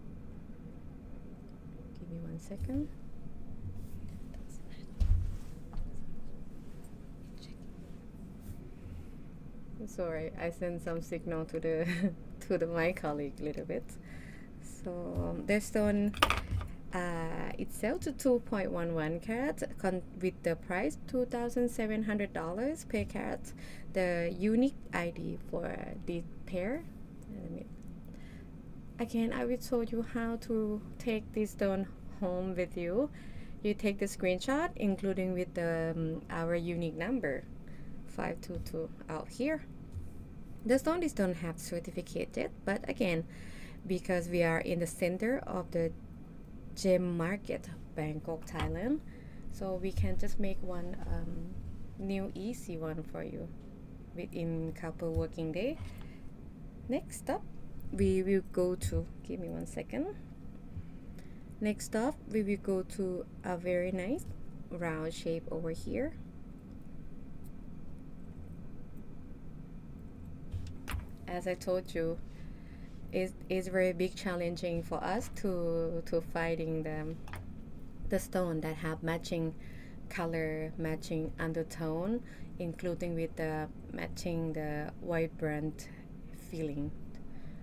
Give me 1 second. Sorry, I sent some signal to the my colleague a little bit. So the stone itself to 2.11 carat with the price $2,700 per carat. The unique ID for this pair. Again, I will show you how to take this stone home with you. You take the screenshot, including with the our unique number 522 out here. The stone don't have certificate yet, but again, because we are in the center of the gem market, Bangkok, Thailand, so we can just make one new easy one for you within couple working day. Next up, we will go to, give me 1 second. Next up, we will go to a very nice round shape over here. As I told you, is very big challenging for us to finding the stone that have matching color, matching undertone, including with the matching the vibrant feeling,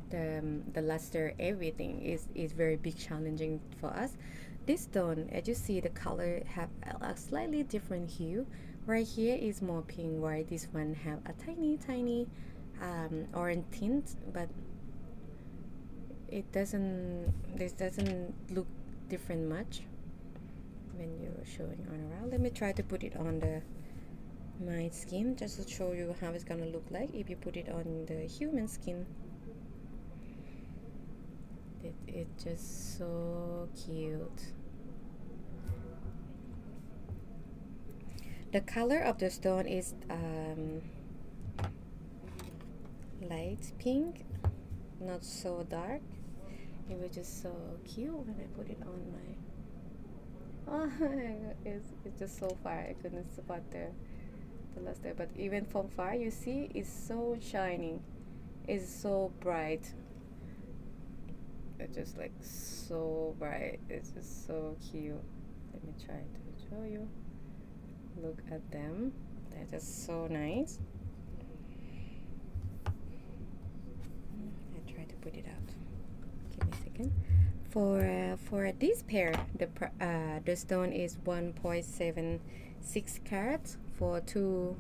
the luster, everything is very big challenging for us. This stone, as you see, the color have a slightly different hue. Right here is more pink, while this one have a tiny orange tint, but this doesn't look different much when you're showing on around. Let me try to put it on my skin just to show you how it's gonna look like if you put it on the human skin. It's just so cute. The color of the stone is light pink, not so dark. It was just so cute when I put it on my. Oh, it's just so far. I couldn't spot the luster, but even from far, you see, it's so shiny. It's so bright. It's just like so bright. It's just so cute. Let me try to show you. Look at them. They're just so nice. I try to put it out. Give me a second. For this pair, the stone is 1.76 carats for 2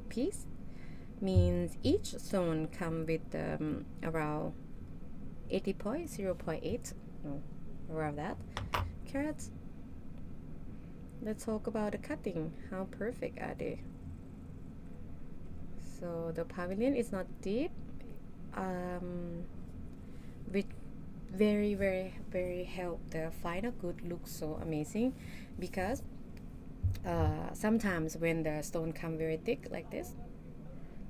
piece. Means each stone come with around 0.8, no, around that carats. Let's talk about the cutting. How perfect are they? So the pavilion is not deep, which very help the final good look so amazing, because sometimes when the stone come very thick like this,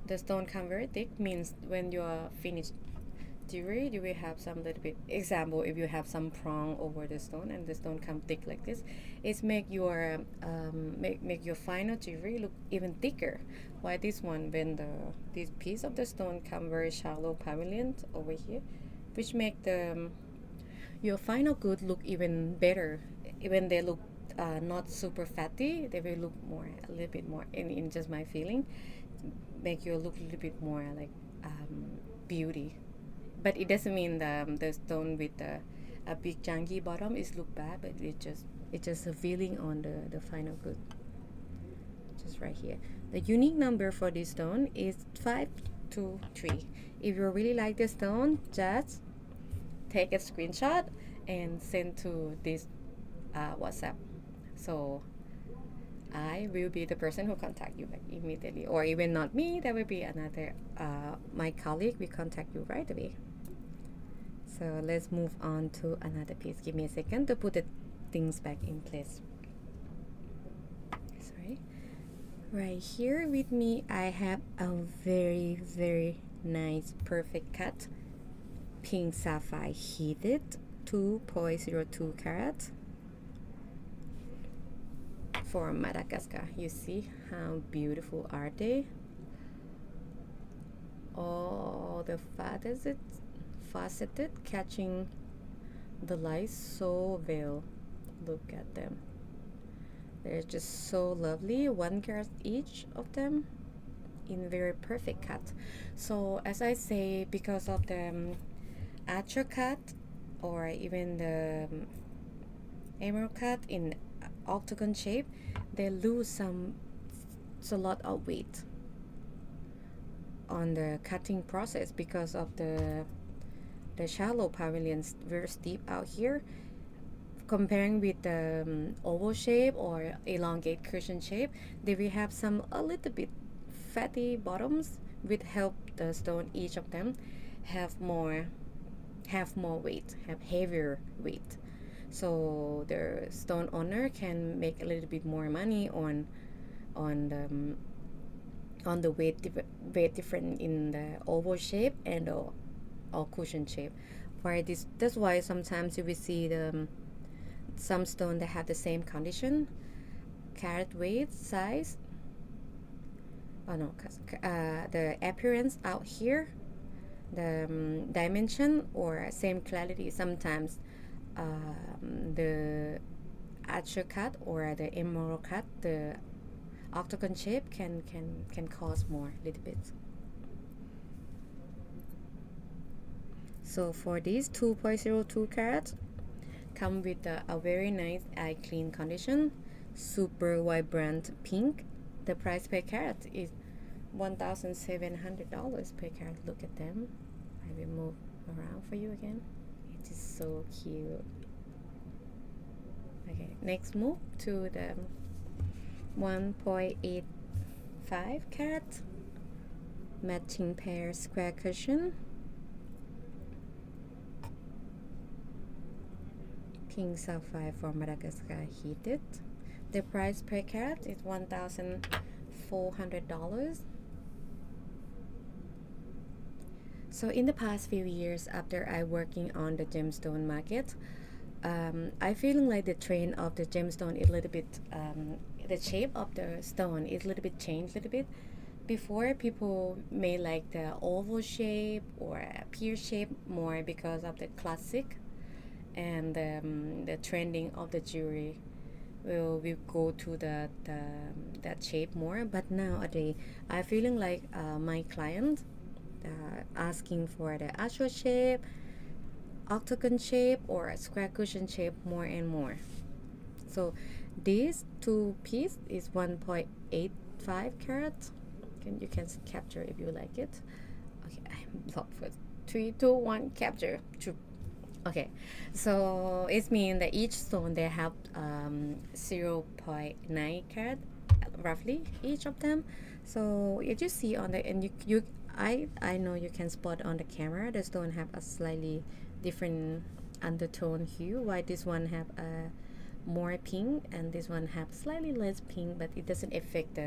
the stone come very thick means when you are finished jewelry, you will have some little bit. Example, if you have some prong over the stone and the stone come thick like this, it's make your final jewelry look even thicker. While this one, when this piece of the stone come very shallow pavilion over here, which make your final good look even better. Even they look not super fatty, they will look a little bit more. In just my feeling, make you look a little bit more like beauty. But it doesn't mean the stone with a big chunky bottom is look bad, but it's just a feeling on the final good. Just right here. The unique number for this stone is 523. If you really like the stone, just take a screenshot and send to this WhatsApp. So I will be the person who contact you back immediately, or even not me, that will be another my colleague will contact you right away. So let's move on to another piece. Give me a second to put the things back in place. Sorry. Right here with me, I have a very nice perfect cut pink sapphire heated 2.02 carats for Madagascar. You see how beautiful are they? All the faceted catching the light so well. Look at them. They're just so lovely. 1 carat each of them in very perfect cut. So as I say, because of the archer cut or even the emerald cut in octagon shape, they lose a lot of weight on the cutting process because of the shallow pavilions very steep out here. Comparing with the oval shape or elongate cushion shape, they will have a little bit fatty bottoms, which help the stone, each of them have more weight, have heavier weight. So the stone owner can make a little bit more money on the weight different in the oval shape and the or cushion shape. That's why sometimes you will see some stone that have the same condition, carat weight, size. Oh no, the appearance out here the dimension or same clarity. Sometimes the archer cut or the emerald cut, the octagon shape can cost more a little bit. So for these 2.02 carats, come with a very nice eye clean condition, super vibrant pink. The price per carat is $1,700 per carat. Look at them. I will move around for you again. It is so cute. Okay, next move to the 1.85 carat matching pair square cushion. Pink sapphire from Madagascar heated. The price per carat is $1,400. So in the past few years, after I working on the gemstone market, I feeling like the trend of the gemstone is a little bit, the shape of the stone is a little bit changed a little bit. Before, people may like the oval shape or a pear shape more because of the classic and the trending of the jewelry will go to that shape more. But nowadays, I feeling like my client asking for the astro shape, octagon shape, or a square cushion shape more and more. So these two piece is 1.85 carat. You can capture if you like it. Okay, I'm blocked for 3, 2, 1 capture. Okay, so it means that each stone they have 0.9 carat roughly each of them. So if you see on the and I know you can spot on the camera the stone have a slightly different undertone hue. Why this one have a more pink and this one have slightly less pink, but it doesn't affect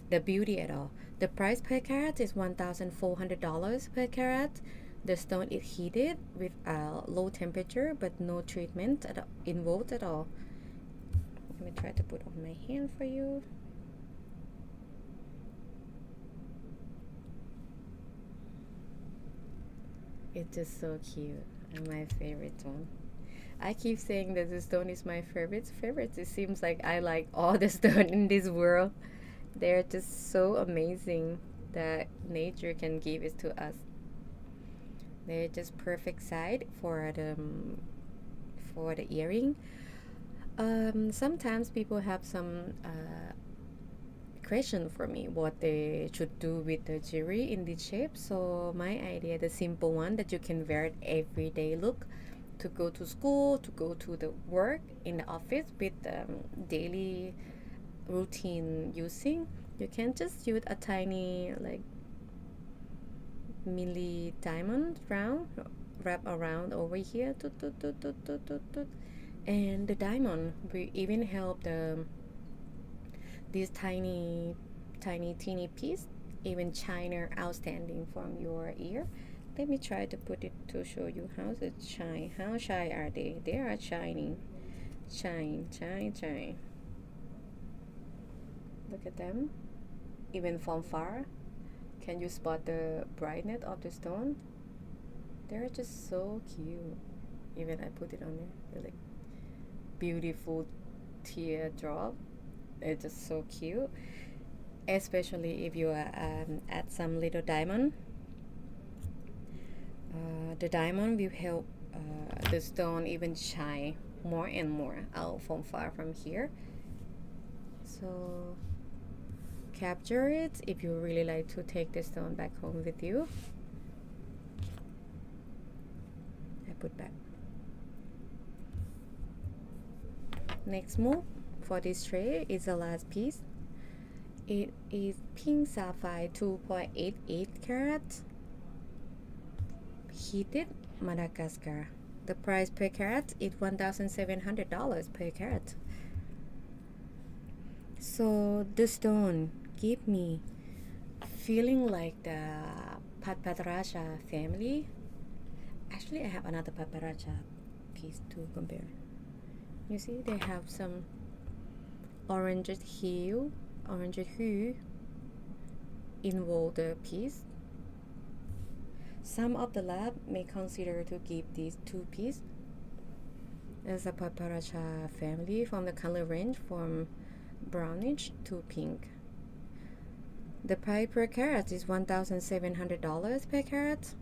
the beauty at all. The price per carat is $1,400 per carat. The stone is heated with a low temperature but no treatment involved at all. Let me try to put on my hand for you. It's just so cute and my favorite one. I keep saying that the stone is my favorite. It seems like I like all the stone in this world. They're just so amazing that nature can give it to us. They're just perfect size for the earring. Sometimes people have some question for me what they should do with the jewelry in this shape. So my idea, the simple one that you can wear it everyday look, to go to school, to go to the work in the office with daily routine using. You can just use a tiny like milli diamond round wrap around over here, and the diamond will even help this teeny piece even shiner outstanding from your ear. Let me try to put it to show you how it shine. How shiny are they? They are shining. Shine. Look at them. Even from far, can you spot the brightness of the stone? They're just so cute. Even I put it on there. They're like beautiful teardrop. It's just so cute. Especially if you add some little diamond. The diamond will help the stone even shine more and more out from far from here. So capture it if you really like to take the stone back home with you. I put back. Next move for this tray is the last piece. It is pink sapphire 2.88 carat heated Madagascar. The price per carat is $1,700 per carat. So the stone give me feeling like the Patpataraja family. Actually, I have another Patpataraja piece to compare. You see, they have some orange hue involved the piece. Some of the lab may consider to give these two pieces as a paparacha family from the color range from brownish to pink. The price per carat is $1,700 per carat.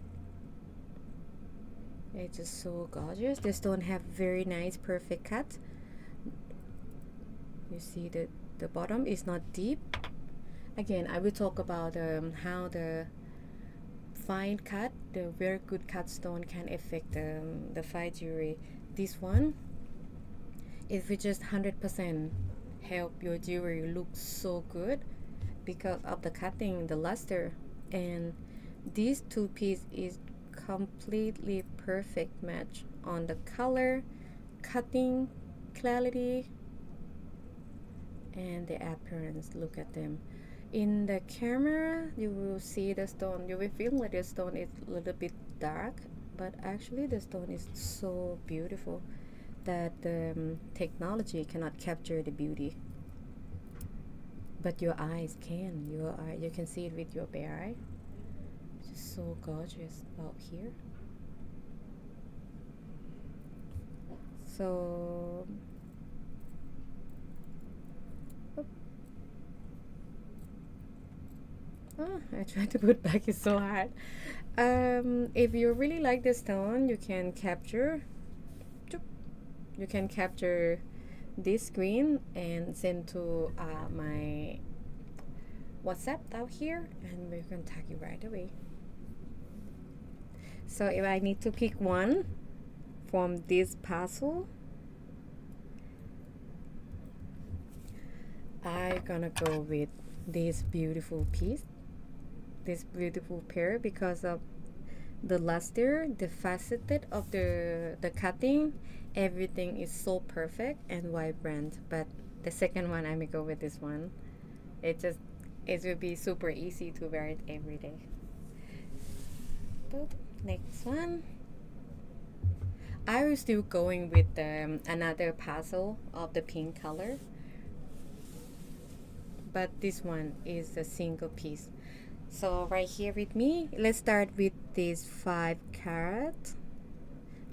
It's just so gorgeous. The stone have very nice perfect cut. You see that the bottom is not deep. Again, I will talk about how the fine cut, the very good cut stone can affect the fine jewelry. This one, if it just 100% help your jewelry look so good because of the cutting, the luster, and these two piece is completely perfect match on the color, cutting, clarity, and the appearance. Look at them. In the camera, you will see the stone. You will feel like the stone is a little bit dark, but actually the stone is so beautiful that the technology cannot capture the beauty. But your eyes can. You can see it with your bare eye. It's just so gorgeous out here. So I try to put back, it's so hard. If you really like the stone, you can capture this screen and send to my WhatsApp out here, and we can tag you right away. So if I need to pick one from this puzzle, I'm gonna go with this beautiful piece, this beautiful pair, because of the luster, the faceted of the cutting, everything is so perfect and vibrant. But the second one, I'm gonna go with this one. It will be super easy to wear it every day. Boop. Next one, I was still going with another puzzle of the pink color, but this one is a single piece. So right here with me, let's start with this 5 carat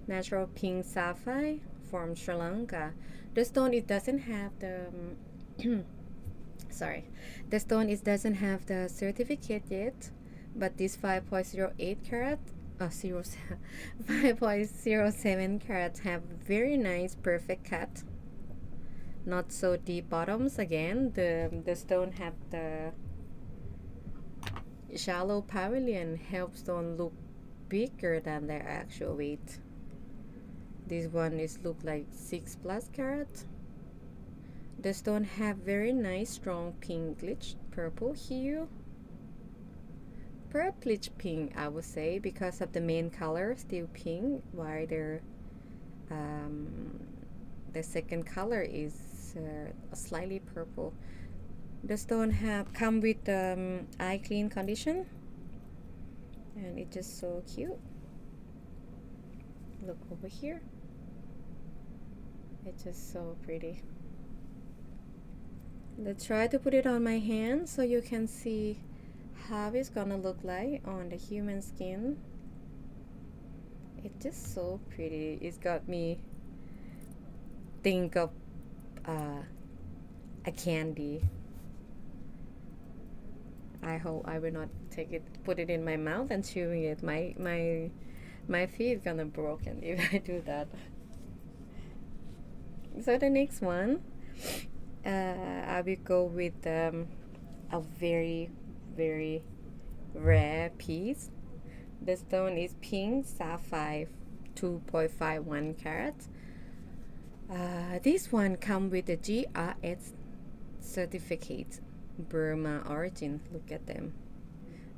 natural pink sapphire from Sri Lanka. The stone, it doesn't have the sorry, the stone, it doesn't have the certificate yet, but this 5.08 carat 5.07 carats have very nice perfect cut, not so deep bottoms. Again, the stone have the shallow pavilion, helps stone look bigger than their actual weight. This one is look like 6+ carats. The stone have very nice strong pink glitch purple hue, purplish pink, I would say, because of the main color still pink, while the second color is slightly purple. The stone have come with eye clean condition, and it's just so cute. Look over here, it's just so pretty. Let's try to put it on my hand so you can see how it's gonna look like on the human skin. It's just so pretty. It's got me think of a candy. I hope I will not take it, put it in my mouth and chewing it. My feet gonna broken if I do that. So the next one, I will go with a very rare piece. The stone is pink sapphire 2.51 carats. This one come with the GRS certificate, Burma origin. Look at them.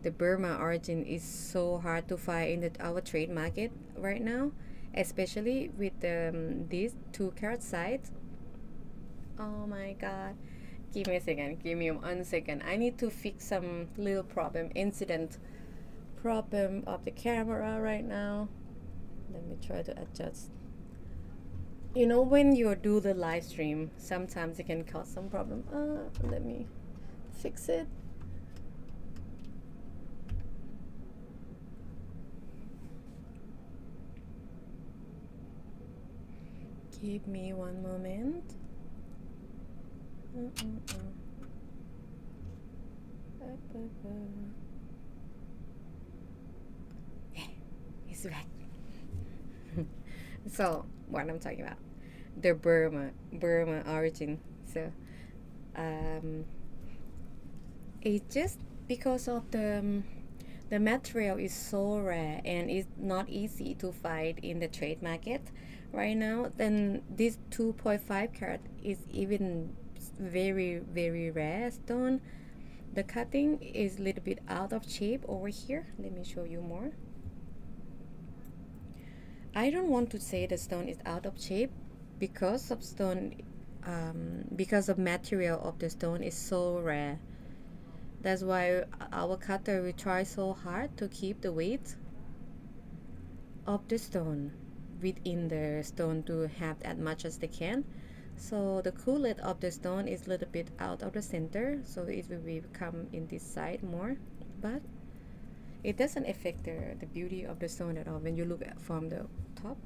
The Burma origin is so hard to find in our trade market right now, especially with these 2 carat size. Oh my god. Give me a second. Give me 1 second. I need to fix some little problem of the camera right now. Let me try to adjust. You know, when you do the live stream, sometimes it can cause some problem. Let me fix it. Give me one moment. Yeah, it's back. So what I'm talking about, the Burma origin. So it's just because of the material is so rare and it's not easy to find in the trade market right now. Then this 2.5 carat is even very rare stone. The cutting is a little bit out of shape over here. Let me show you more. I don't want to say the stone is out of shape because of stone, because of material of the stone is so rare. That's why our cutter will try so hard to keep the weight of the stone within the stone to have as much as they can. So the coolet of the stone is a little bit out of the center, so it will become in this side more, but it doesn't affect the beauty of the stone at all. When you look at from the top,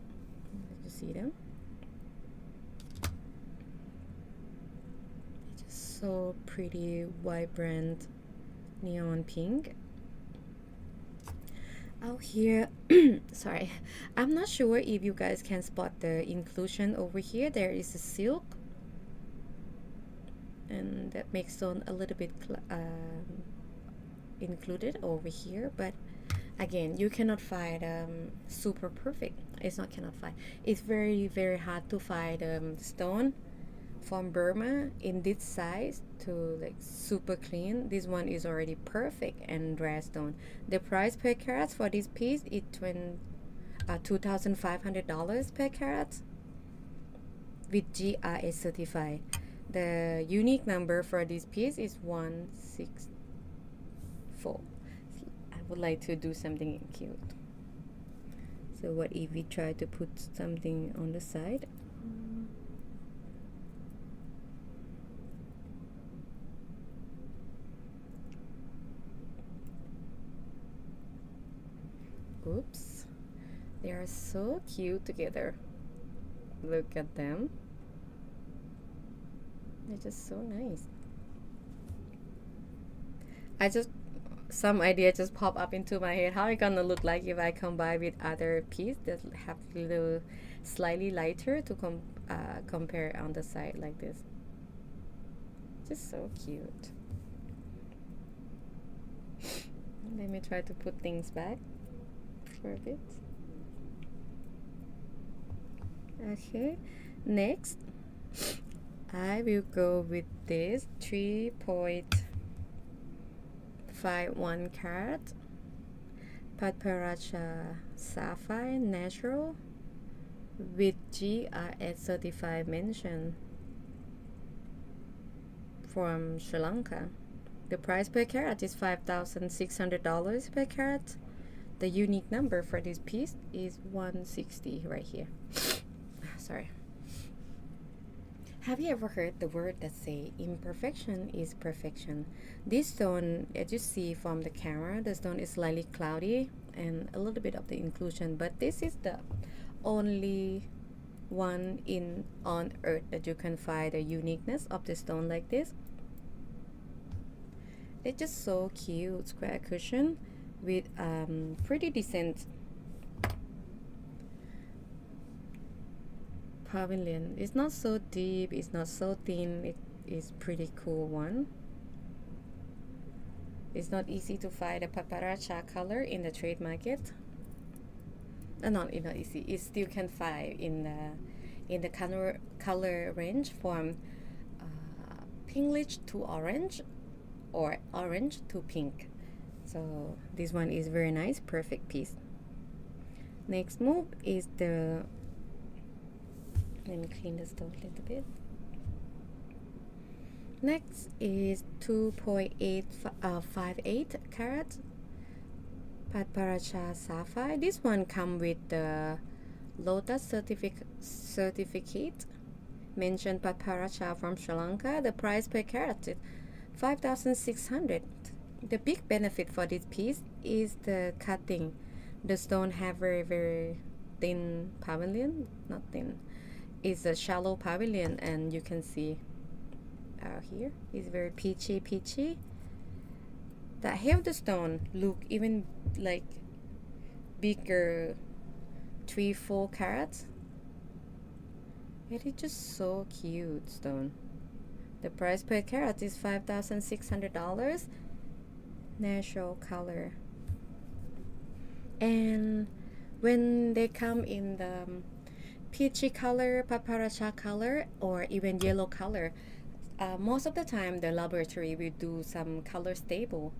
you see them. It's just so pretty, vibrant neon pink. Out here, sorry, I'm not sure if you guys can spot the inclusion over here. There is a silk, and that makes stone a little bit included over here, but again, you cannot find super perfect. It's not cannot find, it's very hard to find stone from Burma in this size to like super clean. This one is already perfect and rare stone. The price per carat for this piece is $2,500 per carat with GRS certified. The unique number for this piece is 164. I would like to do something cute. So what if we try to put something on the side? Oops, they are so cute together. Look at them. They're just so nice. Some idea just pop up into my head. How it gonna look like if I combine with other piece that have little slightly lighter to compare on the side like this. Just so cute. Let me try to put things back for a bit. Okay, next I will go with this 3.51 carat Patparacha sapphire natural with GRS certified mention from Sri Lanka. The price per carat is $5,600 per carat. The unique number for this piece is 160 right here. Sorry. Have you ever heard the word that say imperfection is perfection? This stone, as you see from the camera, the stone is slightly cloudy and a little bit of the inclusion, but this is the only one on earth that you can find the uniqueness of the stone like this. It's just so cute, square cushion with pretty decent pavilion. It's not so deep, it's not so thin, it is pretty cool one. It's not easy to find a paparacha color in the trade market. Not easy. It still can find in the color range from pinkish to orange or orange to pink. So this one is very nice, perfect piece. Next move is the, let me clean the stone a little bit. Next is 2.58 carat Patparacha sapphire. This one come with the Lotus certificate mentioned Patparacha from Sri Lanka. The price per carat is 5,600. The big benefit for this piece is the cutting. The stone have very thin pavilion, not thin. is a shallow pavilion, and you can see out here is very peachy. That have the stone look even like bigger, 3-4 carats. It is just so cute stone. The price per carat is $5,600. Natural color. And when they come in the peachy color, paparacha color, or even yellow color, most of the time the laboratory will do some color stable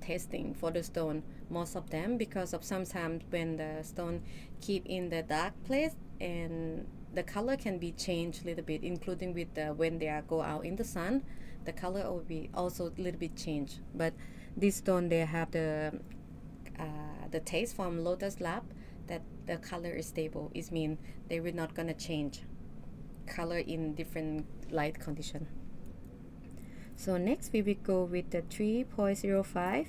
testing for the stone. Most of them, because of sometimes when the stone keep in the dark place, and the color can be changed a little bit, including with the when they are go out in the sun, the color will be also a little bit changed. But this stone, they have the taste from Lotus Lab that the color is stable. It means they will not gonna change color in different light condition. So next we will go with the 3.05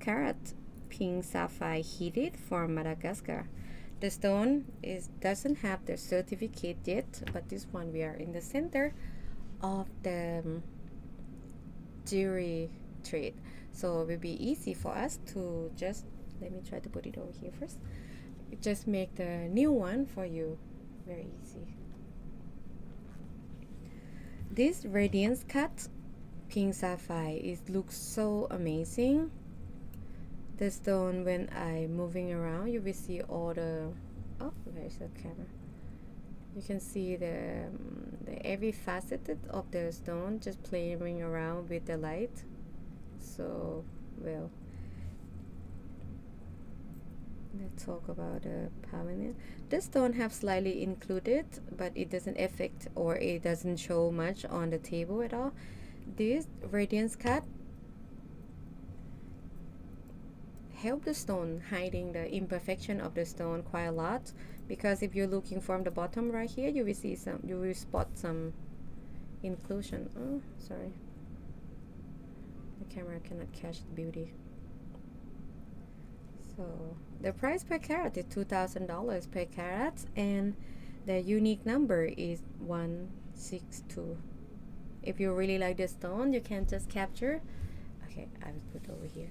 carat pink sapphire heated from Madagascar. The stone doesn't have the certificate yet, but this one we are in the center of the jewelry trade. So it will be easy for us to just, let me try to put it over here first. Just make the new one for you. Very easy. This radiance cut pink sapphire looks so amazing. The stone, when I moving around, you will see all the, oh, where's the camera? You can see the every facet of the stone just playing around with the light. So well, let's talk about the pavilion. The stone have slightly included, but it doesn't affect or it doesn't show much on the table at all. This radiance cut help the stone hiding the imperfection of the stone quite a lot, because if you're looking from the bottom right here, you will see you will spot some inclusion. Oh, sorry, the camera cannot catch the beauty. So the price per carat is $2,000 per carat, and the unique number is 162. If you really like the stone, you can just capture. Okay, I will put over here.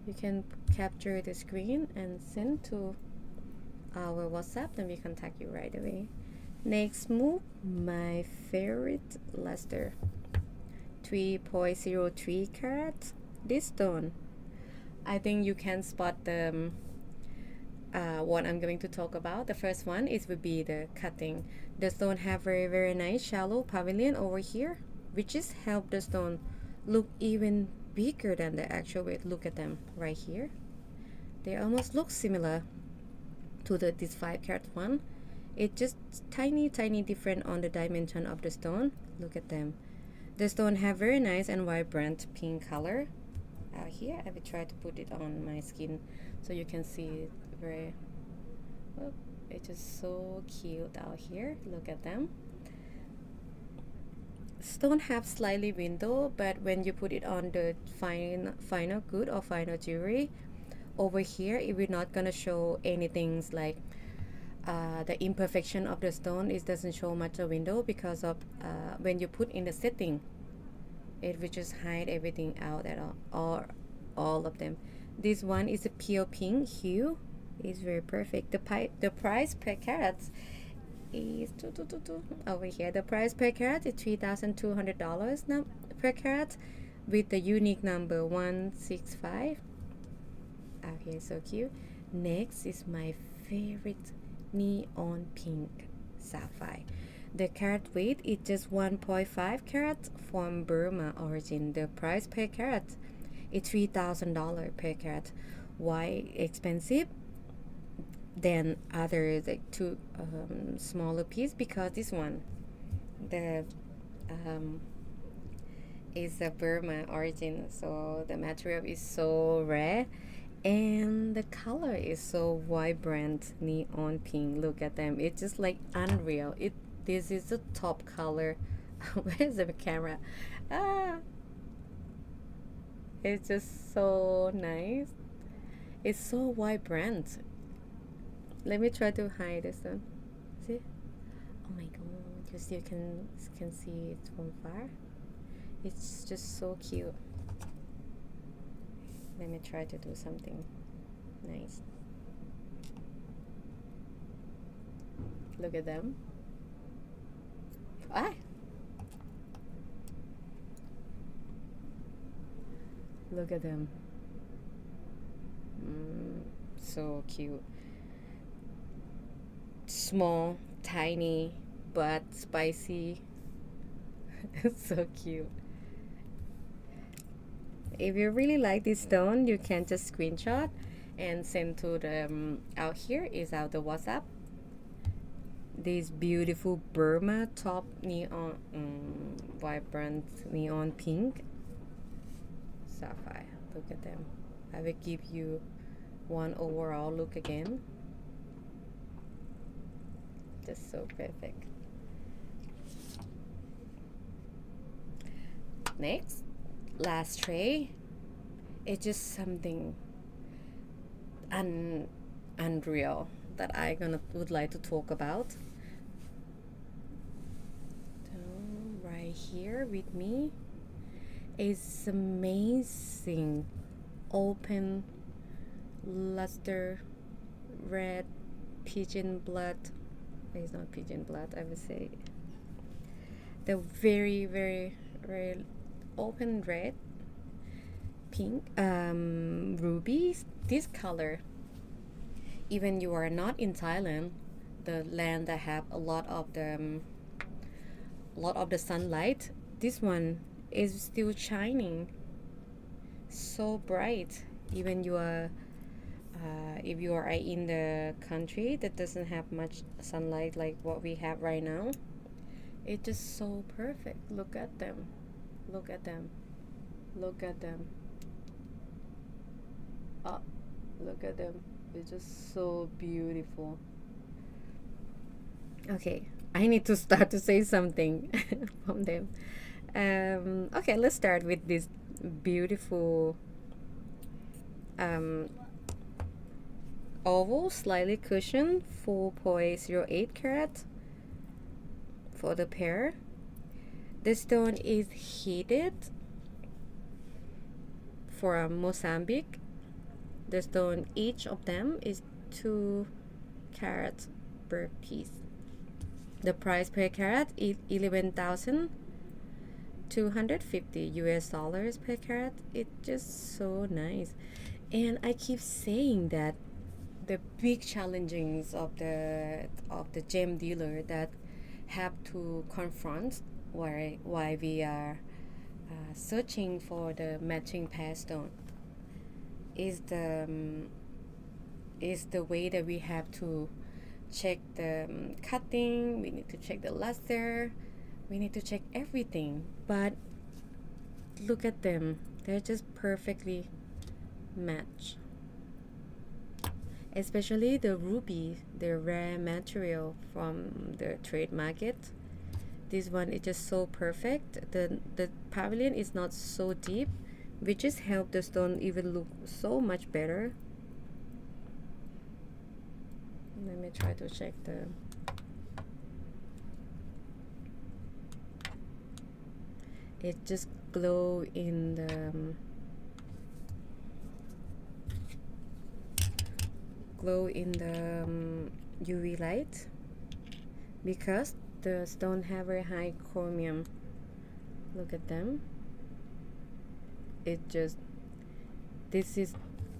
You can capture the screen and send to our WhatsApp, then we contact you right away. Next move, my favorite luster, 3.03 carat. This stone, I think you can spot the what I'm going to talk about. The first one would be the cutting. The stone have very nice shallow pavilion over here, which is help the stone look even bigger than the actual weight. Look at them right here. They almost look similar to this 5 carat one. It just tiny different on the dimension of the stone. Look at them. The stone have very nice and vibrant pink color. Out here, I will try to put it on my skin so you can see it very. Oh, it's just so cute out here. Look at them. Stone have slightly window, but when you put it on the final good or final jewelry, over here it will not gonna show anything like the imperfection of the stone. It doesn't show much a window because of when you put in the setting, it will just hide everything out at all of them. This one is a pure pink hue. It's very perfect. The price per carat is over here. The price per carat is $3,200 now per carat, with the unique number 165. Out here, so cute. Next is my favorite neon pink sapphire. The carat weight is just 1.5 carat from Burma origin. The price per carat is $3,000 per carat. Why expensive than others, like two smaller piece? Because this one, the is a Burma origin, so the material is so rare, and the color is so vibrant, neon pink. Look at them. It's just like unreal. This is the top color. Where's the camera? It's just so nice. It's so vibrant. Let me try to hide this one. See? Oh my god, you still can see it from far. It's just so cute. Let me try to do something nice. Look at them. Ah! Look at them. So cute. Small, tiny, but spicy. So cute. If you really like this stone, you can just screenshot and send to the out here is out the WhatsApp. This beautiful Burma top neon, vibrant neon pink sapphire. Look at them. I will give you one overall look again. Just so perfect. Next, last tray. It's just something unreal that I would like to talk about. So right here with me is amazing open luster red pigeon blood. It's not pigeon blood, I would say. The very very very open red pink rubies. This color, even you are not in Thailand, the land that have a lot of the sunlight, this one is still shining so bright. Even you are if you are in the country that doesn't have much sunlight like what we have right now, it's just so perfect. Look at them. Look at them. Look at them. Oh, look at them. It's just so beautiful. Okay, I need to start to say something from them. Okay, let's start with this beautiful oval, slightly cushioned, 4.08 carat for the pair. The stone is heated for Mozambique. The stone, each of them is 2 carats per piece. The price per carat is 11,250 US dollars per carat. It's just so nice. And I keep saying that the big challenges of the gem dealer that have to confront why we are searching for the matching pair stone is the way that we have to check the cutting. We need to check the luster. We need to check everything. But look at them. They're just perfectly matched. Especially the ruby, the rare material from the trade market. This one is just so perfect. The pavilion is not so deep, which just help the stone even look so much better. Let me try to check the it just glow in the UV light because the stone have very high chromium. Look at them. This is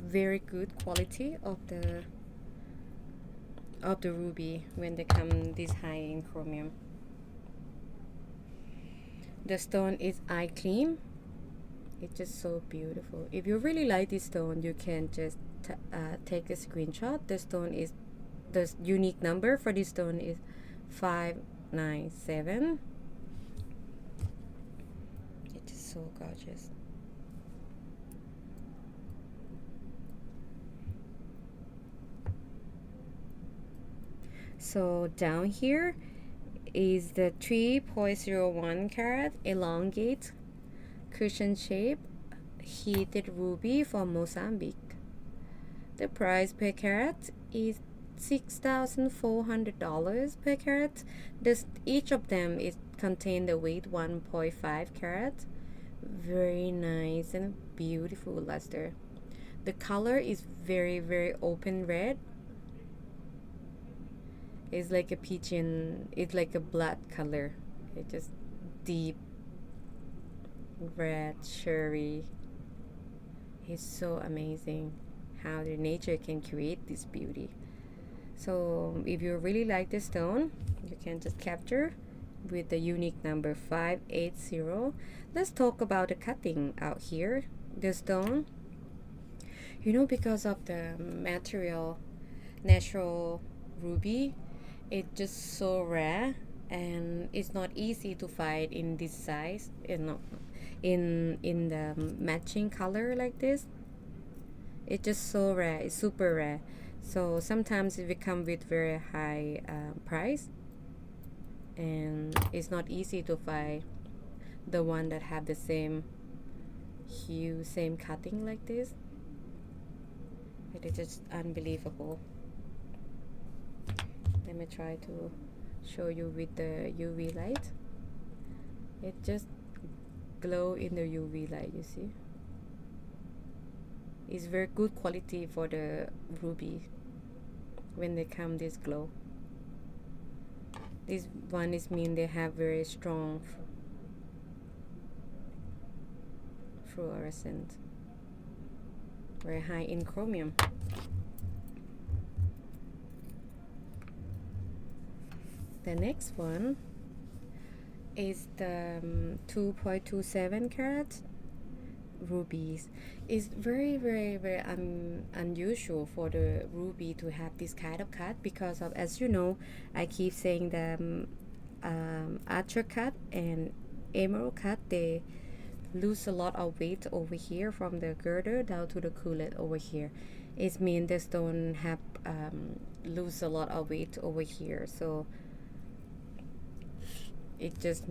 very good quality of the ruby when they come this high in chromium. The stone is eye clean. It's just so beautiful. If you really like this stone, you can just take a screenshot. The unique number for this stone is 597. It's just so gorgeous. So down here is the 3.01 carat elongate cushion shape heated ruby from Mozambique. The price per carat is $6,400 per carat. This each of them is contain the weight 1.5 carat. Very nice and beautiful luster. The color is very open red. It's like a pigeon. It's like a blood color. It's just deep red cherry. It's so amazing how the nature can create this beauty. So if you really like the stone, you can just capture with the unique number 580. Let's talk about the cutting out here. The stone, because of the material, natural ruby, it's just so rare and it's not easy to find in this size, in the matching color like this. It's just so rare. It's super rare. So sometimes it will come with very high price, and it's not easy to find the one that have the same hue, same cutting like this. It is just unbelievable. Let me try to show you with the UV light. It just glow in the UV light, you see. It's very good quality for the ruby when they come this glow. This one is mean they have very strong fluorescent, very high in chromium. The next one is the 2.27 carat rubies. Is very unusual for the ruby to have this kind of cut, because of, as you know, I keep saying the archer cut and emerald cut, they lose a lot of weight over here from the girder down to the collet over here. It means the stone have lose a lot of weight over here, so it's just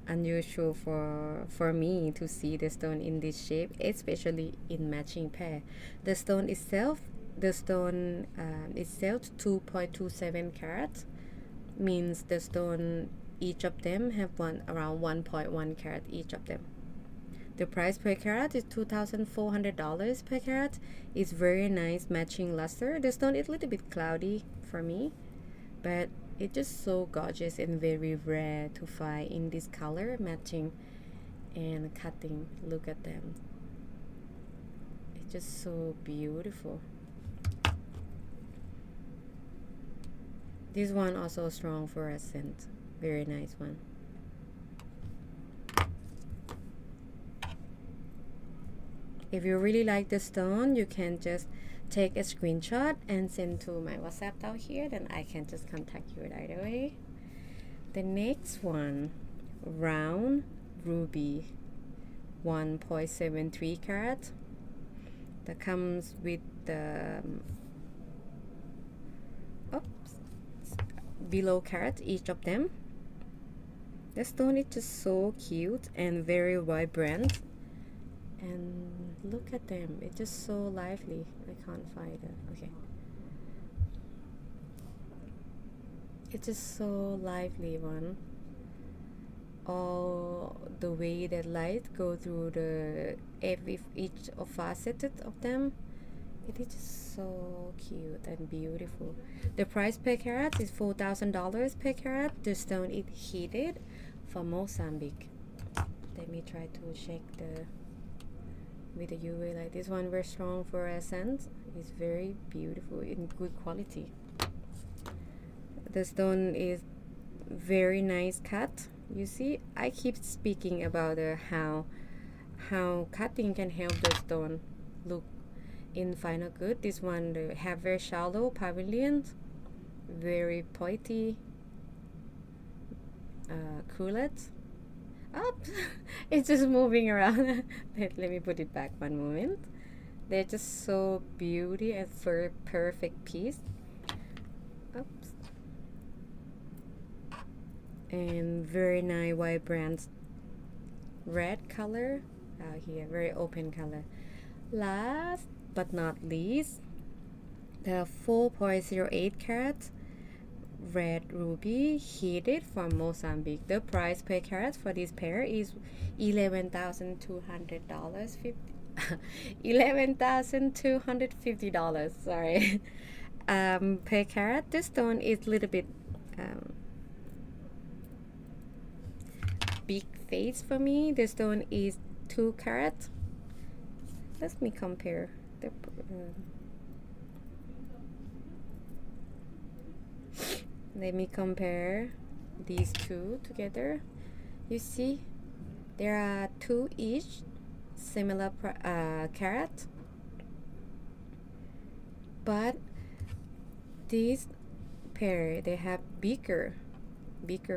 unusual for me to see the stone in this shape, especially in matching pair. The stone itself 2.27 carats, means the stone, each of them have around 1.1 carat each of them. The price per carat is $2,400 per carat. It's very nice matching luster. The stone is a little bit cloudy for me, but it's just so gorgeous and very rare to find in this color matching and cutting. Look at them. It's just so beautiful. This one also strong fluorescent. Very nice one. If you really like the stone, you can just take a screenshot and send to my WhatsApp down here, then I can just contact you right away. The next one, round ruby, 1.73 carat. That comes with the below carat each of them. The stone is just so cute and very vibrant. And look at them, it's just so lively. I can't find it. Okay, it's just so lively one. All the way that light go through each of faceted of them. It is just so cute and beautiful. The price per carat is $4,000 per carat. The stone is heated from Mozambique. Let me try to check with the UV light. This one very strong fluorescent. It's very beautiful in good quality. The stone is very nice cut. You see, I keep speaking about how cutting can help the stone look in final good. This one have very shallow pavilions, very pointy cullets. Up. It's just moving around. Let me put it back one moment. They're just so beauty and for a perfect piece. Oops. And very nice vibrant red color out here, very open color. Last but not least, The 4.08 carat red ruby heated from Mozambique. The price per carat for this pair is $11,200. $11,250. Sorry. Per carat. This stone is a little bit big face for me. The stone is 2 carat. Let me compare the. Let me compare these two together. You see, there are 2 each, similar carat, but these pair they have bigger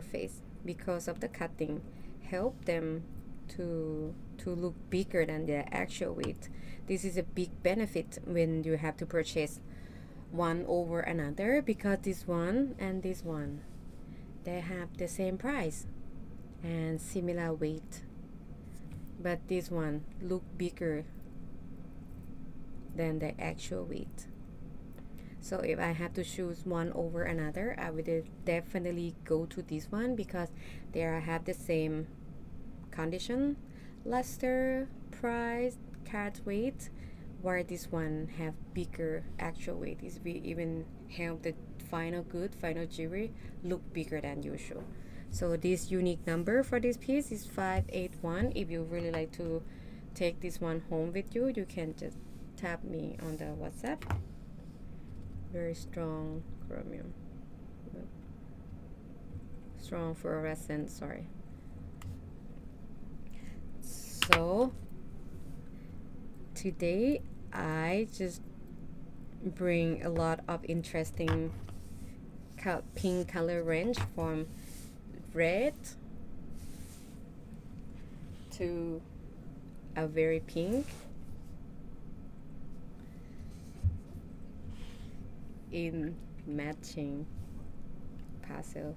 face because of the cutting. Help them to look bigger than their actual weight. This is a big benefit when you have to purchase one over another, because this one and this one they have the same price and similar weight, but this one look bigger than the actual weight. So if I have to choose one over another, I would definitely go to this one because they have the same condition, luster, price, carat weight, where this one have bigger actual weight. This will even help the final jewelry look bigger than usual. So this unique number for this piece is 581. If you really like to take this one home with you, you can just tap me on the WhatsApp. Very strong chromium, strong fluorescent, sorry. So today I just bring a lot of interesting pink color range, from red to a very pink in matching pastel.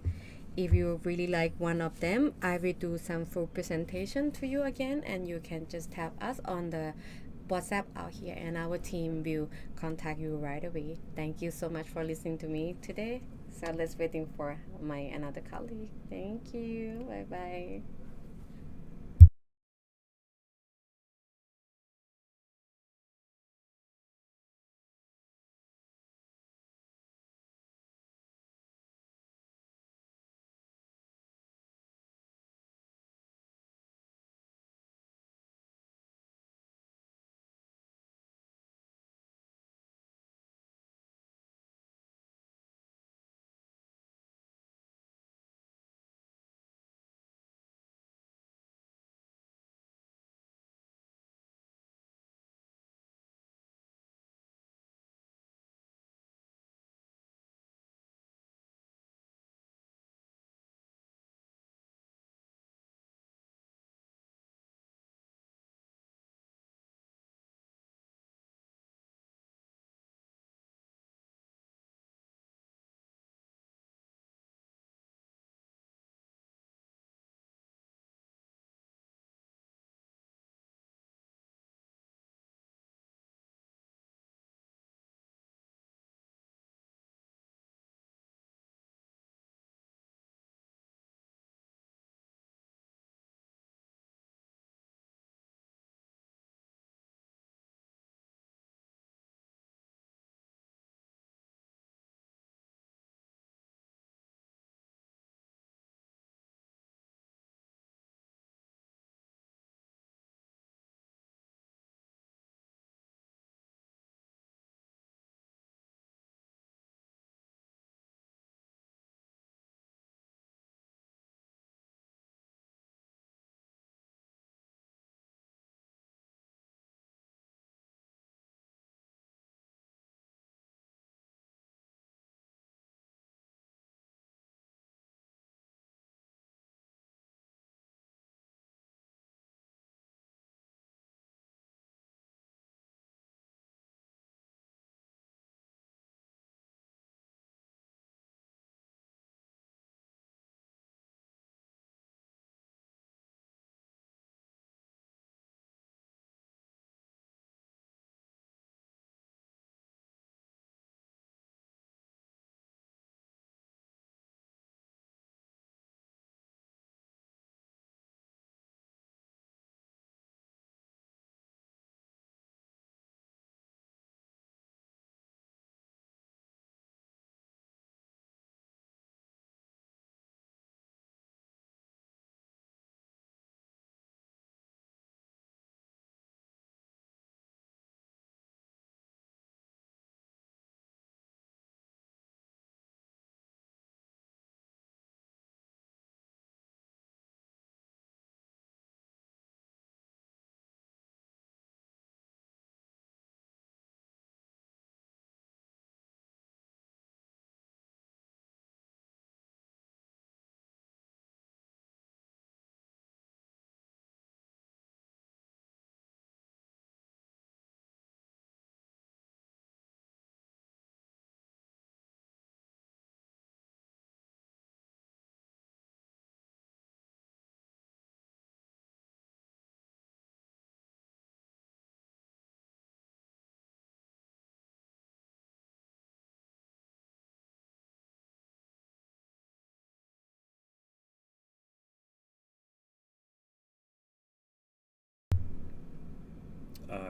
If you really like one of them, I will do some full presentation to you again, and you can just tap us on the WhatsApp out here and our team will contact you right away. Thank you so much for listening to me today. So let's waiting for my another colleague. Thank you. Bye bye.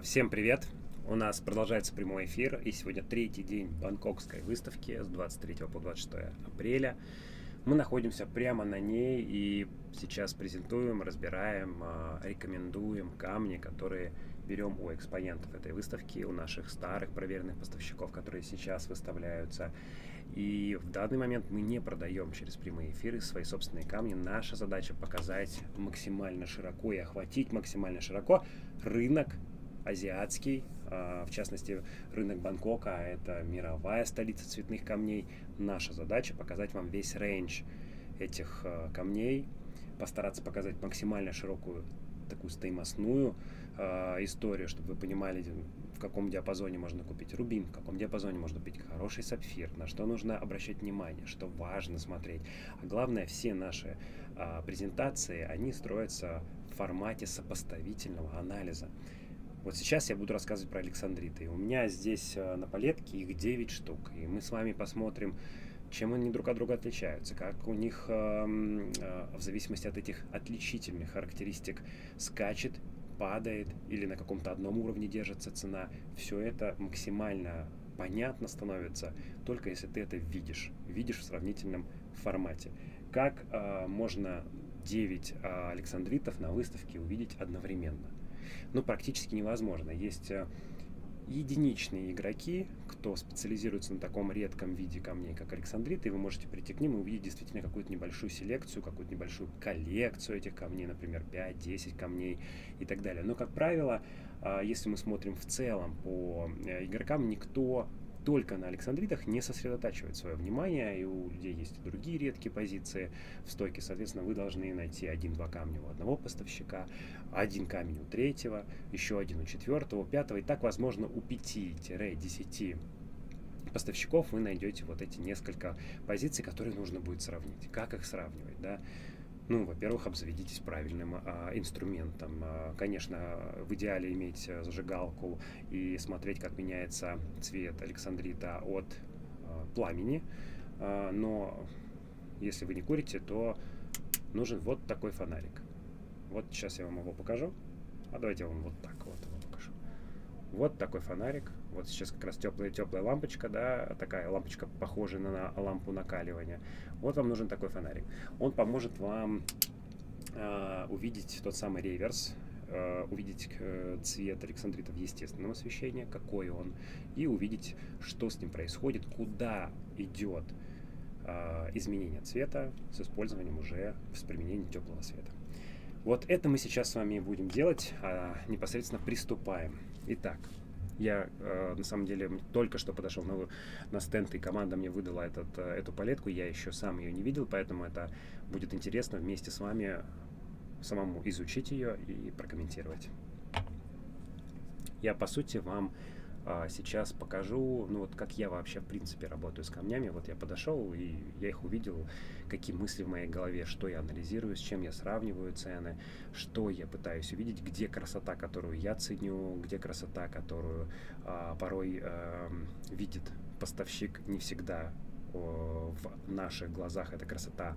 Всем привет! У нас продолжается прямой эфир, и сегодня третий день бангкокской выставки с 23 по 26 апреля. Мы находимся прямо на ней и сейчас презентуем, разбираем, рекомендуем камни, которые берем у экспонентов этой выставки, у наших старых проверенных поставщиков, которые сейчас выставляются. И в данный момент мы не продаем через прямые эфиры свои собственные камни. Наша задача показать максимально широко и охватить максимально широко рынок азиатский, в частности, рынок Бангкока, это мировая столица цветных камней. Наша задача показать вам весь рейндж этих камней, постараться показать максимально широкую такую стоимостную историю, чтобы вы понимали, в каком диапазоне можно купить рубин, в каком диапазоне можно купить хороший сапфир, на что нужно обращать внимание, что важно смотреть. А главное, все наши презентации, они строятся в формате сопоставительного анализа. Вот сейчас я буду рассказывать про александриты. У меня здесь на палетке их 9 штук. И мы с вами посмотрим, чем они друг от друга отличаются, как у них в зависимости от этих отличительных характеристик скачет, падает или на каком-то одном уровне держится цена. Все это максимально понятно становится, только если ты это видишь в сравнительном формате. Как можно 9 александритов на выставке увидеть одновременно? Ну, практически невозможно. Есть единичные игроки, кто специализируется на таком редком виде камней, как александриты, и вы можете прийти к ним и увидеть действительно какую-то небольшую селекцию, какую-то небольшую коллекцию этих камней, например, 5-10 камней и так далее. Но, как правило, если мы смотрим в целом по игрокам, никто только на александритах не сосредотачивает свое внимание, и у людей есть и другие редкие позиции в стойке. Соответственно, вы должны найти 1-2 камня у одного поставщика, один камень у третьего, еще один у четвертого, пятого, и так, возможно, у 5-10 поставщиков вы найдете вот эти несколько позиций, которые нужно будет сравнить. Как их сравнивать, да? Ну, во-первых, обзаведитесь правильным инструментом. Конечно, в идеале иметь зажигалку и смотреть, как меняется цвет александрита от пламени. Но если вы не курите, то нужен вот такой фонарик. Вот сейчас я вам его покажу. А давайте я вам вот так вот его покажу. Вот такой фонарик. Вот сейчас как раз теплая лампочка, да, такая лампочка, похожая на лампу накаливания. Вот вам нужен такой фонарик. Он поможет вам увидеть тот самый реверс, увидеть цвет александрита в естественном освещении, какой он, и увидеть, что с ним происходит, куда идет изменение цвета с использованием уже с применением теплого света. Вот это мы сейчас с вами будем делать, непосредственно приступаем. Итак, я на самом деле только что подошел на стенд, и команда мне выдала эту палетку. Я еще сам ее не видел, поэтому это будет интересно вместе с вами самому изучить ее и прокомментировать. Я, по сути, вам сейчас покажу, ну вот как я вообще в принципе работаю с камнями. Вот я подошел, и я их увидел, какие мысли в моей голове, что я анализирую, с чем я сравниваю цены, что я пытаюсь увидеть, где красота, которую я ценю, где красота, которую порой видит поставщик. Не всегда в наших глазах эта красота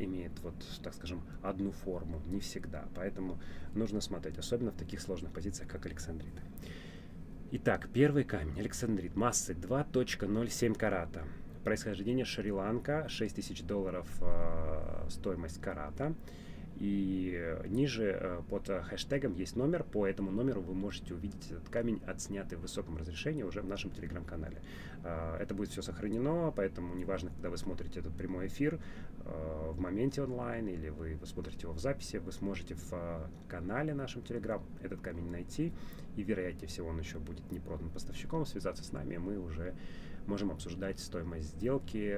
имеет, вот, так скажем, одну форму, не всегда. Поэтому нужно смотреть, особенно в таких сложных позициях, как александриты. Итак, первый камень, александрит, массой 2.07 карата. Происхождение Шри-Ланка, $6000 стоимость карата. И ниже под хэштегом есть номер. По этому номеру вы можете увидеть этот камень, отснятый в высоком разрешении уже в нашем телеграм-канале. Это будет все сохранено, поэтому неважно, когда вы смотрите этот прямой эфир, в моменте онлайн или вы смотрите его в записи, вы сможете в канале нашем телеграм этот камень найти. И вероятнее всего он еще будет не продан поставщиком, связаться с нами, мы уже можем обсуждать стоимость сделки,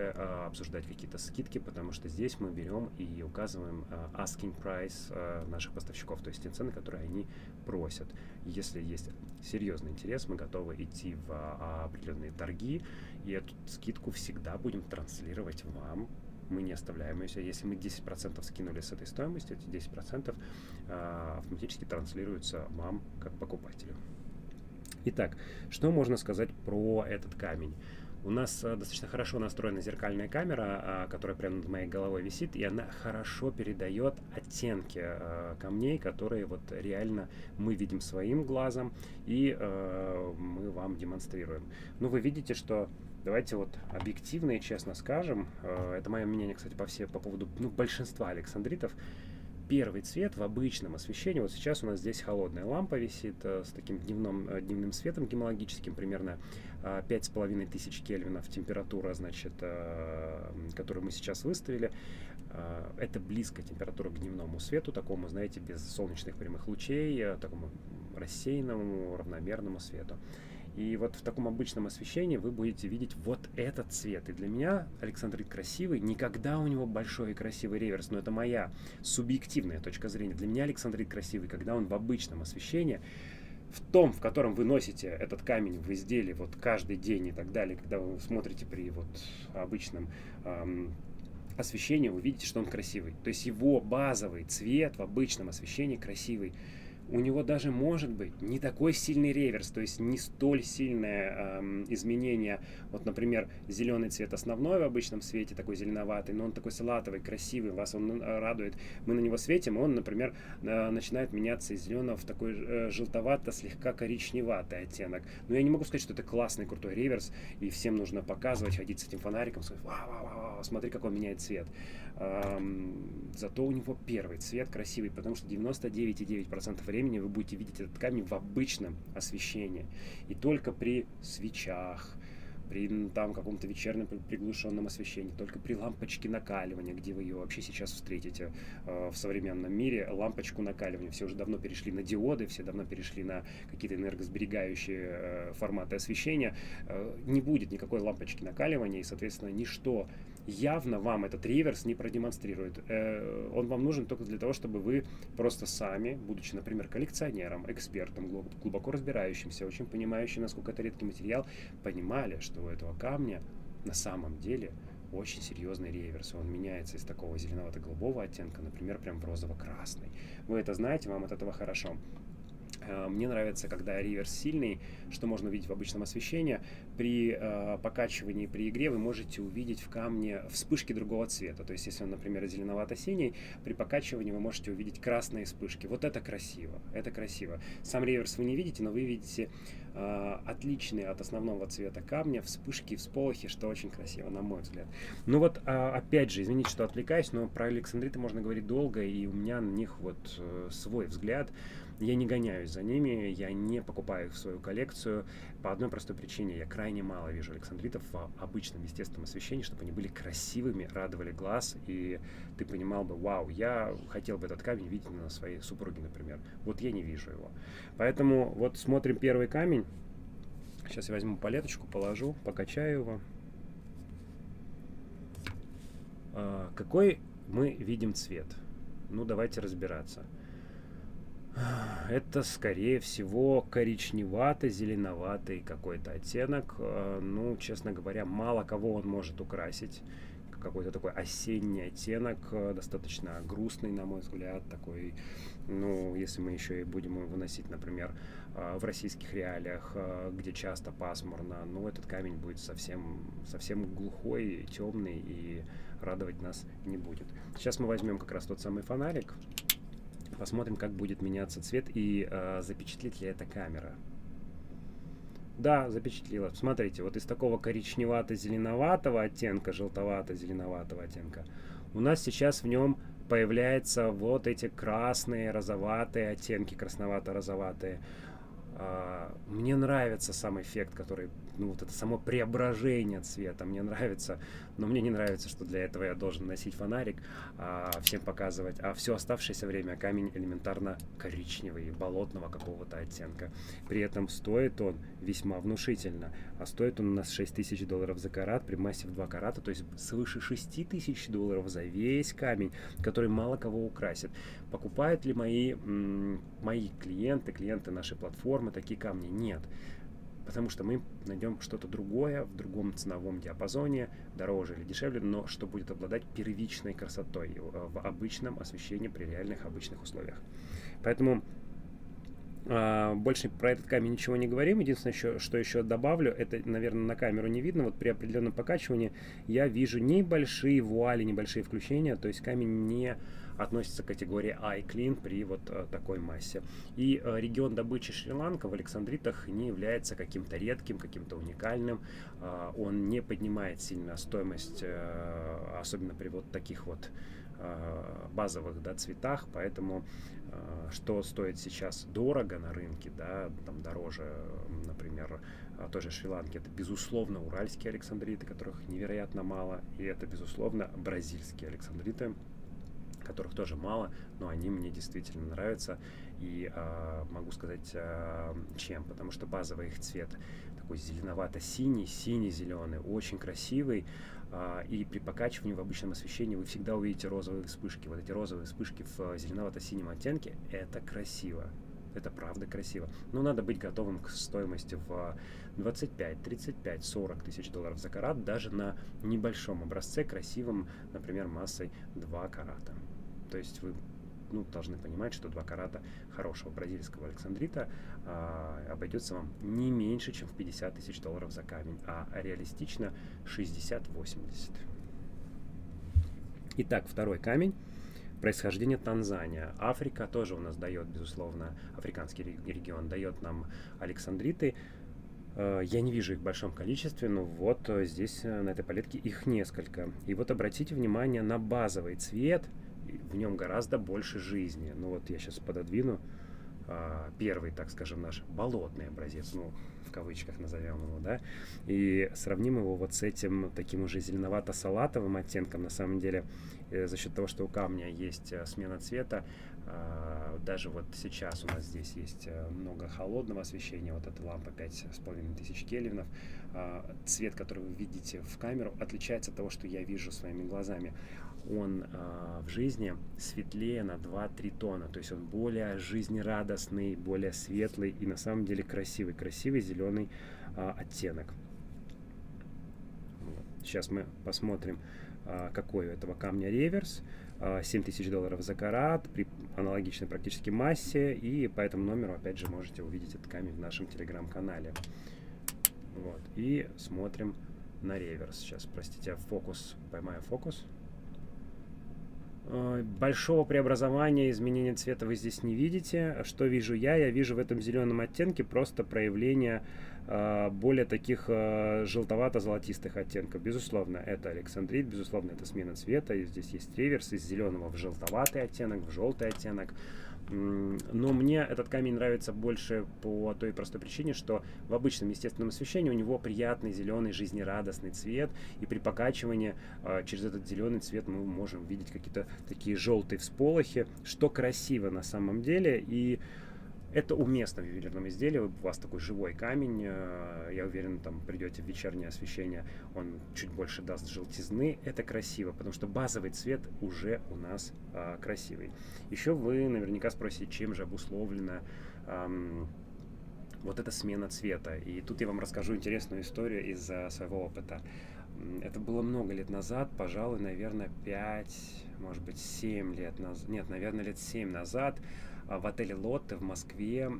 обсуждать какие-то скидки, потому что здесь мы берем и указываем asking price наших поставщиков, то есть те цены, которые они просят. Если есть серьезный интерес, мы готовы идти в определенные торги, и эту скидку всегда будем транслировать вам. Мы не оставляем ее. Если мы 10% скинули с этой стоимости, эти 10% автоматически транслируются вам как покупателю. Итак, что можно сказать про этот камень? У нас достаточно хорошо настроена зеркальная камера, которая прямо над моей головой висит, и она хорошо передает оттенки камней, которые вот реально мы видим своим глазом и мы вам демонстрируем. Ну, вы видите, что давайте вот объективно и честно скажем, это мое мнение, кстати, по поводу большинства александритов. Первый цвет в обычном освещении, вот сейчас у нас здесь холодная лампа висит с таким дневным светом гемологическим, примерно 5500 кельвинов температура, значит, которую мы сейчас выставили. Это близкая температура к дневному свету, такому, знаете, без солнечных прямых лучей, такому рассеянному, равномерному свету. И вот в таком обычном освещении вы будете видеть вот этот цвет. И для меня александрит красивый. Никогда у него большой и красивый реверс, но это моя субъективная точка зрения. Для меня александрит красивый, когда он в обычном освещении, в том, в котором вы носите этот камень в изделии вот каждый день и так далее, когда вы смотрите при вот обычном освещении, вы видите, что он красивый. То есть его базовый цвет в обычном освещении красивый. У него даже может быть не такой сильный реверс, то есть не столь сильное изменение. Вот, например, зеленый цвет основной в обычном свете, такой зеленоватый, но он такой салатовый, красивый, вас он радует. Мы на него светим, и он, например, начинает меняться из зеленого в такой желтовато, слегка коричневатый оттенок. Но я не могу сказать, что это классный, крутой реверс, и всем нужно показывать, ходить с этим фонариком, сказать, вау, смотри, как он меняет цвет. Зато у него первый цвет красивый, потому что 99,9% времени вы будете видеть этот камень в обычном освещении. И только при свечах, при там каком-то вечернем приглушенном освещении, только при лампочке накаливания, где вы ее вообще сейчас встретите в современном мире, лампочку накаливания. Все уже давно перешли на диоды, все давно перешли на какие-то энергосберегающие форматы освещения. Не будет никакой лампочки накаливания, и, соответственно, ничто явно вам этот реверс не продемонстрирует. Он вам нужен только для того, чтобы вы просто сами, будучи, например, коллекционером, экспертом, глубоко разбирающимся, очень понимающим, насколько это редкий материал, понимали, что у этого камня на самом деле очень серьезный реверс. Он меняется из такого зеленовато-голубого оттенка, например, прям в розово-красный. Вы это знаете, вам от этого хорошо. Мне нравится, когда реверс сильный, что можно увидеть в обычном освещении. При покачивании, при игре вы можете увидеть в камне вспышки другого цвета. То есть, если он, например, зеленовато-синий, при покачивании вы можете увидеть красные вспышки. Вот это красиво, это красиво. Сам реверс вы не видите, но вы видите отличные от основного цвета камня вспышки, всполохи, что очень красиво, на мой взгляд. Ну вот, опять же, извините, что отвлекаюсь, но про александриты можно говорить долго, и у меня на них вот свой взгляд. Я не гоняюсь за ними, я не покупаю их в свою коллекцию по одной простой причине. Я крайне мало вижу александритов в обычном естественном освещении, чтобы они были красивыми, радовали глаз, и ты понимал бы, вау, я хотел бы этот камень видеть на своей супруге, например. Вот я не вижу его. Поэтому вот смотрим первый камень. Сейчас я возьму палеточку, положу, покачаю его. Какой мы видим цвет? Ну, давайте разбираться. Это, скорее всего, коричневато-зеленоватый какой-то оттенок. Ну, честно говоря, мало кого он может украсить. Какой-то такой осенний оттенок, достаточно грустный, на мой взгляд, такой, ну, если мы еще и будем его выносить, например, в российских реалиях, где часто пасмурно, ну, этот камень будет совсем глухой, темный и радовать нас не будет. Сейчас мы возьмем как раз тот самый фонарик. Посмотрим, как будет меняться цвет и запечатлит ли эта камера. Да, запечатлила. Смотрите, вот из такого коричневато-зеленоватого оттенка, желтовато-зеленоватого оттенка, у нас сейчас в нем появляются вот эти красные, розоватые оттенки, красновато-розоватые. Мне нравится сам эффект, который, ну, вот это само преображение цвета, мне нравится, но мне не нравится, что для этого я должен носить фонарик, всем показывать, а все оставшееся время камень элементарно коричневый, болотного какого-то оттенка. При этом стоит он весьма внушительно, а стоит он у нас $6000 за карат при массе в 2 карата, то есть свыше $6000 за весь камень, который мало кого украсит. Покупают ли мои клиенты нашей платформы такие камни? Нет. Потому что мы найдем что-то другое в другом ценовом диапазоне, дороже или дешевле, но что будет обладать первичной красотой в обычном освещении при реальных обычных условиях. Поэтому Больше про этот камень ничего не говорим. Единственное, что еще добавлю, это, наверное, на камеру не видно. Вот при определенном покачивании я вижу небольшие вуали, небольшие включения. То есть камень не относится к категории eye clean при вот такой массе. И регион добычи Шри-Ланка в Александритах не является каким-то редким, каким-то уникальным. Он не поднимает сильно стоимость, особенно при вот таких вот базовых, да, цветах, поэтому что стоит сейчас дорого на рынке, да, там дороже, например, той же Шри-Ланки, это безусловно уральские александриты, которых невероятно мало, и это безусловно бразильские александриты, которых тоже мало, но они мне действительно нравятся. И могу сказать, чем. Потому что базовый их цвет такой зеленовато-синий, синий-зеленый, очень красивый. И при покачивании в обычном освещении вы всегда увидите розовые вспышки. Вот эти розовые вспышки в зеленовато-синем оттенке, это красиво. Это правда красиво. Но надо быть готовым к стоимости в 25, 35, 40 тысяч долларов за карат, даже на небольшом образце, красивом, например, массой 2 карата. То есть вы должны понимать, что 2 карата хорошего бразильского александрита обойдется вам не меньше, чем в 50 тысяч долларов за камень, а реалистично 60-80. Итак, второй камень. Происхождение Танзания. Африка тоже у нас дает, безусловно, африканский регион дает нам александриты. Я не вижу их в большом количестве, но вот здесь на этой палетке их несколько. И вот обратите внимание на базовый цвет. В нем гораздо больше жизни. Ну вот я сейчас пододвину первый, так скажем, наш болотный образец, ну, в кавычках назовем его, да, и сравним его вот с этим таким уже зеленовато-салатовым оттенком. На самом деле, за счет того, что у камня есть смена цвета, даже вот сейчас у нас здесь есть много холодного освещения, вот эта лампа 5500 кельвинов, цвет, который вы видите в камеру, отличается от того, что я вижу своими глазами. Он в жизни светлее на 2-3 тона, то есть он более жизнерадостный, более светлый и на самом деле красивый зеленый оттенок. Вот. Сейчас мы посмотрим, какой у этого камня реверс. 7000 долларов за карат при аналогичной практически массе, и по этому номеру опять же можете увидеть этот камень в нашем телеграм-канале. Вот. И смотрим на реверс. Сейчас, простите, поймаю фокус. Большого преобразования, изменения цвета вы здесь не видите. Что вижу я? Я вижу в этом зеленом оттенке просто проявление более таких желтовато-золотистых оттенков. Безусловно, это александрит, безусловно, это смена цвета. И здесь есть реверс из зеленого в желтоватый оттенок, в желтый оттенок. Но мне этот камень нравится больше по той простой причине, что в обычном естественном освещении у него приятный зеленый жизнерадостный цвет, и при покачивании через этот зеленый цвет мы можем видеть какие-то такие желтые всполохи, что красиво на самом деле, и это уместно в ювелирном изделии. У вас такой живой камень, я уверен, там придете в вечернее освещение, он чуть больше даст желтизны. Это красиво, потому что базовый цвет уже у нас красивый. Еще вы наверняка спросите, чем же обусловлена вот эта смена цвета. И тут я вам расскажу интересную историю из своего опыта. Это было много лет назад, пожалуй, наверное, 5, может быть, 7 лет назад, нет, наверное, лет 7 назад. В отеле Лотте в Москве.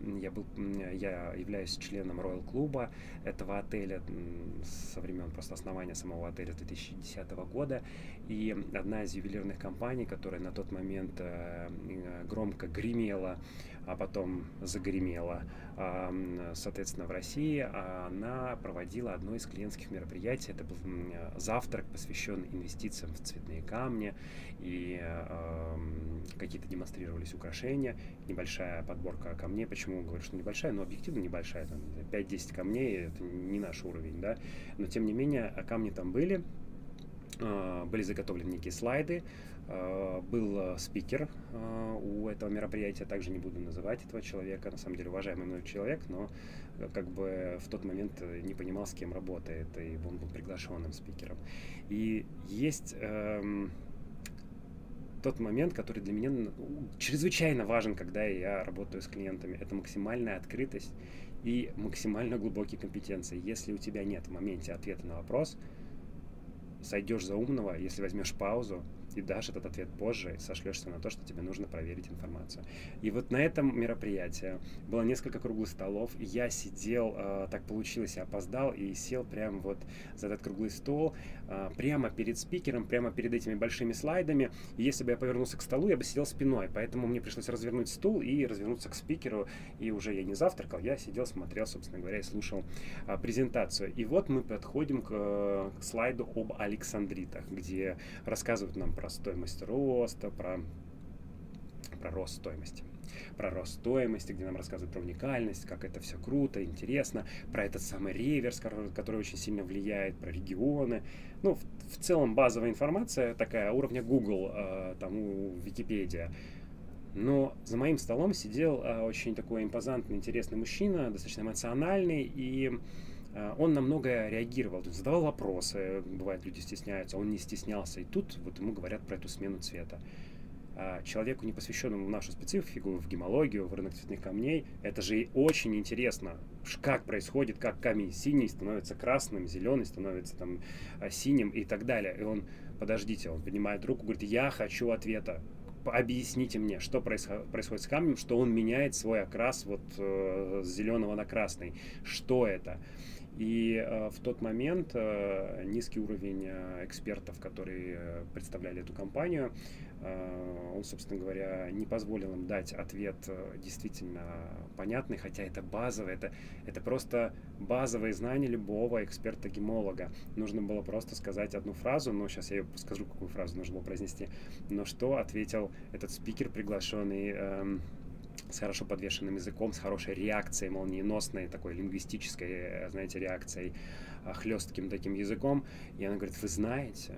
Я являюсь членом Роял-клуба этого отеля со времен просто основания самого отеля 2010 года. И одна из ювелирных компаний, которая на тот момент громко гремела, а потом загремела, соответственно, в России, она проводила одно из клиентских мероприятий. Это был завтрак, посвященный инвестициям в цветные камни, и какие-то демонстрировались украшения, небольшая подборка камней. Почему говорю, что небольшая? Но объективно небольшая, там 5-10 камней, это не наш уровень, да, но тем не менее камни там были заготовлены некие слайды, был спикер у этого мероприятия, также не буду называть этого человека, на самом деле уважаемый мной человек, но как бы в тот момент не понимал, с кем работает, и он был приглашенным спикером. И есть тот момент, который для меня чрезвычайно важен, когда я работаю с клиентами, это максимальная открытость и максимально глубокие компетенции. Если у тебя нет в моменте ответа на вопрос, сойдешь за умного, если возьмешь паузу, и дашь этот ответ позже, и сошлешься на то, что тебе нужно проверить информацию. И вот на этом мероприятии было несколько круглых столов, и я сидел, так получилось, я опоздал, и сел прямо вот за этот круглый стол, прямо перед спикером, прямо перед этими большими слайдами. И если бы я повернулся к столу, я бы сидел спиной, поэтому мне пришлось развернуть стул и развернуться к спикеру, и уже я не завтракал, я сидел, смотрел, собственно говоря, и слушал презентацию. И вот мы подходим к слайду об Александритах, где рассказывают нам про стоимость роста, про рост стоимости. Про рост стоимости, где нам рассказывают про уникальность, как это все круто, интересно, про этот самый реверс, который очень сильно влияет, про регионы. Ну, в целом базовая информация такая уровня Google, там у Википедия. Но за моим столом сидел очень такой импозантный, интересный мужчина, достаточно эмоциональный, и он на многое реагировал, то есть задавал вопросы, бывает, люди стесняются, он не стеснялся, и тут вот ему говорят про эту смену цвета. Человеку, не посвященному в нашу специфику, в гемологию, в рынок цветных камней, это же и очень интересно, как происходит, как камень синий становится красным, зеленый становится там синим и так далее. И он, подождите, он поднимает руку, говорит, я хочу ответа. Объясните мне, что происходит с камнем, что он меняет свой окрас вот с зеленого на красный. Что это? И в тот момент низкий уровень экспертов, которые представляли эту компанию, он, собственно говоря, не позволил им дать ответ действительно понятный, хотя это базовое, это просто базовые знания любого эксперта-гемолога. Нужно было просто сказать одну фразу, но сейчас я скажу, какую фразу нужно было произнести. Но что ответил этот спикер, приглашенный с хорошо подвешенным языком, с хорошей реакцией, молниеносной, такой лингвистической, знаете, реакцией, хлестким таким языком. И она говорит, вы знаете,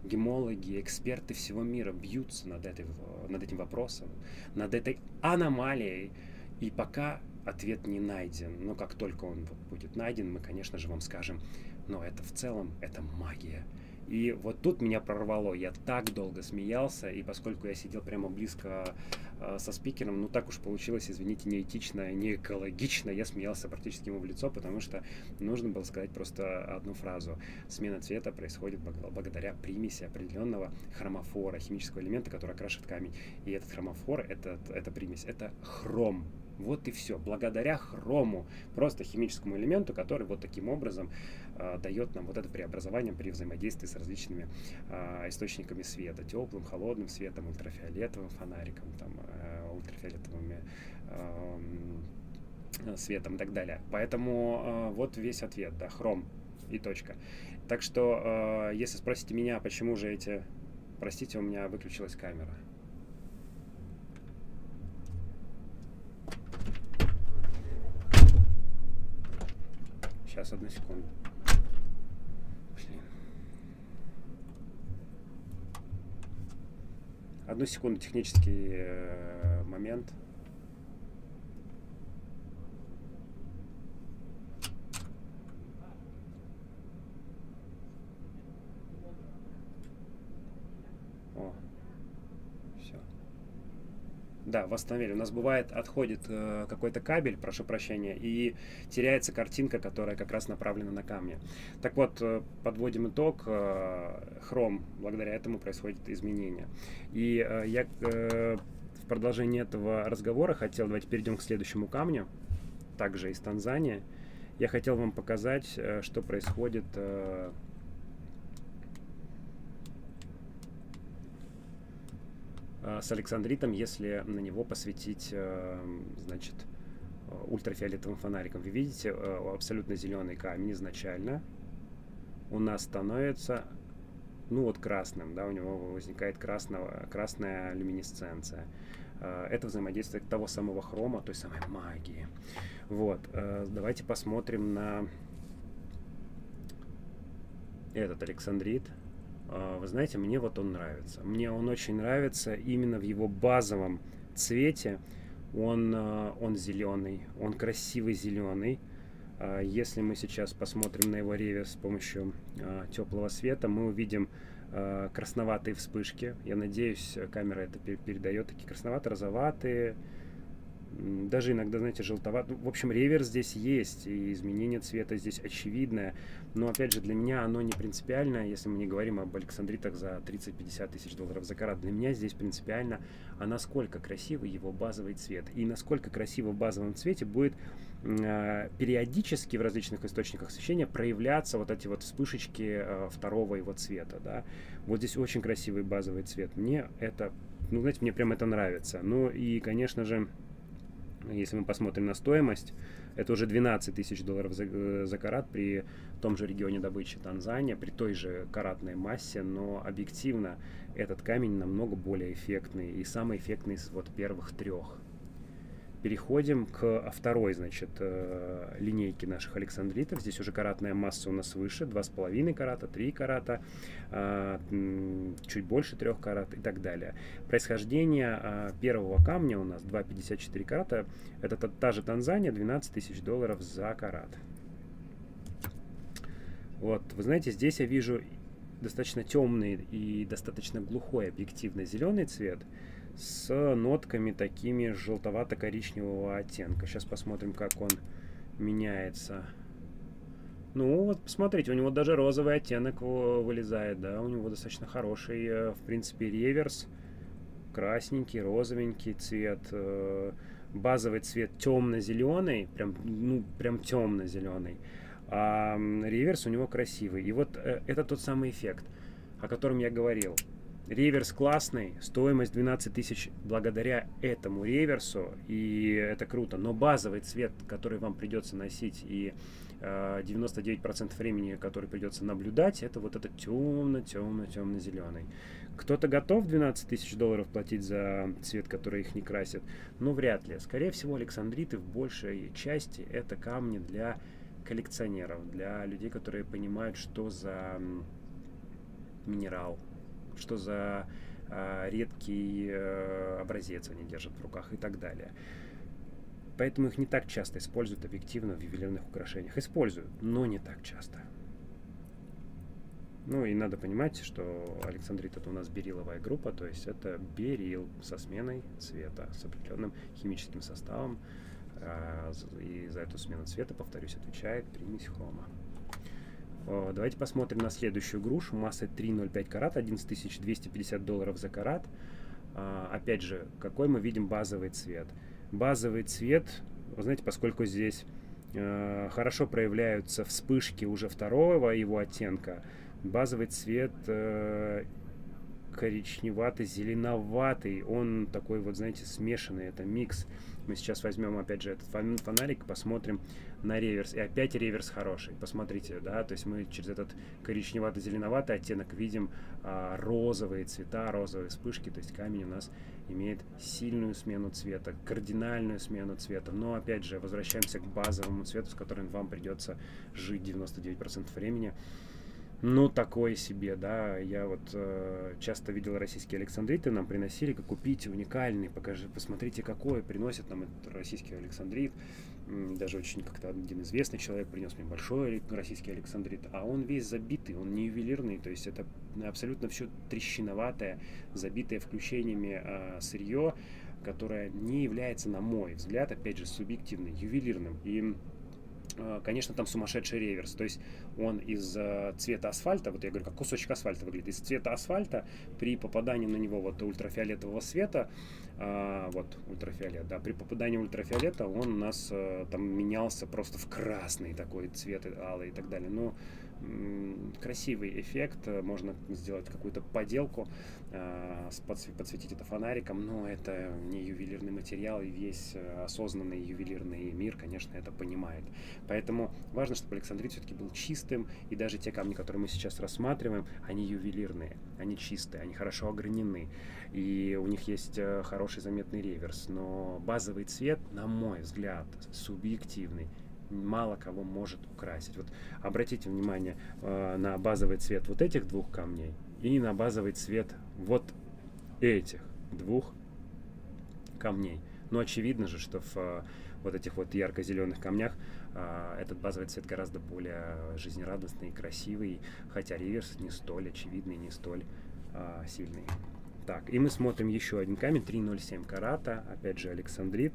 гемологи, эксперты всего мира бьются над этим вопросом, над этой аномалией, и пока ответ не найден. Но как только он будет найден, мы, конечно же, вам скажем, но это в целом, это магия. И вот тут меня прорвало, я так долго смеялся, и поскольку я сидел прямо близко со спикером, ну так уж получилось, извините, неэтично, не экологично, я смеялся практически ему в лицо, потому что нужно было сказать просто одну фразу. Смена цвета происходит благодаря примеси определенного хромофора, химического элемента, который окрашивает камень. И этот хромофор, эта примесь, это хром. Вот и все. Благодаря хрому, просто химическому элементу, который вот таким образом дает нам вот это преобразование при взаимодействии с различными источниками света. Теплым, холодным светом, ультрафиолетовым фонариком, там, ультрафиолетовыми светом и так далее. Поэтому вот весь ответ, да, хром и точка. Так что, если спросите меня, почему же эти... Простите, у меня выключилась камера. Сейчас, одну секунду. Блин. Одну секунду, технический момент. О, все. Да, восстановили. У нас бывает, отходит какой-то кабель, прошу прощения, и теряется картинка, которая как раз направлена на камни. Так вот, подводим итог. Хром, благодаря этому происходит изменение. И я в продолжении этого разговора хотел, давайте перейдем к следующему камню, также из Танзании. Я хотел вам показать, что происходит с александритом, если на него посветить, значит, ультрафиолетовым фонариком. Вы видите, абсолютно зеленый камень изначально у нас становится, ну вот красным, да, у него возникает красная люминесценция. Это взаимодействие того самого хрома, той самой магии. Вот, давайте посмотрим на этот александрит. Вы знаете, мне вот он нравится. Мне он очень нравится именно в его базовом цвете. Он зеленый, он красивый зеленый. Если мы сейчас посмотрим на его реверс с помощью теплого света, мы увидим красноватые вспышки. Я надеюсь, камера это передает, такие красновато-розоватые, даже иногда, знаете, желтоватый. В общем, реверс здесь есть, и изменение цвета здесь очевидное. Но, опять же, для меня оно не принципиально, если мы не говорим об александритах за 30-50 тысяч долларов за карат. Для меня здесь принципиально, а насколько красивый его базовый цвет. И насколько красиво в базовом цвете будет периодически в различных источниках освещения проявляться вот эти вот вспышечки второго его цвета, да. Вот здесь очень красивый базовый цвет. Мне это, ну, знаете, мне прям это нравится. Ну и, конечно же, если мы посмотрим на стоимость, это уже 12 тысяч долларов за карат при том же регионе добычи Танзания, при той же каратной массе, но объективно этот камень намного более эффектный и самый эффектный из вот первых трех. Переходим к второй, значит, линейке наших александритов. Здесь уже каратная масса у нас выше, 2,5 карата, 3 карата, чуть больше 3 карат и так далее. Происхождение первого камня у нас 2,54 карата. Это та же Танзания, 12 тысяч долларов за карат. Вот, вы знаете, здесь я вижу достаточно темный и достаточно глухой объективно зеленый цвет с нотками такими желтовато-коричневого оттенка. Сейчас посмотрим, как он меняется. Ну, вот посмотрите, у него даже розовый оттенок вылезает, да, у него достаточно хороший, в принципе, реверс. Красненький, розовенький цвет. Базовый цвет темно-зеленый, прям темно-зеленый. А реверс у него красивый. И вот это тот самый эффект, о котором я говорил. Реверс классный, стоимость 12 тысяч благодаря этому реверсу, и это круто. Но базовый цвет, который вам придется носить, и 99% времени, который придется наблюдать, это вот этот темно-темно-темно-зеленый. Кто-то готов 12 тысяч долларов платить за цвет, который их не красит? Ну, вряд ли. Скорее всего, александриты в большей части это камни для коллекционеров, для людей, которые понимают, что за минерал, что за редкий образец они держат в руках и так далее. Поэтому их не так часто используют объективно в ювелирных украшениях. Используют, но не так часто. Ну и надо понимать, что александрит это у нас бериловая группа, то есть это берил со сменой цвета, с определенным химическим составом. И за эту смену цвета, повторюсь, отвечает примесь хрома. Давайте посмотрим на следующую грушу массой 3,05 карат, 11 250 долларов за карат. Опять же, какой мы видим базовый цвет? Базовый цвет, вы знаете, поскольку здесь хорошо проявляются вспышки уже второго его оттенка, базовый цвет коричневатый-зеленоватый, он такой вот, знаете, смешанный, это микс. Мы сейчас возьмем, опять же, этот фонарик, посмотрим на реверс. И опять реверс хороший. Посмотрите, да, то есть мы через этот коричневато-зеленоватый оттенок видим розовые цвета, розовые вспышки. То есть камень у нас имеет сильную смену цвета, кардинальную смену цвета. Но, опять же, возвращаемся к базовому цвету, с которым вам придется жить 99% времени. Ну, такое себе, да. Я вот часто видел российские александриты, нам приносили, как купить уникальный, посмотрите, какой приносит нам этот российский александрит. Даже очень как-то один известный человек принес мне большой российский александрит, а он весь забитый, он не ювелирный, то есть это абсолютно все трещиноватое, забитое включениями сырье, которое не является, на мой взгляд, опять же, субъективным, ювелирным. И конечно, там сумасшедший реверс, то есть он из цвета асфальта, вот я говорю, как кусочек асфальта выглядит, из цвета асфальта при попадании на него вот ультрафиолетового света, вот ультрафиолет, да, при попадании ультрафиолета он у нас там менялся просто в красный такой цвет, алый и так далее. Но красивый эффект, можно сделать какую-то поделку, подсветить это фонариком, но это не ювелирный материал, и весь осознанный ювелирный мир, конечно, это понимает. Поэтому важно, чтобы александрит все-таки был чистым, и даже те камни, которые мы сейчас рассматриваем, они ювелирные, они чистые, они хорошо огранены, и у них есть хороший заметный реверс, но базовый цвет, на мой взгляд, субъективный, мало кого может украсить. Вот обратите внимание на базовый цвет вот этих двух камней и на базовый цвет вот этих двух камней. Но очевидно же, что в вот этих вот ярко-зеленых камнях этот базовый цвет гораздо более жизнерадостный и красивый, хотя реверс не столь очевидный, не столь сильный. Так, и мы смотрим еще один камень, 3,07 карата, опять же александрит.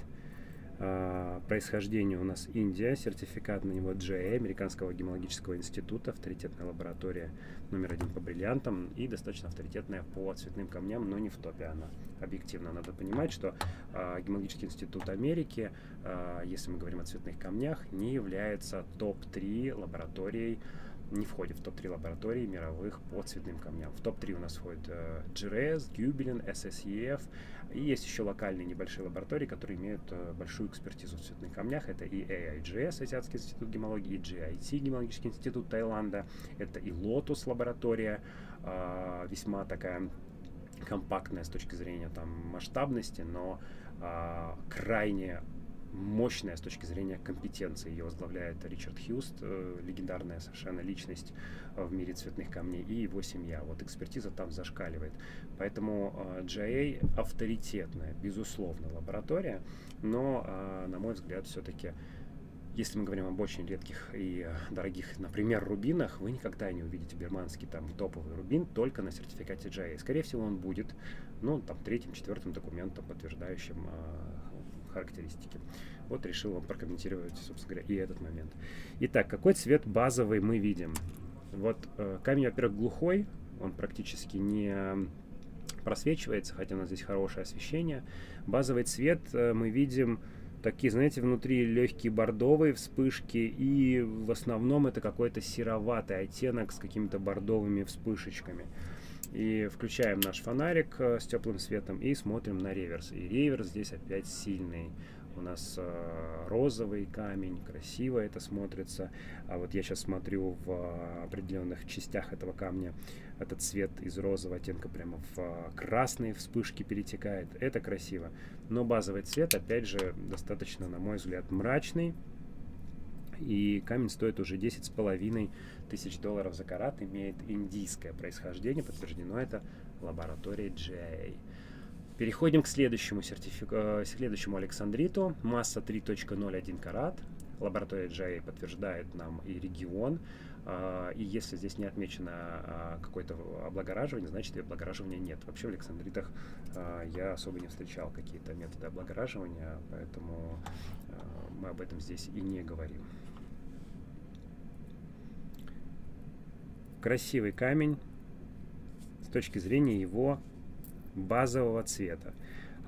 Происхождение у нас Индия, сертификат на него GA, Американского гемологического института, авторитетная лаборатория номер 1 по бриллиантам и достаточно авторитетная по цветным камням, но не в топе она. Объективно надо понимать, что Гемологический институт Америки, если мы говорим о цветных камнях, не является топ-3 лабораторией, не входит в топ-3 лабораторий мировых по цветным камням. В топ-3 у нас входит GRS, Gubelin, SSEF, и есть еще локальные небольшие лаборатории, которые имеют большую экспертизу в цветных камнях. Это и AIGS, Азиатский институт гемологии, и GIT, Гемологический институт Таиланда, это и Lotus лаборатория, весьма такая компактная с точки зрения там масштабности, но крайне мощная с точки зрения компетенции. Ее возглавляет Ричард Хьюст, легендарная совершенно личность в мире цветных камней, и его семья. Вот экспертиза там зашкаливает. Поэтому GIA авторитетная, безусловно, лаборатория, но, на мой взгляд, все-таки, если мы говорим об очень редких и дорогих, например, рубинах, вы никогда не увидите бирманский там топовый рубин только на сертификате GIA. Скорее всего, он будет, ну, там, третьим, четвертым документом, подтверждающим характеристики. Вот решил вам прокомментировать, собственно говоря, и этот момент. Итак, какой цвет базовый мы видим? Вот камень, во-первых, глухой, он практически не просвечивается, хотя у нас здесь хорошее освещение. Базовый цвет мы видим такие, знаете, внутри легкие бордовые вспышки, и в основном это какой-то сероватый оттенок с какими-то бордовыми вспышечками. И включаем наш фонарик с теплым светом и смотрим на реверс. И реверс здесь опять сильный. У нас розовый камень, красиво это смотрится. А вот я сейчас смотрю в определенных частях этого камня, этот цвет из розового оттенка прямо в красные вспышки перетекает. Это красиво. Но базовый цвет, опять же, достаточно, на мой взгляд, мрачный. И камень стоит уже 10,5 тысяч долларов за карат, имеет индийское происхождение, подтверждено это лабораторией GIA. Переходим к следующему следующему александриту, масса 3.01 карат. Лаборатория GIA подтверждает нам и регион, и если здесь не отмечено какое-то облагораживание, значит и облагораживания нет. Вообще в александритах я особо не встречал какие-то методы облагораживания, поэтому мы об этом здесь и не говорим. Красивый камень с точки зрения его базового цвета.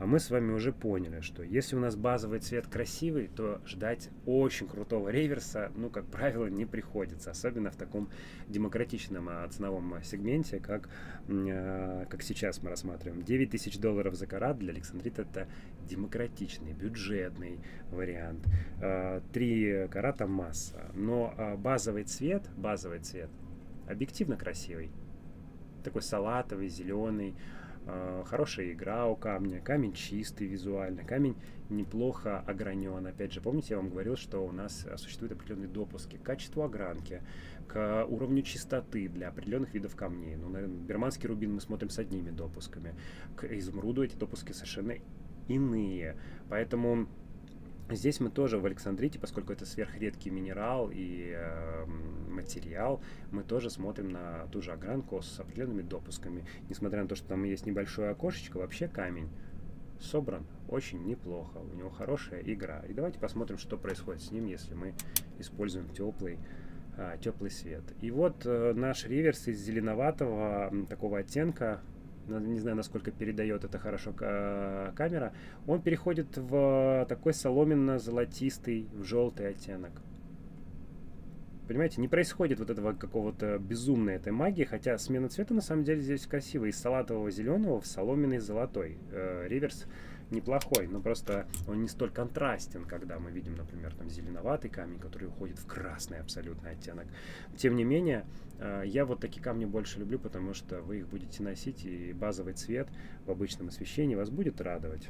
А мы с вами уже поняли, что если у нас базовый цвет красивый, то ждать очень крутого реверса, ну, как правило, не приходится. Особенно в таком демократичном ценовом сегменте, как сейчас мы рассматриваем. 9 тысяч долларов за карат для александрита это демократичный, бюджетный вариант. 3 карата масса. Но базовый цвет объективно красивый. Такой салатовый, зеленый. Хорошая игра у камня, камень чистый визуально, камень неплохо огранен. Опять же, помните, я вам говорил, что у нас существуют определенные допуски к качеству огранки, к уровню чистоты для определенных видов камней. Ну, наверное, бирманский рубин мы смотрим с одними допусками. К изумруду эти допуски совершенно иные. Поэтому здесь мы тоже в александрите, поскольку это сверхредкий минерал и материал, мы тоже смотрим на ту же огранку с определенными допусками. Несмотря на то, что там есть небольшое окошечко, вообще камень собран очень неплохо. У него хорошая игра. И давайте посмотрим, что происходит с ним, если мы используем теплый свет. И вот наш реверс из зеленоватого такого оттенка, не знаю, насколько передает это хорошо камера, он переходит в такой соломенно-золотистый, в желтый оттенок. Понимаете, не происходит вот этого какого-то безумной этой магии, хотя смена цвета на самом деле здесь красивая. Из салатового зеленого в соломенный золотой. Реверс неплохой, но просто он не столь контрастен, когда мы видим, например, там зеленоватый камень, который уходит в красный абсолютный оттенок. Тем не менее, я вот такие камни больше люблю, потому что вы их будете носить, и базовый цвет в обычном освещении вас будет радовать.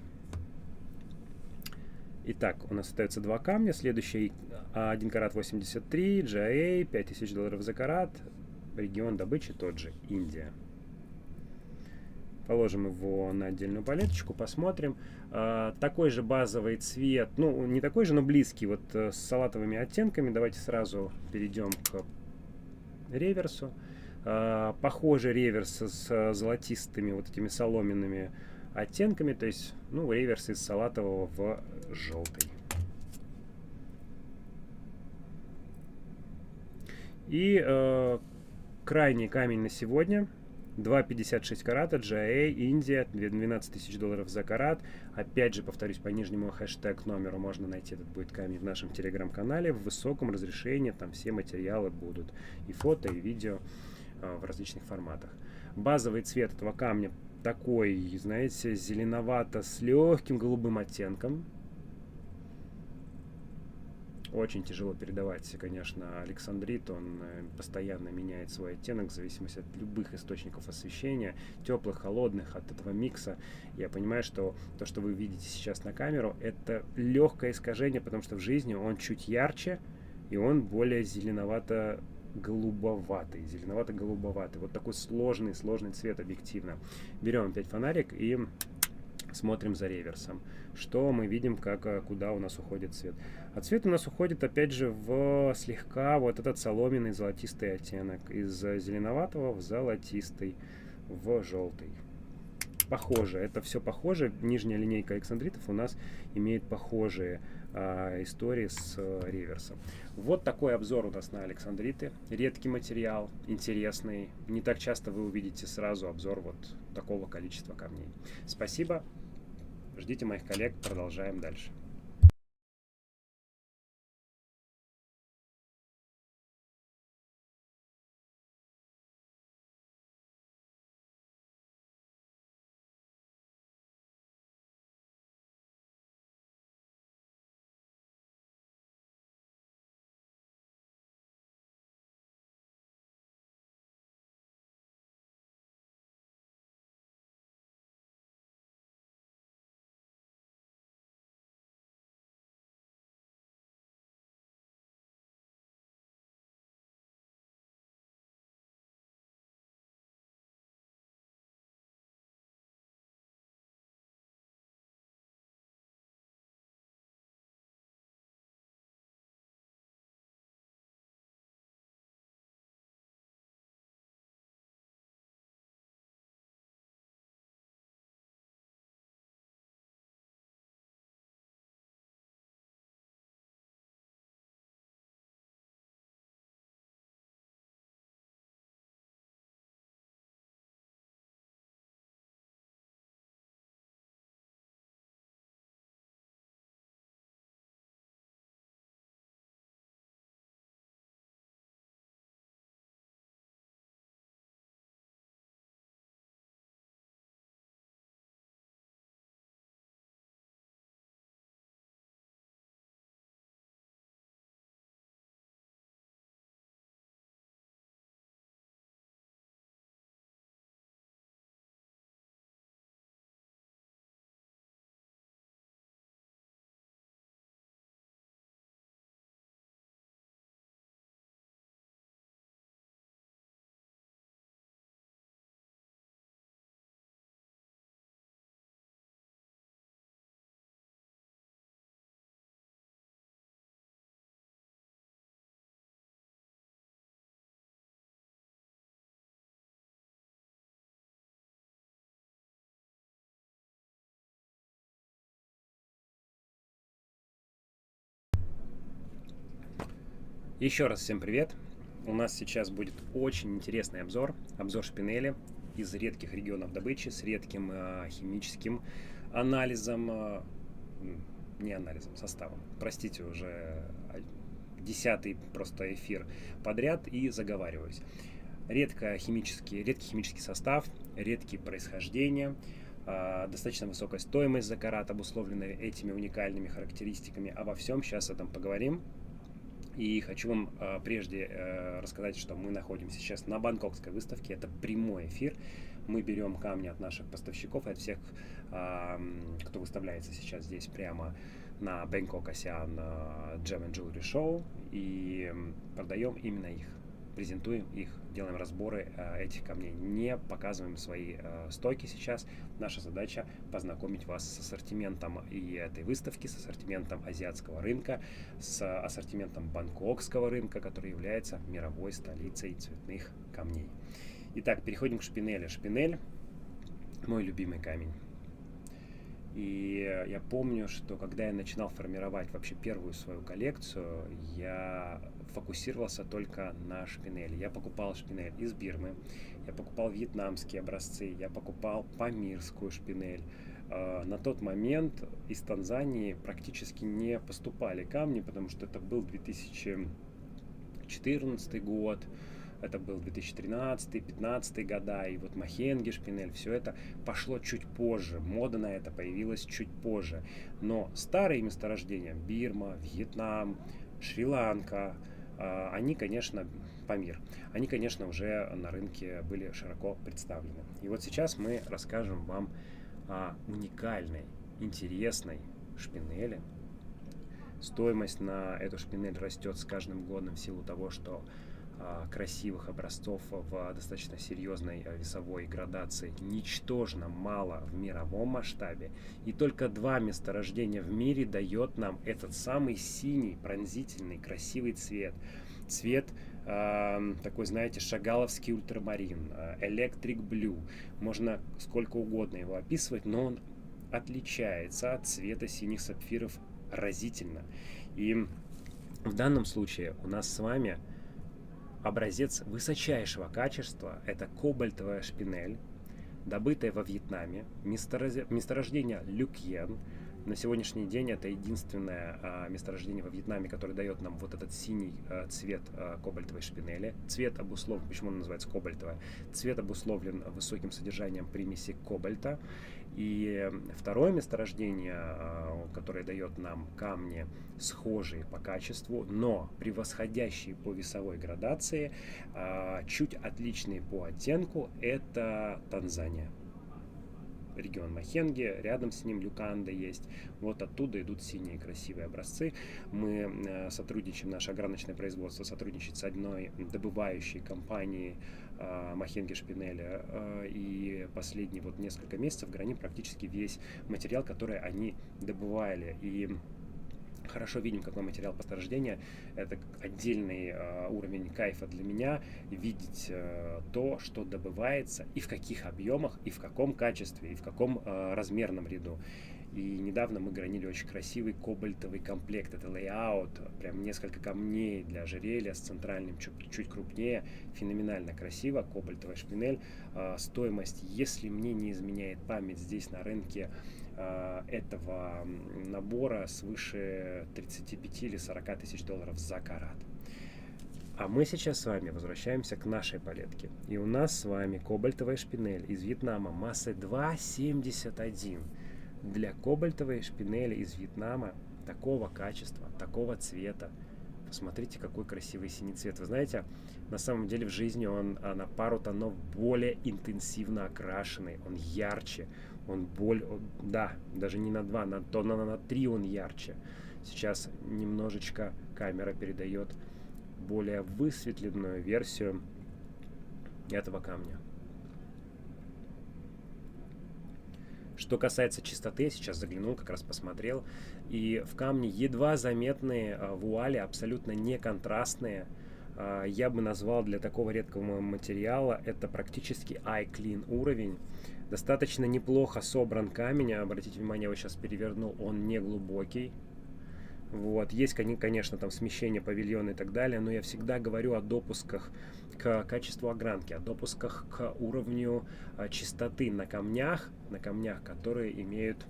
Итак, у нас остается 2 камня. Следующий 1 карат 83, GIA, 5000 долларов за карат. Регион добычи тот же, Индия. Положим его на отдельную палеточку, посмотрим. Такой же базовый цвет, ну не такой же, но близкий, вот с салатовыми оттенками. Давайте сразу перейдем к реверсу. Похожий реверс с золотистыми вот этими соломенными оттенками, то есть, ну, реверс из салатового в желтый. И крайний камень на сегодня. 2,56 карата, GIA, Индия, 12 тысяч долларов за карат. Опять же, повторюсь, по нижнему хэштег номеру можно найти этот будет камень в нашем телеграм-канале. В высоком разрешении там все материалы будут. И фото, и видео в различных форматах. Базовый цвет этого камня такой, знаете, зеленовато с легким голубым оттенком. Очень тяжело передавать, конечно, александрит, он постоянно меняет свой оттенок в зависимости от любых источников освещения, теплых, холодных, от этого микса. Я понимаю, что то, что вы видите сейчас на камеру, это легкое искажение, потому что в жизни он чуть ярче, и он более зеленовато-голубоватый. Зеленовато-голубоватый. Вот такой сложный цвет объективно. Берем опять фонарик и смотрим за реверсом. Что мы видим, куда у нас уходит цвет. А цвет у нас уходит, опять же, в слегка вот этот соломенный золотистый оттенок. Из зеленоватого в золотистый, в желтый. Похоже, это все похоже. Нижняя линейка александритов у нас имеет похожие истории с реверсом. Вот такой обзор у нас на александриты. Редкий материал, интересный. Не так часто вы увидите сразу обзор вот такого количества камней. Спасибо. Ждите моих коллег. Продолжаем дальше. Еще раз всем привет! У нас сейчас будет очень интересный обзор. Обзор шпинели из редких регионов добычи с редким химическим анализом, не анализом, составом. Простите, уже 10-й просто эфир подряд и заговариваюсь. Редкий химический состав, редкие происхождения, достаточно высокая стоимость за карат, обусловленная этими уникальными характеристиками. Обо всем сейчас об этом поговорим. И хочу вам прежде рассказать, что мы находимся сейчас на бангкокской выставке. Это прямой эфир. Мы берем камни от наших поставщиков, от всех, кто выставляется сейчас здесь прямо на BANGKOK ASEAN Jewellery Show, и продаем именно их. Презентуем их, делаем разборы этих камней. Не показываем свои стойки сейчас. Наша задача познакомить вас с ассортиментом и этой выставки, с ассортиментом азиатского рынка, с ассортиментом бангкокского рынка, который является мировой столицей цветных камней. Итак, переходим к шпинели. Шпинель — мой любимый камень. И я помню, что когда я начинал формировать вообще первую свою коллекцию, я фокусировался только на шпинели. Я покупал шпинель из Бирмы, я покупал вьетнамские образцы, я покупал памирскую шпинель. На тот момент из Танзании практически не поступали камни, потому что это был 2014 год, это был 2013-2015 года, и вот махенги, шпинель, все это пошло чуть позже, мода на это появилась чуть позже. Но старые месторождения, Бирма, Вьетнам, Шри-Ланка, они, конечно, Памир, они, конечно, уже на рынке были широко представлены. И вот сейчас мы расскажем вам о уникальной, интересной шпинели. Стоимость на эту шпинель растет с каждым годом в силу того, что красивых образцов в достаточно серьезной весовой градации ничтожно мало в мировом масштабе. И только 2 месторождения в мире дает нам этот самый синий, пронзительный, красивый цвет. Цвет такой, знаете, шагаловский ультрамарин, электрик блю. Можно сколько угодно его описывать, но он отличается от цвета синих сапфиров разительно. И в данном случае у нас с вами образец высочайшего качества. Это кобальтовая шпинель, добытая во Вьетнаме, месторождение Люкьен. На сегодняшний день это единственное месторождение во Вьетнаме, которое дает нам вот этот синий цвет кобальтовой шпинели. Цвет обусловлен, почему он называется кобальтовая? Цвет обусловлен высоким содержанием примеси кобальта. И второе месторождение, которое дает нам камни схожие по качеству, но превосходящие по весовой градации, чуть отличные по оттенку, это Танзания. Регион Махенги, рядом с ним Люканда есть. Вот оттуда идут синие красивые образцы. Мы сотрудничаем, наше ограниченное производство сотрудничает с одной добывающей компанией Махенги шпинеля. И последние вот несколько месяцев граним практически весь материал, который они добывали. И хорошо видим, какой материал посторождения. Это отдельный уровень кайфа для меня, видеть то, что добывается, и в каких объемах, и в каком качестве, и в каком размерном ряду. И недавно мы гранили очень красивый кобальтовый комплект. Это лейаут, прям несколько камней для ожерелья с центральным чуть крупнее. Феноменально красиво, кобальтовая шпинель. Стоимость, если мне не изменяет память, здесь на рынке этого набора свыше 35 или 40 тысяч долларов за карат. А мы сейчас с вами возвращаемся к нашей палетке. И у нас с вами кобальтовая шпинель из Вьетнама массой 2,71. Для кобальтовой шпинели из Вьетнама такого качества, такого цвета. Посмотрите, какой красивый синий цвет. Вы знаете, на самом деле в жизни он на пару тонов более интенсивно окрашенный, он ярче, да, даже не на 2, на 3 он ярче. Сейчас немножечко камера передает более высветленную версию этого камня. Что касается чистоты, я сейчас заглянул, как раз посмотрел, и в камне едва заметные вуали, абсолютно не контрастные. Я бы назвал для такого редкого материала это практически eye-clean уровень. Достаточно неплохо собран камень, обратите внимание, я его сейчас перевернул, он не глубокий. Вот. Есть, конечно, там смещение павильона и так далее, но я всегда говорю о допусках к качеству огранки, о допусках к уровню чистоты на камнях, которые имеют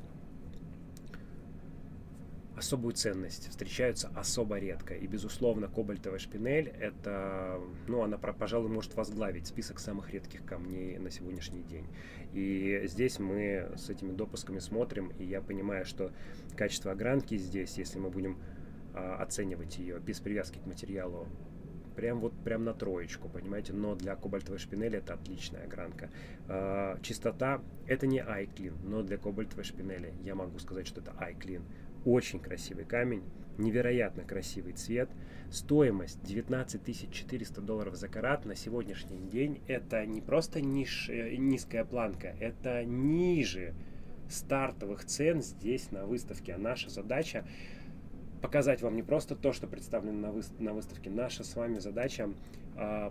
особую ценность, встречаются особо редко. И, безусловно, кобальтовая шпинель, это, она, пожалуй, может возглавить список самых редких камней на сегодняшний день. И здесь мы с этими допусками смотрим, и я понимаю, что качество огранки здесь, если мы будем оценивать ее без привязки к материалу, прям на троечку, понимаете, но для кобальтовой шпинели это отличная огранка. Чистота, это не eye-clean, но для кобальтовой шпинели я могу сказать, что это eye-clean. Очень красивый камень, невероятно красивый цвет. Стоимость 19 400 долларов за карат на сегодняшний день. Это не просто низкая планка, это ниже стартовых цен здесь на выставке. А наша задача показать вам не просто то, что представлено на выставке. Наша с вами задача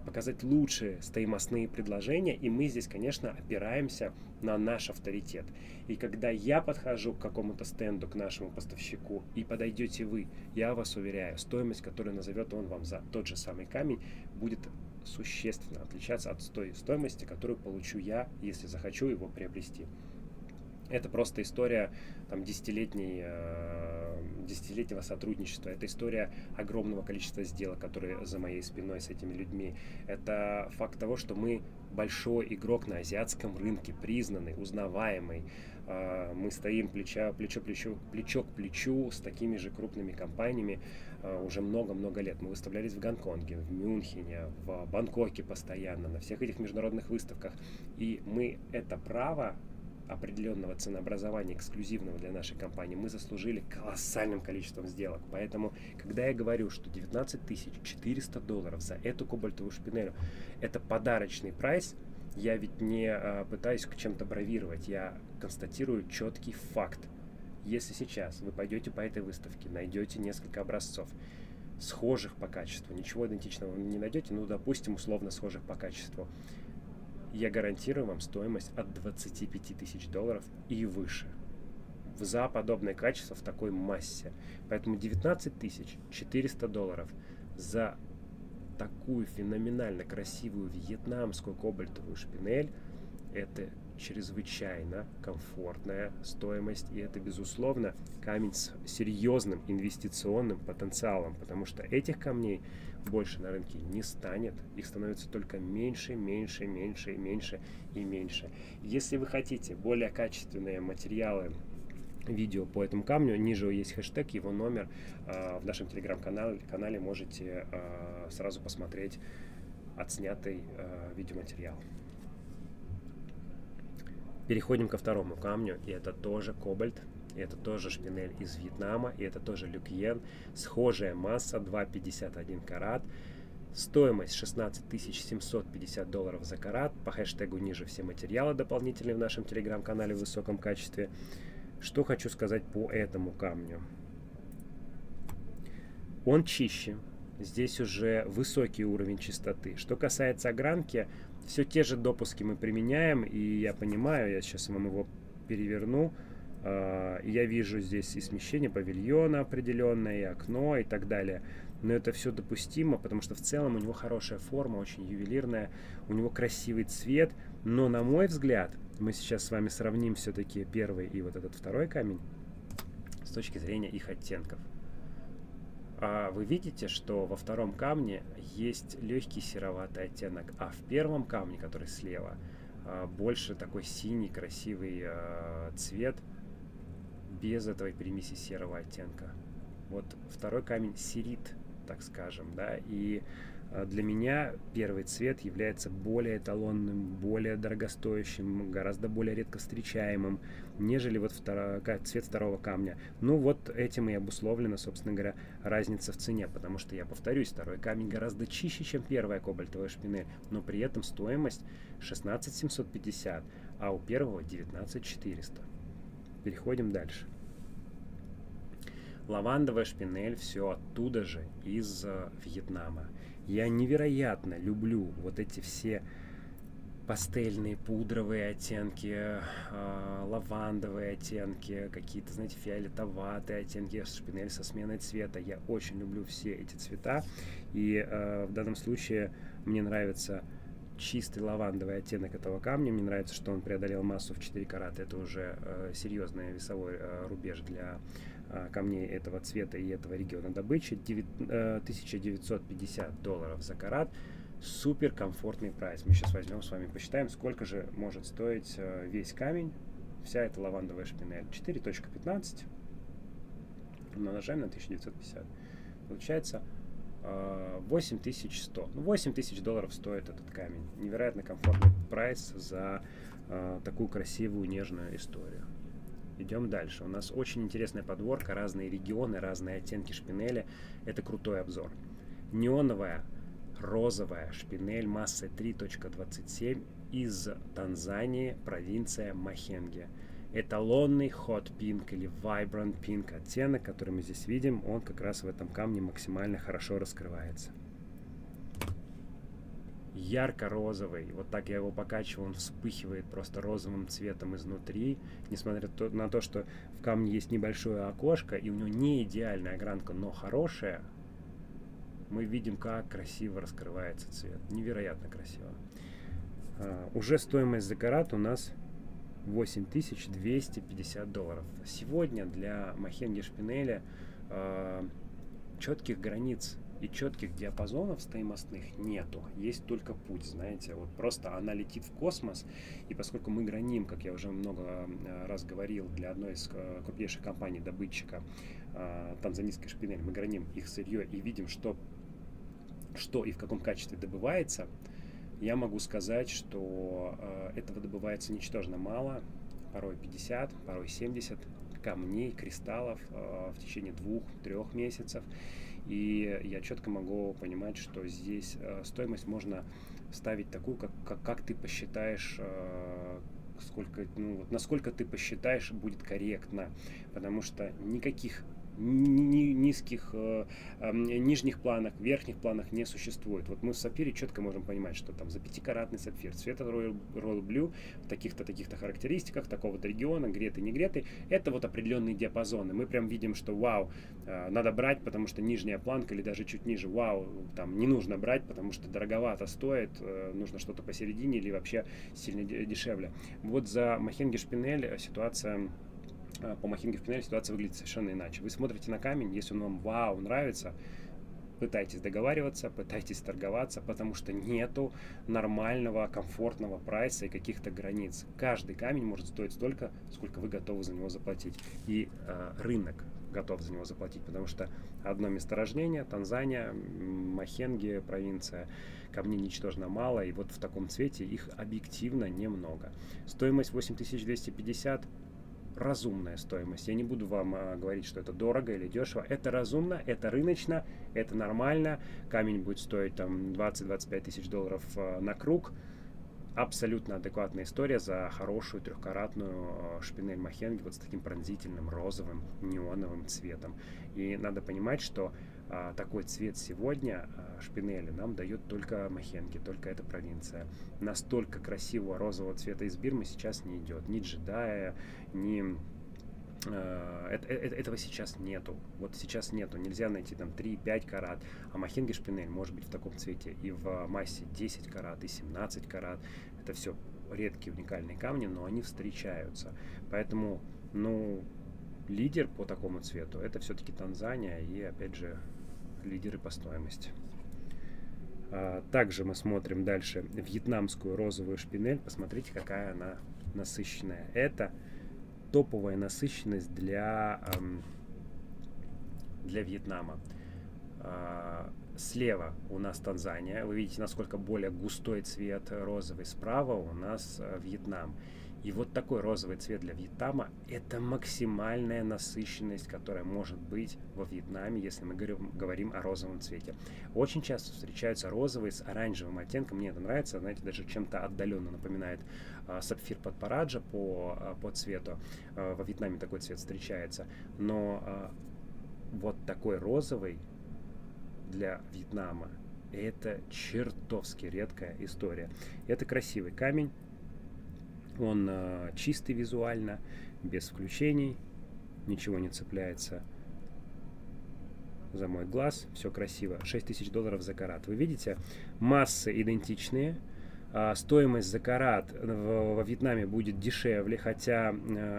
показать лучшие стоимостные предложения, и мы здесь, конечно, опираемся на наш авторитет. И когда я подхожу к какому-то стенду, к нашему поставщику, и подойдете вы, я вас уверяю, стоимость, которую назовет он вам за тот же самый камень, будет существенно отличаться от той стоимости, которую получу я, если захочу его приобрести. Это просто история там, десятилетнего сотрудничества. Это история огромного количества сделок, которые за моей спиной с этими людьми. Это факт того, что мы большой игрок на азиатском рынке, признанный, узнаваемый. Мы стоим плечо к плечу с такими же крупными компаниями уже много-много лет. Мы выставлялись в Гонконге, в Мюнхене, в Бангкоке постоянно, на всех этих международных выставках. И мы это право определенного ценообразования, эксклюзивного для нашей компании, мы заслужили колоссальным количеством сделок. Поэтому, когда я говорю, что $19 400 за эту кобальтовую шпинелю, это подарочный прайс, я ведь не пытаюсь к чем-то бравировать, я констатирую четкий факт. Если сейчас вы пойдете по этой выставке, найдете несколько образцов, схожих по качеству, ничего идентичного вы не найдете, ну, допустим, условно схожих по качеству, я гарантирую вам стоимость от $25 000 и выше за подобное качество в такой массе. Поэтому $19 400 за такую феноменально красивую вьетнамскую кобальтовую шпинель — это чрезвычайно комфортная стоимость, и это, безусловно, камень с серьезным инвестиционным потенциалом, потому что этих камней больше на рынке не станет, их становится только меньше, меньше, меньше, меньше и меньше. Если вы хотите более качественные материалы, видео по этому камню, ниже есть хэштег, его номер, в нашем телеграм-канале можете сразу посмотреть отснятый видеоматериал. Переходим ко второму камню, и это тоже кобальт, и это тоже шпинель из Вьетнама, и это тоже люкьен, схожая масса, 2,51 карат, стоимость $16 750 за карат, по хэштегу ниже все материалы дополнительные в нашем телеграм-канале в высоком качестве. Что хочу сказать по этому камню. Он чище, здесь уже высокий уровень чистоты. Что касается огранки, все те же допуски мы применяем, и я понимаю, я сейчас вам его переверну, я вижу здесь и смещение павильона определенное, и окно, и так далее. Но это все допустимо, потому что в целом у него хорошая форма, очень ювелирная, у него красивый цвет, но, на мой взгляд, мы сейчас с вами сравним все-таки первый и вот этот второй камень с точки зрения их оттенков. Вы видите, что во втором камне есть легкий сероватый оттенок, а в первом камне, который слева, больше такой синий красивый цвет без этой примеси серого оттенка. Вот второй камень серит, так скажем, да, и для меня первый цвет является более эталонным, более дорогостоящим, гораздо более редко встречаемым, нежели вот цвет второго камня. Ну вот этим и обусловлена, собственно говоря, разница в цене, потому что, я повторюсь, второй камень гораздо чище, чем первая кобальтовая шпинель, но при этом стоимость 16 750, а у первого 19 400. Переходим дальше. Лавандовая шпинель, все оттуда же, из Вьетнама. Я невероятно люблю вот эти все пастельные, пудровые оттенки, лавандовые оттенки, какие-то, знаете, фиолетоватые оттенки, шпинель со сменой цвета. Я очень люблю все эти цвета, и в данном случае мне нравится чистый лавандовый оттенок этого камня. Мне нравится, что он преодолел массу в 4 карата. Это уже серьезный весовой рубеж для камней этого цвета и этого региона добычи. $1950 за карат. Супер комфортный прайс. Мы сейчас возьмем с вами, посчитаем, сколько же может стоить весь камень, вся эта лавандовая шпинель. 4.15 умножаем на 1950. Получается 8100. Ну, $8000 стоит этот камень. Невероятно комфортный прайс за такую красивую, нежную историю. Идем дальше. У нас очень интересная подборка, разные регионы, разные оттенки шпинели. Это крутой обзор. Неоновая розовая шпинель массой 3.27 из Танзании, провинция Махенге. эталонный hot pink или vibrant pink оттенок, который мы здесь видим, он как раз в этом камне максимально хорошо раскрывается. Ярко-розовый, вот так я его покачиваю, он вспыхивает просто розовым цветом изнутри, несмотря на то, что в камне есть небольшое окошко, и у него не идеальная огранка, но хорошая, мы видим, как красиво раскрывается цвет, невероятно красиво. Уже стоимость за карат у нас $8250. Сегодня для махенги шпинеля четких границ и четких диапазонов стоимостных нету. Есть только путь, знаете. Вот просто она летит в космос. И поскольку мы граним, как я уже много раз говорил, для одной из крупнейших компаний добытчика танзанийской шпинель, мы граним их сырье и видим, что и в каком качестве добывается, я могу сказать, что этого добывается ничтожно мало, порой 50, порой 70 камней, кристаллов в течение 2-3 месяцев. И я четко могу понимать, что здесь стоимость можно ставить такую, как ты посчитаешь, сколько, насколько ты посчитаешь будет корректно, потому что никаких низких, нижних планах, верхних планах не существует. Вот мы в сапфире четко можем понимать, что там за 5-каратный сапфир цвета Royal Blue в таких-то характеристиках, такого-то региона, гретый, не гретый, это вот определенные диапазоны. Мы прям видим, что вау, надо брать, потому что нижняя планка или даже чуть ниже, вау, там не нужно брать, потому что дороговато стоит, нужно что-то посередине или вообще сильно дешевле. Вот за махенги шпинель ситуация... По махенге шпинель ситуация выглядит совершенно иначе. Вы смотрите на камень, если он вам вау нравится, пытайтесь договариваться, пытайтесь торговаться, потому что нету нормального, комфортного прайса и каких-то границ. Каждый камень может стоить столько, сколько вы готовы за него заплатить. И рынок готов за него заплатить, потому что одно месторождение, Танзания, Махенги, провинция, камней ничтожно мало, и вот в таком цвете их объективно немного. Стоимость 8250. Разумная стоимость. Я не буду вам говорить, что это дорого или дешево. Это разумно, это рыночно, это нормально. Камень будет стоить там 20-25 тысяч долларов на круг. Абсолютно адекватная история за хорошую 3-каратную шпинель махенги вот с таким пронзительным розовым неоновым цветом. И надо понимать, что такой цвет сегодня шпинели нам дает только махенги, только эта провинция. Настолько красивого розового цвета из Бирмы сейчас не идет. Ни джедая, ни... Этого сейчас нету. Вот сейчас нету. Нельзя найти там 3-5 карат. А махенги шпинель может быть в таком цвете и в массе 10 карат, и 17 карат. Это все редкие уникальные камни, но они встречаются. Поэтому, лидер по такому цвету это все-таки Танзания и, опять же, лидеры по стоимости. Также мы смотрим дальше вьетнамскую розовую шпинель. Посмотрите, какая она насыщенная. Это топовая насыщенность для Вьетнама. Слева у нас Танзания. Вы видите, насколько более густой цвет розовый. Справа у нас Вьетнам. И вот такой розовый цвет для Вьетнама – это максимальная насыщенность, которая может быть во Вьетнаме, если мы говорим о розовом цвете. Очень часто встречаются розовые с оранжевым оттенком. Мне это нравится, знаете, даже чем-то отдаленно напоминает сапфир Подпараджа по цвету. Во Вьетнаме такой цвет встречается. Но вот такой розовый для Вьетнама – это чертовски редкая история. Это красивый камень. Он чистый визуально, без включений, ничего не цепляется за мой глаз, все красиво. $6000 за карат. Вы видите, массы идентичные, стоимость за карат во Вьетнаме будет дешевле, хотя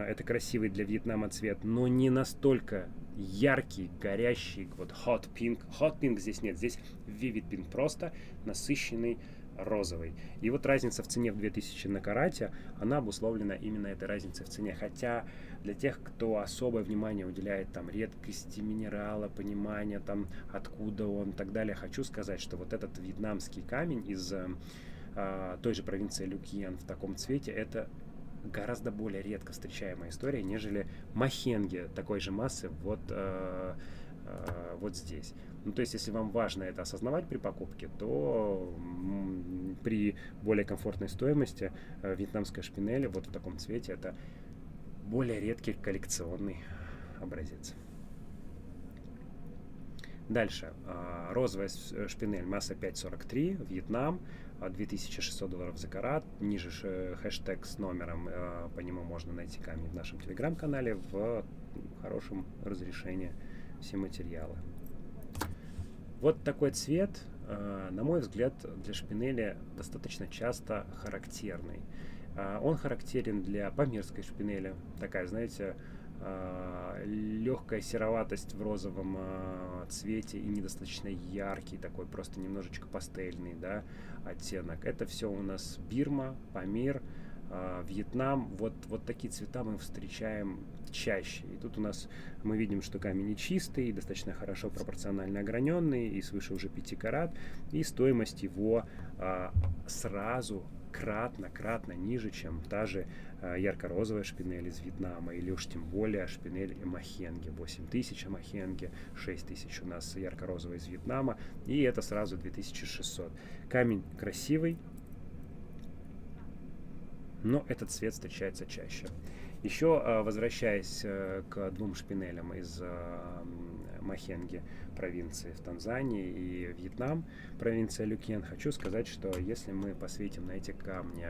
это красивый для Вьетнама цвет, но не настолько яркий, горящий, вот hot pink. Hot pink здесь нет, здесь vivid pink, просто насыщенный розовый. И вот разница в цене в 2000 на карате, она обусловлена именно этой разницей в цене. Хотя для тех, кто особое внимание уделяет там редкости минерала, понимания там откуда он и так далее, хочу сказать, что вот этот вьетнамский камень из той же провинции Люкьен в таком цвете, это гораздо более редко встречаемая история, нежели махенги такой же массы вот здесь. То есть, если вам важно это осознавать при покупке, то при более комфортной стоимости вьетнамская шпинель вот в таком цвете это более редкий коллекционный образец. Дальше. Розовая шпинель, масса 5,43, Вьетнам, $2600 за карат. Ниже хэштег с номером, по нему можно найти камень в нашем телеграм-канале в хорошем разрешении, все материалы. Вот такой цвет, на мой взгляд, для шпинели достаточно часто характерный. Он характерен для памирской шпинели, такая, знаете, легкая сероватость в розовом цвете и недостаточно яркий, такой просто немножечко пастельный, да, оттенок. Это все у нас Бирма, Памир, Вьетнам. Вот такие цвета мы встречаем чаще. И тут у нас мы видим, что камень не чистый, достаточно хорошо пропорционально ограненный и свыше уже 5 карат. И стоимость его сразу кратно ниже, чем та же ярко-розовая шпинель из Вьетнама, или уж тем более шпинель махенги. 8000 махенги, 6000 у нас ярко-розовая из Вьетнама, и это сразу 2600. Камень красивый, но этот цвет встречается чаще. Еще возвращаясь к двум шпинелям из Махенги провинции в Танзании и Вьетнам, провинция Люкен, хочу сказать, что если мы посветим на эти камни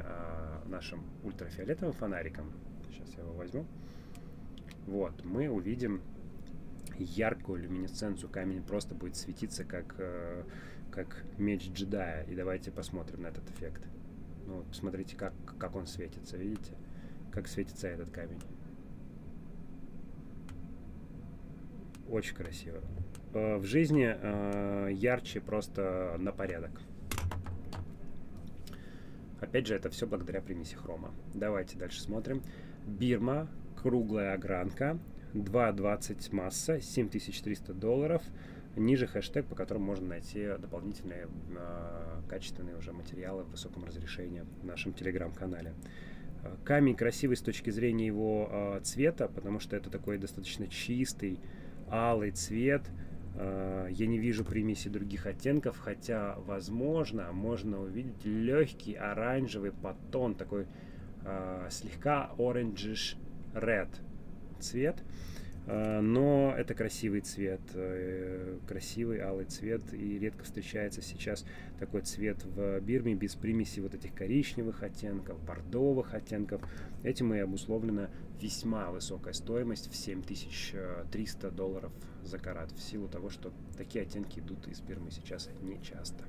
нашим ультрафиолетовым фонариком, сейчас я его возьму, вот, мы увидим яркую люминесценцию, камень просто будет светиться как меч джедая. И давайте посмотрим на этот эффект. Ну, посмотрите, как он светится, видите? Как светится этот камень. Очень красиво. В жизни ярче просто на порядок. Опять же, это все благодаря примеси хрома. Давайте дальше смотрим. Бирма, круглая огранка, 2,20 масса, $7300. Ниже хэштег, по которому можно найти дополнительные качественные уже материалы в высоком разрешении в нашем телеграм-канале. Камень красивый с точки зрения его цвета, потому что это такой достаточно чистый, алый цвет. Я не вижу примеси других оттенков, хотя, возможно, можно увидеть легкий оранжевый подтон, такой слегка orange red цвет. Но это красивый цвет, красивый алый цвет, и редко встречается сейчас такой цвет в Бирме без примеси вот этих коричневых оттенков, бордовых оттенков. Этим и обусловлена весьма высокая стоимость в $7300 за карат, в силу того, что такие оттенки идут из Бирмы сейчас не часто.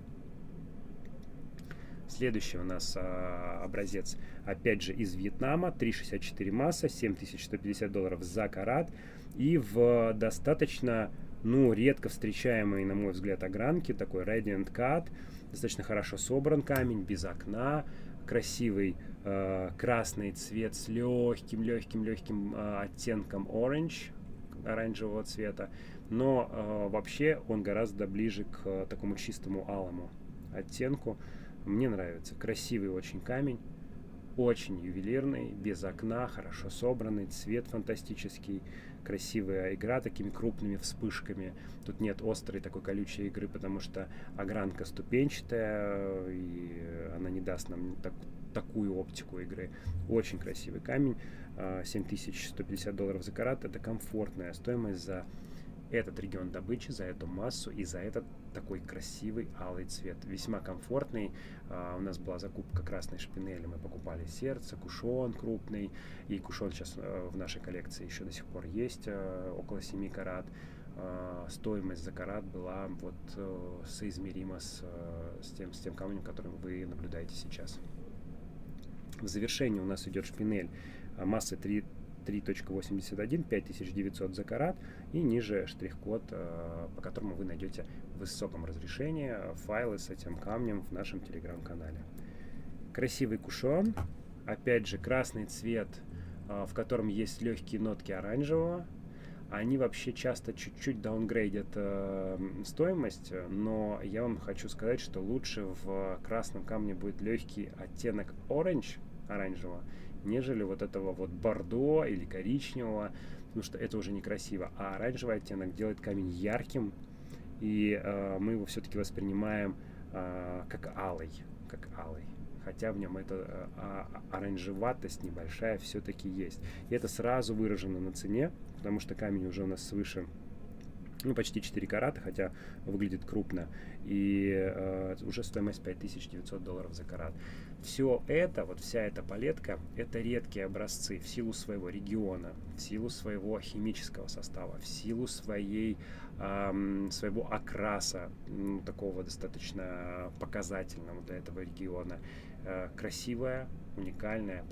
Следующий у нас образец, опять же, из Вьетнама, 3,64 масса, $7150 за карат. И в достаточно, редко встречаемой, на мой взгляд, огранке, такой Radiant Cut, достаточно хорошо собран камень, без окна, красивый красный цвет с легким оттенком оранжевого цвета, но вообще он гораздо ближе к такому чистому алому оттенку. Мне нравится. Красивый очень камень, очень ювелирный, без окна, хорошо собранный, цвет фантастический, красивая игра такими крупными вспышками. Тут нет острой такой колючей игры, потому что огранка ступенчатая, и она не даст нам такую оптику игры. Очень красивый камень, $7150 за карат. Это комфортная стоимость за этот регион добычи, за эту массу и за этот такой красивый алый цвет. Весьма комфортный. У нас была закупка красной шпинели. Мы покупали сердце, кушон крупный. И кушон сейчас в нашей коллекции еще до сих пор есть, около 7 карат. Стоимость за карат была соизмерима с тем камнем, который вы наблюдаете сейчас. В завершении у нас идет шпинель массы 3.81, 5900 за карат, и ниже штрих-код, по которому вы найдете в высоком разрешении файлы с этим камнем в нашем телеграм-канале. Красивый кушон, опять же красный цвет, в котором есть легкие нотки оранжевого. Они вообще часто чуть-чуть даунгрейдят стоимость, но я вам хочу сказать, что лучше в красном камне будет легкий оттенок оранжевого, нежели вот этого бордо или коричневого, потому что это уже некрасиво. А оранжевый оттенок делает камень ярким, и мы его все-таки воспринимаем как алый. хотя в нем эта оранжеватость небольшая все-таки есть. И это сразу выражено на цене, потому что камень уже у нас свыше, ну, почти 4 карата, хотя выглядит крупно, и уже стоимость $5900 за карат. Все это, вот вся эта палетка, это редкие образцы в силу своего региона, в силу своего химического состава, в силу своего окраса, такого достаточно показательного для этого региона. Красивая, уникальная,